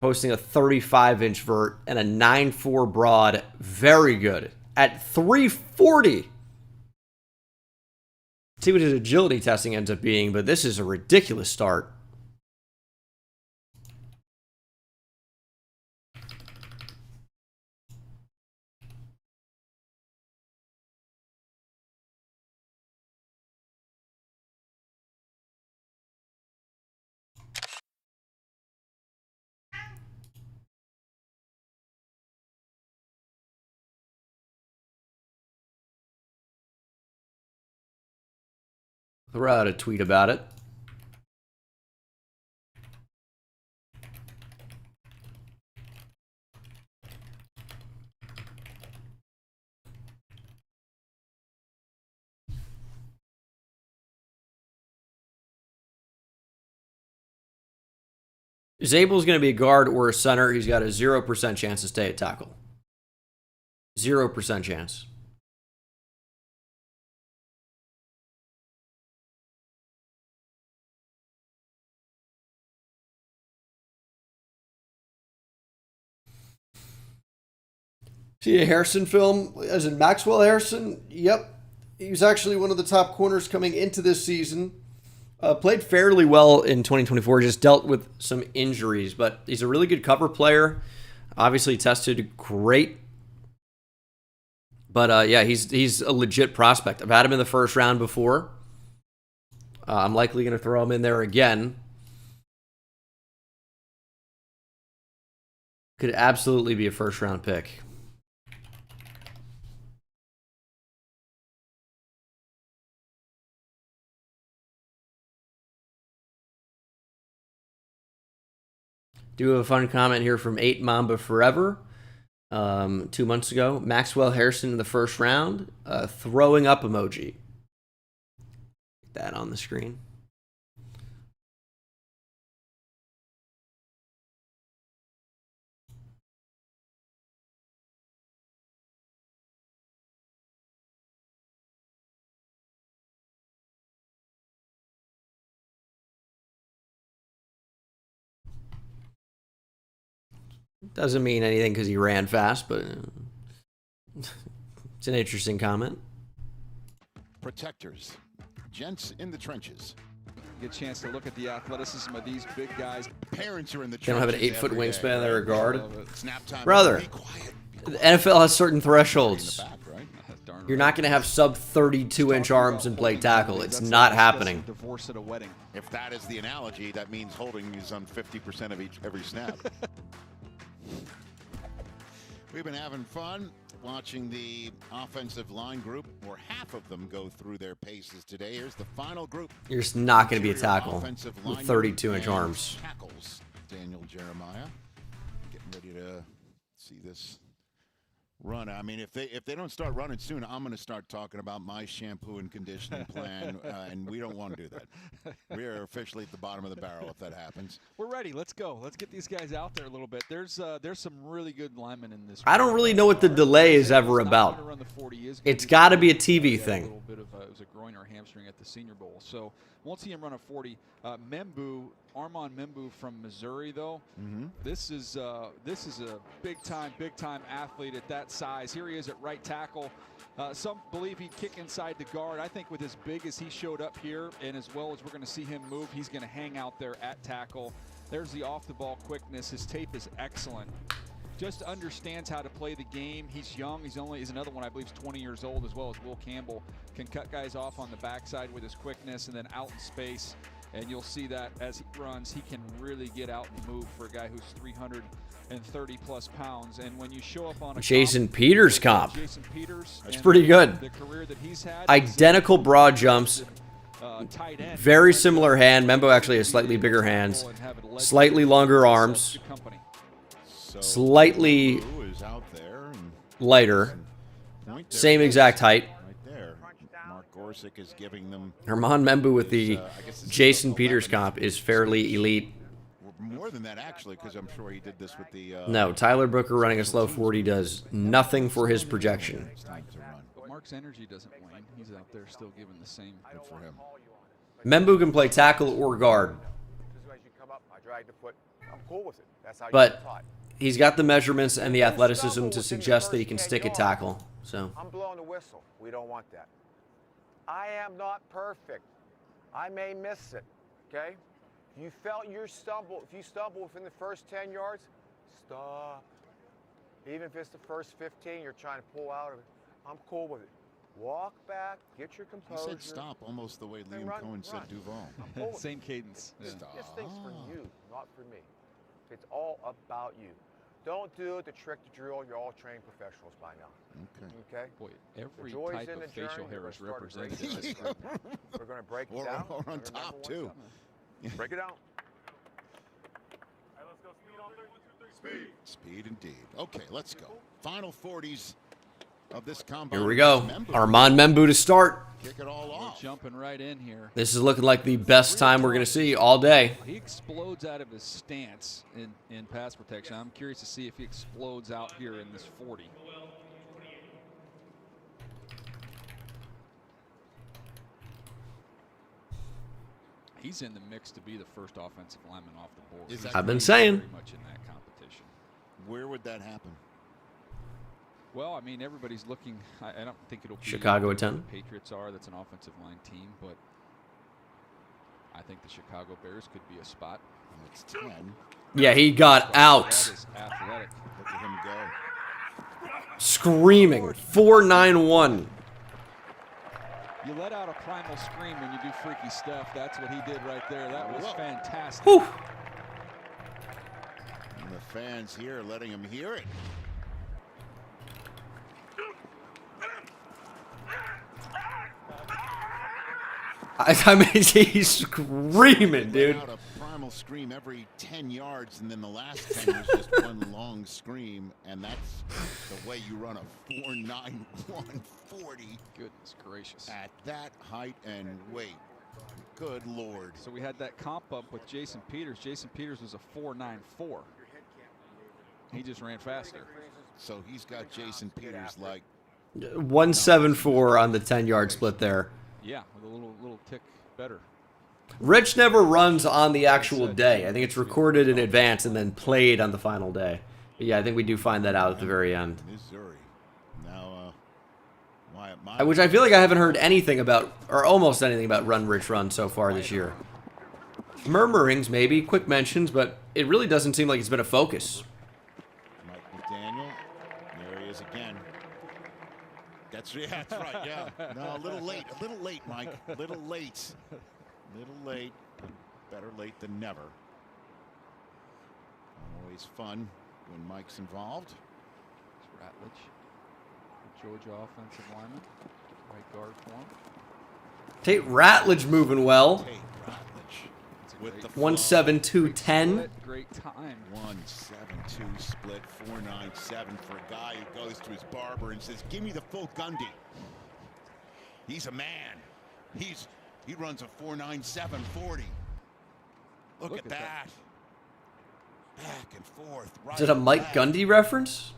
posting a 35-inch vert and a 9.4 broad. Very good. At 340. See what his agility testing ends up being, but this is a ridiculous start. Throw out a tweet about it. Zabel's going to be a guard or a center. He's got a 0% chance to stay at tackle. 0% chance. See a Harrison film, as in Maxwell Harrison? Yep. He was actually one of the top corners coming into this season. Played fairly well in 2024, just dealt with some injuries, but he's a really good cover player. Obviously tested great. But yeah, he's a legit prospect. I've had him in the first round before. I'm likely going to throw him in there again. Could absolutely be a first round pick. Do have a fun comment here from 8 Mamba Forever. 2 months ago. Maxwell Harrison in the first round. Throwing up emoji. That on the screen. Doesn't mean anything because he ran fast, but it's an interesting comment. Protectors, gents in the trenches. Get a chance to look at the athleticism of these big guys. Parents are in the They don't have an 8-foot wingspan. They're a guard. Snap time. Brother, Be quiet. the NFL has certain thresholds. Back, right? You're not going to have sub 32-inch arms and play tackle. It's not happening. Divorce at a wedding. If that is the analogy, that means holding is on 50% of every snap. We've been having fun watching the offensive line group, or half of them go through their paces today. Here's the final group. You're just not going to be a tackle Offensive with line 32-inch group arms. Tackles. Daniel Jeremiah getting ready to see this run. I mean, if they don't start running soon, I'm going to start talking about my shampoo and conditioning plan, and we don't want to do that. We are officially at the bottom of the barrel if that happens. We're ready. Let's go. Let's get these guys out there a little bit. There's some really good linemen in this. I don't really know what the delay is ever about. It's got to be a TV thing. A little bit of it was a groin or hamstring at the Senior Bowl, so won't see him run a 40. Armand Membu from Missouri, though. This is a big time athlete at that size. Here he is at right tackle. Some believe he'd kick inside the guard. I think with as big as he showed up here, and as well as we're going to see him move, he's going to hang out there at tackle. There's the off-the-ball quickness. His tape is excellent. Just understands how to play the game. He's young. He's another one, I believe, is 20 years old, as well as Will Campbell. Can cut guys off on the backside with his quickness and then out in space. And you'll see that as he runs, he can really get out and move for a guy who's 330-plus pounds. And when you show up on a Jason Peters comp, Jason Peters, that's pretty good. The career that he's had, identical broad jumps, very similar hand. Membo actually has slightly bigger hands, slightly longer arms, slightly lighter, same exact height. Is giving them Armand Membu with the Jason Peters comp is fairly elite. More than that, actually, because I'm sure he did this with the... No, Tyler Brooker running a slow 40 does nothing for his projection. But Mark's energy doesn't wane. He's out there still giving the same. Good for him. Membu can play tackle or guard. But he's got the measurements and the athleticism to suggest that he can stick at tackle. So I'm blowing the whistle. We don't want that. I am not perfect. I may miss it, okay? If you felt you stumble within the first 10 yards, stop. Even if it's the first 15, you're trying to pull out of it. I'm cool with it. Walk back, get your composure. He said stop almost the way Liam Cohen said Duval. Same cadence. Yeah. This thing's for you, not for me. It's all about you. Don't do it to trick the drill. You're all trained professionals by now. Okay? Boy, every type of facial hair is represented. We're going to break it down. Or on top, too. Break it down. Speed indeed. Okay, let's go. Final 40s of this combine. Here we go. Armand Membu to start. Kick it all off. We're jumping right in here. This is looking like the best time we're going to see all day. He explodes out of his stance in pass protection. I'm curious to see if he explodes out here in this 40. He's in the mix to be the first offensive lineman off the board. I've been saying. Very much in that competition. Where would that happen? Well, I mean, everybody's looking. I don't think it'll be Chicago at 10. The Patriots are. That's an offensive line team, but I think the Chicago Bears could be a spot. It's 10. Yeah, he got out. That is athletic. Look at him go. Screaming. 4.91. You let out a primal scream when you do freaky stuff. That's what he did right there. That was fantastic. Whew. And the fans here letting him hear it. I mean, he's screaming, dude. Out a primal scream every 10 yards, and then the last 10 was just one long scream, and that's the way you run a 4.91 40. Goodness gracious. At that height and weight. Good Lord. So we had that comp up with Jason Peters. Jason Peters was a 4.94. He just ran faster. So he's got Jason Peters like 1.74 on the 10-yard split there. Yeah, with a little tick better. Rich never runs on the actual day. I think it's recorded in advance and then played on the final day. But yeah, I think we do find that out at the very end. Missouri. Now, which I feel like I haven't heard anything about, or almost anything about Run Rich Run so far this year. Murmurings, maybe, quick mentions, but it really doesn't seem like it's been a focus. Mike McDaniel. There he is again. That's right, yeah. No, a little late, Mike. A little late. Better late than never. Always fun when Mike's involved. It's Ratledge, Georgia offensive lineman, right guard for him. Tate Ratledge moving well. Tate Ratledge. It's a with the 1-7-2-10. Great time. 1-7-2 split 4-9-7 for a guy who goes to his barber and says, "Give me the full Gundy." He's a man. He runs a 4.97 40. Look at that. Back and forth. Right Is it a Mike Gundy reference?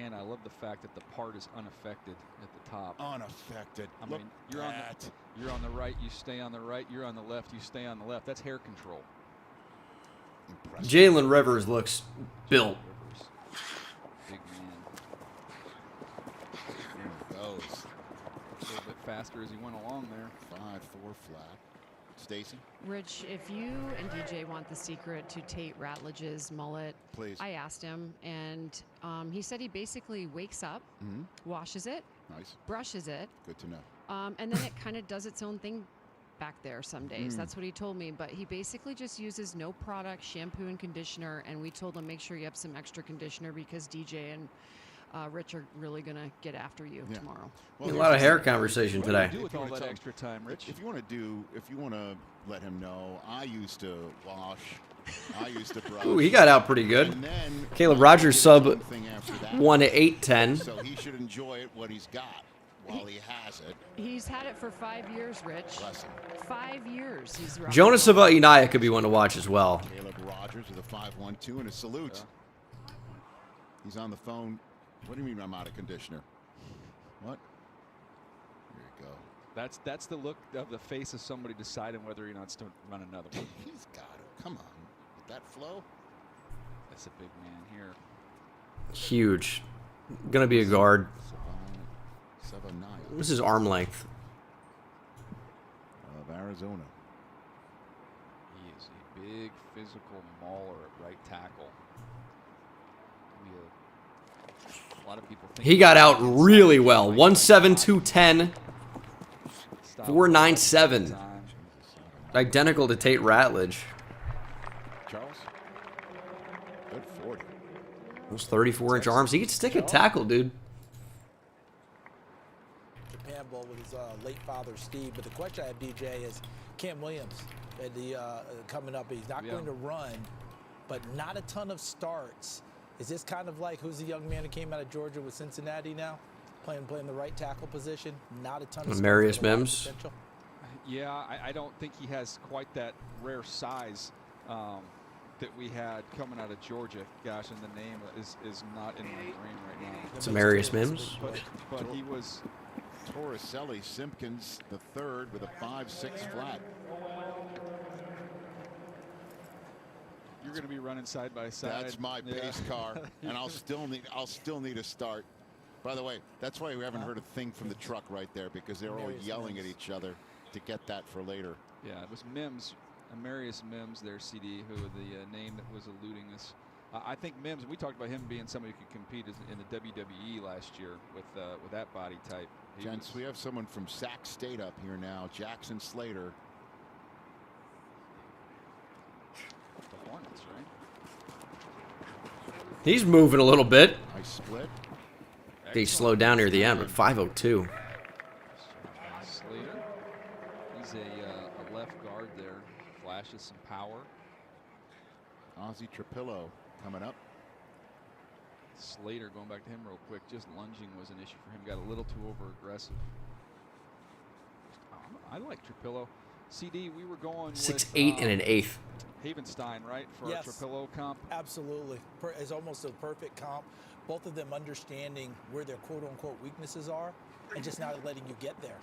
And I love the fact that the part is unaffected at the top. Unaffected. I mean, you're on the right, you stay on the right. You're on the left, you stay on the left. That's hair control. Impressive. Jalen Rivers looks built. Big man. There he goes. A little bit faster as he went along there. 5-4 flat. Stacy? Rich, if you and DJ want the secret to Tate Ratledge's mullet, please. I asked him, and he said he basically wakes up, washes it, nice, brushes it. Good to know. And then it kind of does its own thing back there some days. That's what he told me. But he basically just uses no product, shampoo and conditioner. And we told him, make sure you have some extra conditioner because DJ and Rich are really going to get after you tomorrow. Well, a lot of hair conversation today. What do you do with all that extra time, Rich? If you want to let him know, I used to wash. I used to brush. Ooh, he got out pretty good. Caleb Rogers sub 1-8-10. So he should enjoy it what he's got while he has it. He's had it for 5 years, Rich. Bless him. 5 years. He's Jonas Savainaya could be one to watch as well. Caleb Rogers with a 5-1-2 and a salute. Yeah. He's on the phone. What do you mean I'm out of conditioner? What? Here you go. That's the look of the face of somebody deciding whether or not to run another one. He's got it. Come on. With that flow? That's a big man here. Huge. Gonna be a guard. 7-9. This is arm length. Of Arizona. He is a big physical mauler at right tackle. A lot of people think He got out really well. 1-7-2-10. 4.97. Identical to Tate Ratledge. Charles? Good 40. Those 34-inch arms. He could stick a tackle, dude. Japan Bowl with his late father, Steve. But the question I have, DJ, is Cam Williams at the, coming up. He's not going to run, but not a ton of starts. Is this kind of like who's the young man who came out of Georgia with Cincinnati now, playing the right tackle position? Not a ton of Marius Mims. Potential. Yeah, I don't think he has quite that rare size that we had coming out of Georgia. Gosh, and the name is not in my brain right now. It's Marius Mims. But he was Torricelli Simpkins the third with a 5-6 flat. You're going to be running side by side. That's my pace car, and I'll still need a start. By the way, that's why we haven't heard a thing from the truck right there, because they're all yelling at each other to get that for later. Yeah, it was Mims, Marius Mims, their CD, who the name that was eluding us. I think Mims. We talked about him being somebody who could compete in the WWE last year with that body type. Gents, we have someone from Sac State up here now, Jackson Slater. The Hornets, right? He's moving a little bit. Nice split. He slowed down near the end, but 5:02. Slater. He's a left guard there. Flashes some power. Ozzie Trapillo coming up. Slater, going back to him real quick, just lunging was an issue for him. Got a little too over aggressive. I like Trapillo. CD, we were going 6'8" with, and an eighth. Havenstein, right, for a Trapillo comp? Absolutely. It's almost a perfect comp. Both of them understanding where their quote-unquote weaknesses are and just not letting you get there.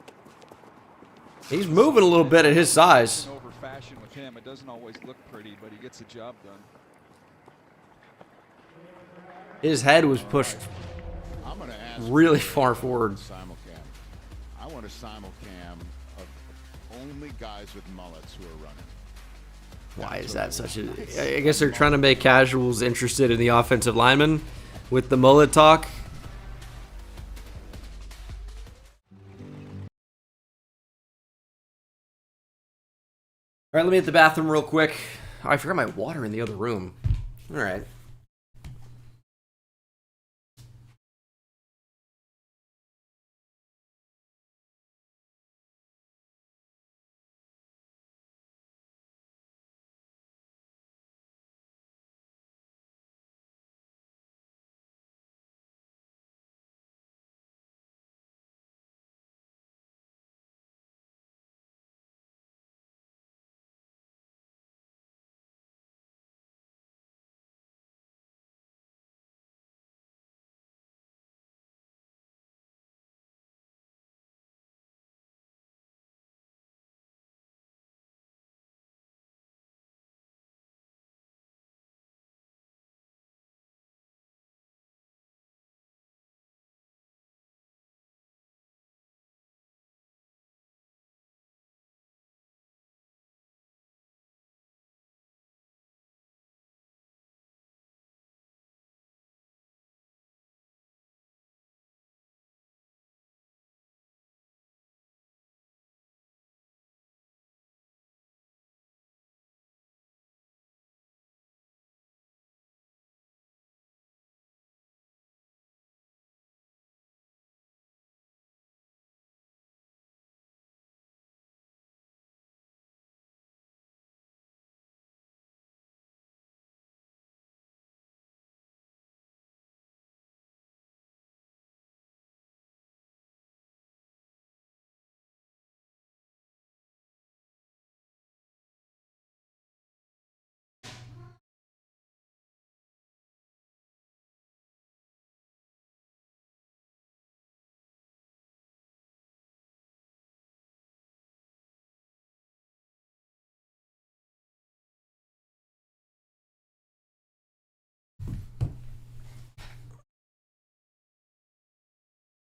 He's moving a little bit at his size. Over fashion with him. It doesn't always look pretty, but he gets the job done. His head was pushed really far forward. Simulcam. I want a simulcam of only guys with mullets who are running. Why is that such a... I guess they're trying to make casuals interested in the offensive lineman with the mullet talk. All right, let me hit the bathroom real quick. Oh, I forgot my water in the other room. All right.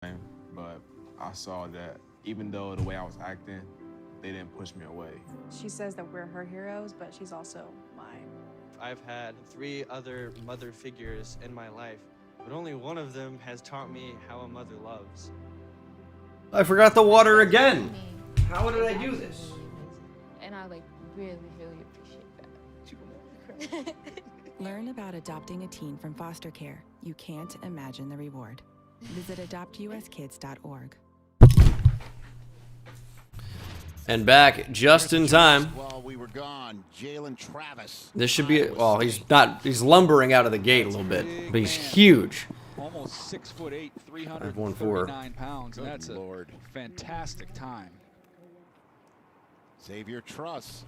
But I saw that even though the way I was acting, they didn't push me away. She says that we're her heroes, but she's also mine. I've had 3 other mother figures in my life, but only one of them has taught me how a mother loves. I forgot the water again. How did I do this? And I really appreciate that. Learn about adopting a teen from foster care. You can't imagine the reward. Visit adoptuskids.org. And back just in time. While we were gone, Jalen Travis. This should be, well, he's lumbering out of the gate a little bit, but he's huge. Almost 6'8", 339 pounds, and that's a fantastic time. Xavier Truss.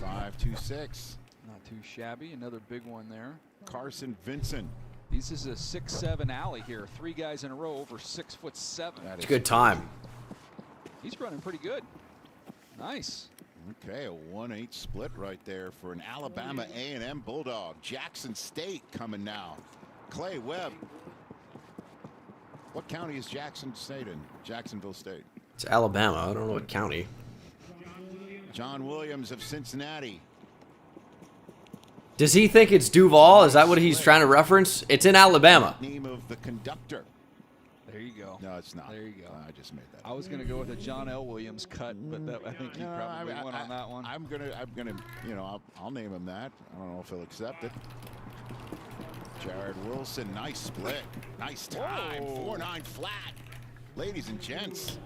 .526. Not too shabby. Another big one there. Carson Vincent. This is a 6'7" alley here. 3 guys in a row over 6'7". It's a good time. He's running pretty good. Nice. Okay, a 1-8 split right there for an Alabama A&M Bulldog. Jackson State coming now. Clay Webb. What county is Jackson State in? Jacksonville State. It's Alabama. I don't know what county. John Williams of Cincinnati. Does he think it's Duval? Is that what he's trying to reference? It's in Alabama. Name of the conductor. There you go. No, it's not. There you go. I just made that. I was going to go with a John L. Williams cut, but I think he probably went on that one. I'm gonna, you know, I'll name him that. I don't know if he'll accept it. Jared Wilson, nice split, nice time, 4.9 flat. Ladies and gents,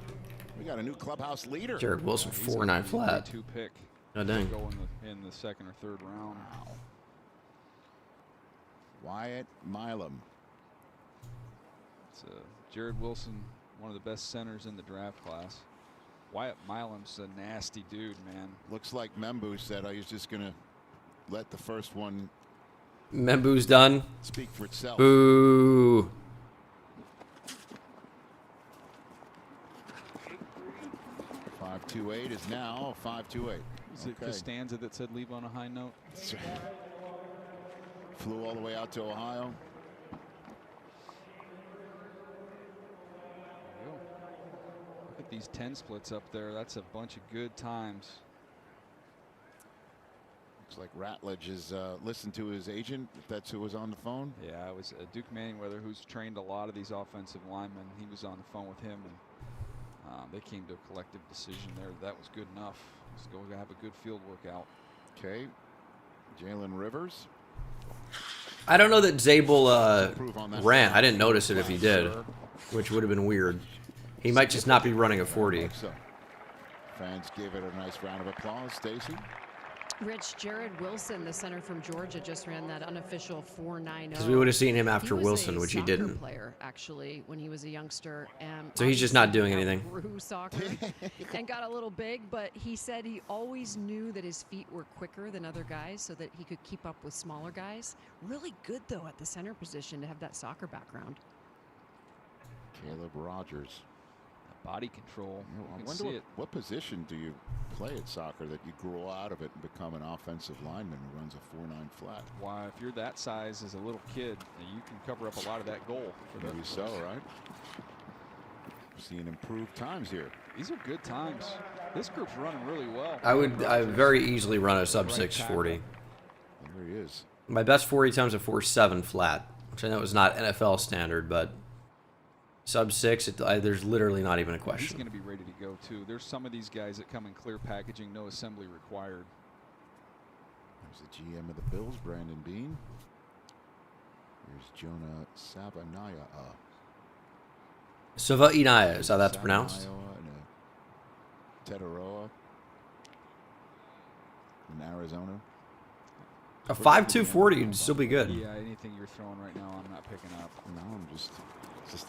we got a new clubhouse leader. Jared Wilson, 4.9 flat. 2 pick. Oh, dang. Go in the 2nd or 3rd round. Wow. Wyatt Milam. It's Jared Wilson, one of the best centers in the draft class. Wyatt Milam's a nasty dude, man. Looks like Membu said I was just gonna let the first one. Membu's done. Speak for itself. Boo. .528 is now 528. Is it Costanza that said leave on a high note? That's right. Flew all the way out to Ohio. Look at these 10 splits up there. That's a bunch of good times. Looks like Ratledge has listened to his agent, if that's who was on the phone. Yeah, it was Duke Manningweather, who's trained a lot of these offensive linemen. He was on the phone with him, and they came to a collective decision there. That was good enough. Let's go have a good field workout. Okay. Jalen Rivers. I don't know that Zabel ran. I didn't notice it if he did, which would have been weird. He might just not be running a 40. So, fans gave it a nice round of applause. Stacy. Rich, Jared Wilson, the center from Georgia, just ran that unofficial 4.90. Because we would have seen him after He was Wilson, which he didn't. Player actually when he was a youngster. So he's just not doing anything. Grew soccer and got a little big, but he said he always knew that his feet were quicker than other guys, so that he could keep up with smaller guys. Really good though at the center position to have that soccer background. Caleb Rogers. Body control. I wonder what position do you play at soccer that you grow out of it and become an offensive lineman who runs a 4.9 flat? Why, if you're that size as a little kid, you can cover up a lot of that goal. Maybe so, right? Seeing improved times here. These are good times. This group's running really well. I would very easily run a sub 6 40. There he is. My best 40 times a 4.7 flat, which I know is not NFL standard, but sub 6, there's literally not even a question. He's going to be ready to go, too. There's some of these guys that come in clear packaging, no assembly required. There's the GM of the Bills, Brandon Bean. Here's Jonah Savanaya. Savanaya, is how that's pronounced? Tetaroa in Arizona. A 5.2 40 would still be good. Yeah, anything you're throwing right now, I'm not picking up. No, I'm just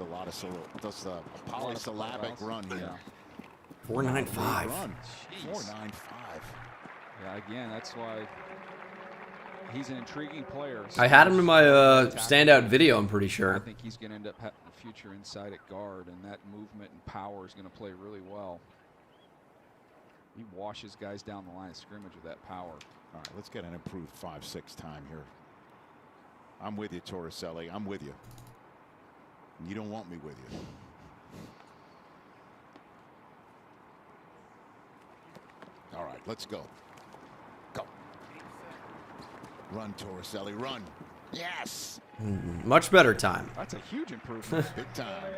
a lot of just a polysyllabic run here. 4.95. 4.95. Yeah, again, that's why he's an intriguing player. I had him in my standout video, I'm pretty sure. I think he's going to end up having a future inside at guard, and that movement and power is going to play really well. He washes guys down the line of scrimmage with that power. All right, let's get an improved 5.6 time here. I'm with you, Torricelli. I'm with you. You don't want me with you. All right, let's go. Go. Run, Torricelli, run. Yes. Much better time. That's a huge improvement. Big time.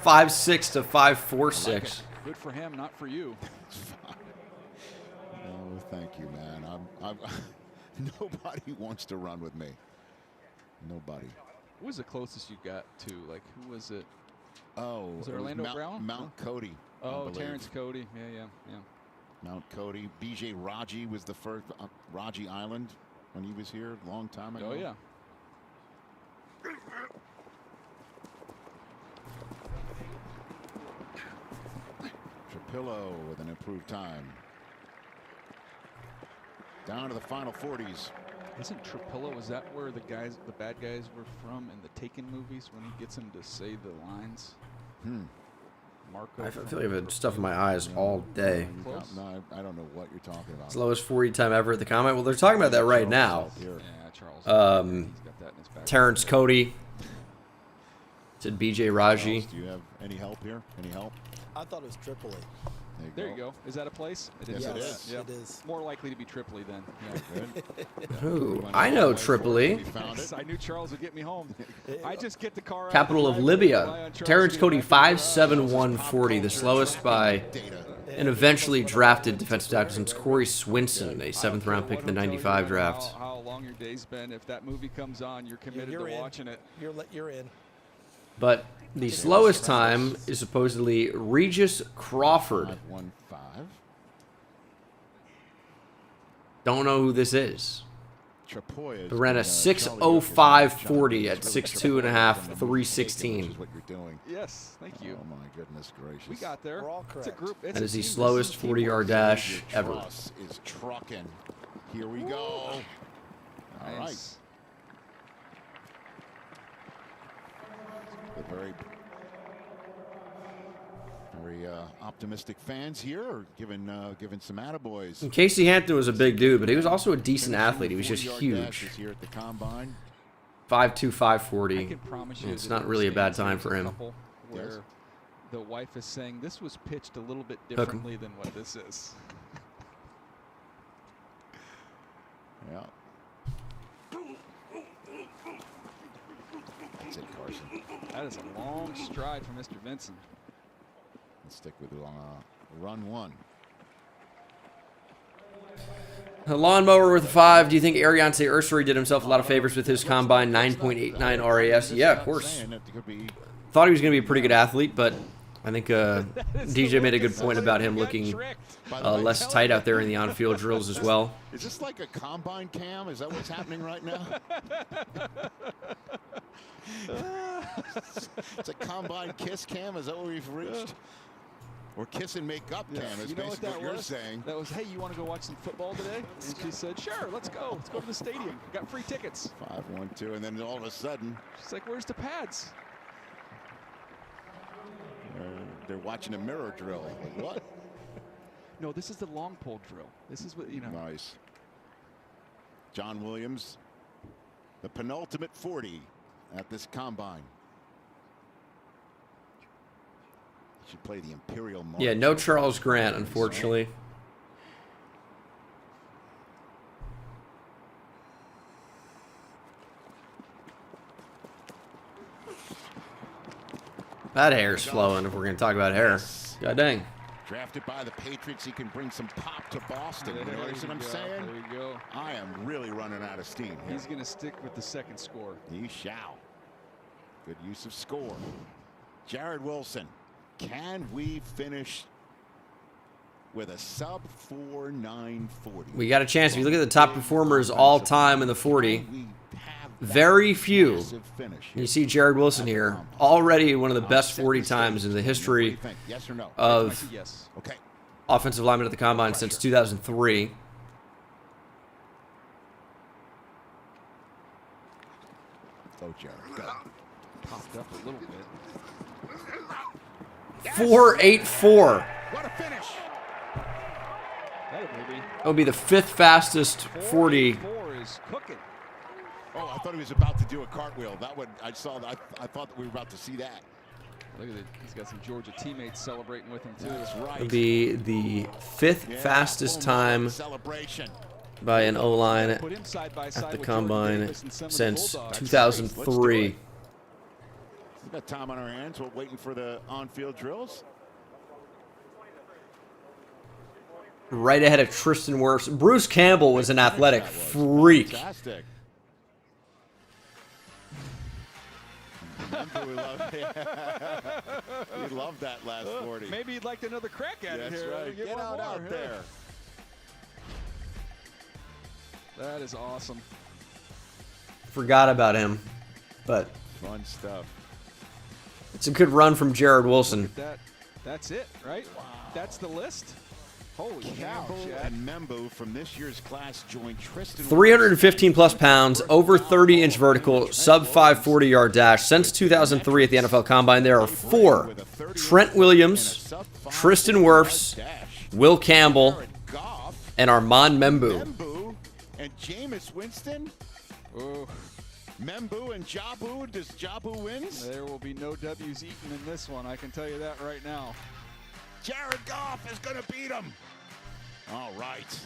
5.6 to 5.46. Good for him, not for you. Oh, thank you, man. I'm nobody wants to run with me. Nobody. What was the closest you got to? Like, who was it? Oh, was it Orlando Brown? Mount Cody. Oh, Terrence Cody. Yeah. Mount Cody. BJ Raji was the first. Raji Island when he was here a long time ago. Oh, yeah. Trapillo with an improved time. Down to the final 40s. Isn't Trapillo, is that where the bad guys were from in the Taken movies when he gets them to say the lines? Marco. I feel like I've had stuff in my eyes all day. No, I don't know what you're talking about. Slowest 40 time ever at the combine. Well, they're talking about that right now. Yeah, Charles. He's got that in his back. Terrence Cody. Said BJ Raji. Do you have any help here? Any help? I thought it was Tripoli. There you go. Is that a place? Yes, it is. Yeah. It is. More likely to be Tripoli then. Yeah. Ooh, I know Tripoli. I knew Charles would get me home. I just get the car out. Capital of Libya. Terrence Cody 5.7140, the slowest by an eventually drafted defensive tackle since Corey Swinson, a 7th round pick in the 95 draft. How long your day's been. If that movie comes on, you're committed to watching it. You're in. But the slowest time is supposedly Regis Crawford. 5.15. Don't know who this is. Trapoya. But ran a 6.0540 at 6'2.5", 316. What you're doing. Yes, thank you. Oh my goodness gracious. We got there. We're all It's a correct. group. That is the slowest 40-yard dash ever. Truss is trucking. Here we go. All right. The very optimistic fans here are giving some attaboys. And Casey Hampton was a big dude, but he was also a decent athlete. He was just 40-yard huge. dashes here at the combine. 5'2", 540. I can promise you It's that not really a bad time there's for him. couple Where the wife is saying this was pitched a little bit differently than what this is. Yeah. That's it, Carson. That is a long stride for Mr. Vincent. Let's stick with run one. A lawnmower with a 5. Do you think Ariante Ursary did himself a lot of favors with his combine 9.89 RAS? Yeah, of course. Thought he was going to be a pretty good athlete, but I think DJ made a good point about him looking less tight out there in the on-field drills as well. Is this like a combine cam? Is that what's happening right now? It's a combine kiss cam. Is that what we've reached? Or kiss and make up cam is basically what you're saying. That was, hey, you want to go watch some football today? And she said, sure, let's go. Let's go to the stadium. Got free tickets. 5-1-2, and then all of a sudden, she's like, where's the pads? They're watching a mirror drill. Like, what? No, this is the long pole drill. This is what, you know. Nice. John Williams, the penultimate 40 at this combine. Should play the Imperial March. Yeah, no Charles Grant, unfortunately. That hair's flowing if we're going to talk about hair. God dang. Drafted by the Patriots, he can bring some pop to Boston. You know what I'm saying? There you go. I am really running out of steam here. He's going to stick with the second score. He shall. Good use of score. Jared Wilson. Can we finish with a sub 4.940? We got a chance. If you look at the top performers all time in the 40, very few. You see Jared Wilson here, already one of the best 40 times in the history of offensive linemen at the combine since 2003. Go, Jared. Go. Popped up a little bit. 4.84. What a finish. That would be the 5th fastest 40. 4 is cooking. Oh, I thought he was about to do a cartwheel. That would, I saw that. I thought that we were about to see that. Look at it. He's got some Georgia teammates celebrating with him, too. That's right. It'll be the 5th fastest time by an O-line at the Combine since 2003. We've got time on our hands. We're waiting for the on-field drills. Right ahead of Tristan Wirfs. Bruce Campbell was an athletic freak. Fantastic. He loved that last 40. Maybe he'd like another crack at it here. Right. Get out there. That is awesome. Forgot about him, but fun stuff. It's a good run from Jared Wilson. That's it, right? Wow. That's the list. Holy cow! And Membu from this year's class joined Tristan. 315 plus pounds, over 30-inch vertical, sub 540 yard dash. Since 2003 at the NFL Combine, there are 4: Trent Williams, Tristan Wirfs, Will Campbell, and Armand Membu. And Jameis Winston. Oh. Membu and Jabu. Does Jabu wins? There will be no W's eaten in this one. I can tell you that right now. Jared Goff is going to beat him. All right.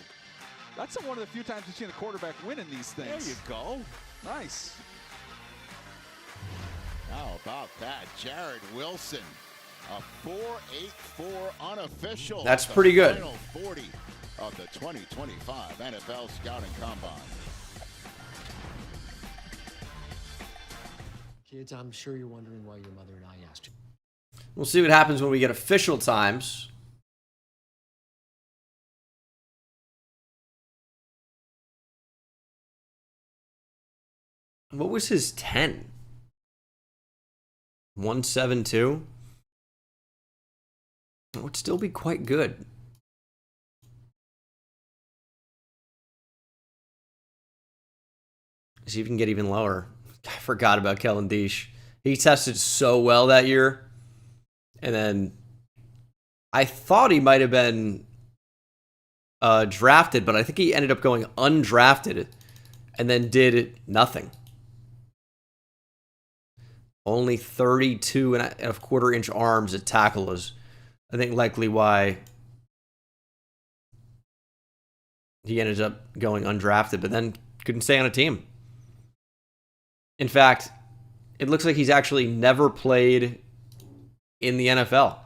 That's one of the few times we've seen a quarterback win in these things. There you go. Nice. How about that? Jared Wilson, a 4.84 unofficial. That's pretty good. Final 40 of the 2025 NFL Scouting Combine. Kids, I'm sure you're wondering why your mother and I asked you. We'll see what happens when we get official times. What was his 10? 172? It would still be quite good. See if you can get even lower. I forgot about Kellen Diesch. He tested so well that year. And then I thought he might have been drafted, but I think he ended up going undrafted and then did nothing. Only 32 and a quarter inch arms at tackle is, I think, likely why he ended up going undrafted, but then couldn't stay on a team. In fact, it looks like he's actually never played in the NFL.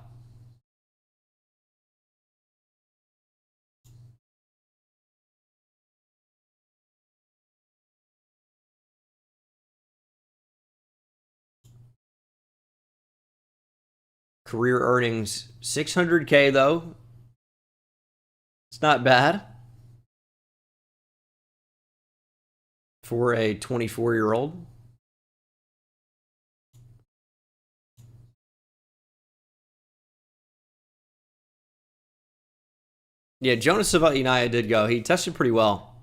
Career earnings, $600K though. It's not bad for a 24-year-old. Yeah, Jonas Savaiinaya did go. He tested pretty well.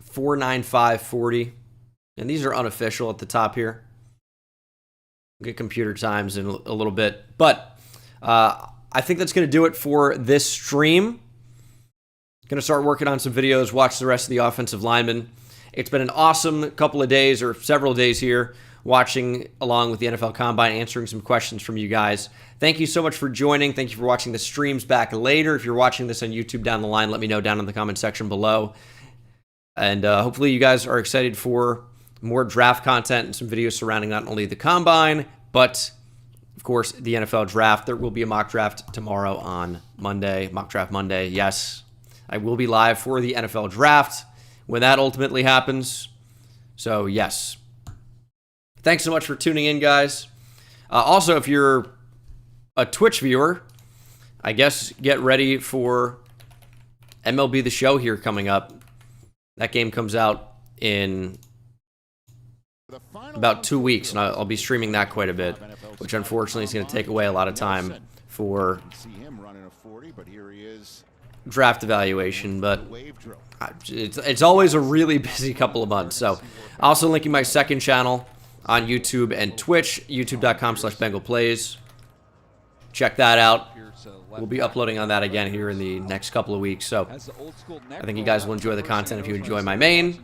$4.9540. And these are unofficial at the top here. We'll get computer times in a little bit. But I think that's going to do it for this stream. Going to start working on some videos, watch the rest of the offensive linemen. It's been an awesome couple of days or several days here watching along with the NFL Combine, answering some questions from you guys. Thank you so much for joining. Thank you for watching the streams back later. If you're watching this on YouTube down the line, let me know down in the comment section below. And hopefully you guys are excited for more draft content and some videos surrounding not only the Combine, but, of course, the NFL Draft. There will be a mock draft tomorrow on Monday, Mock Draft Monday. Yes, I will be live for the NFL Draft when that ultimately happens. So, yes. Thanks so much for tuning in, guys. Also, if you're a Twitch viewer, I guess get ready for MLB The Show here coming up. That game comes out in about 2 weeks, and I'll be streaming that quite a bit, which unfortunately is going to take away a lot of time for draft evaluation, but it's always a really busy couple of months. So, also linking my second channel on YouTube and Twitch, youtube.com/BengalPlays. Check that out. we'll be uploading on that again here in the next couple of weeks. So I think you guys will enjoy the content if you enjoy my main.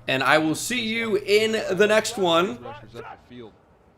And I will see you in the next one.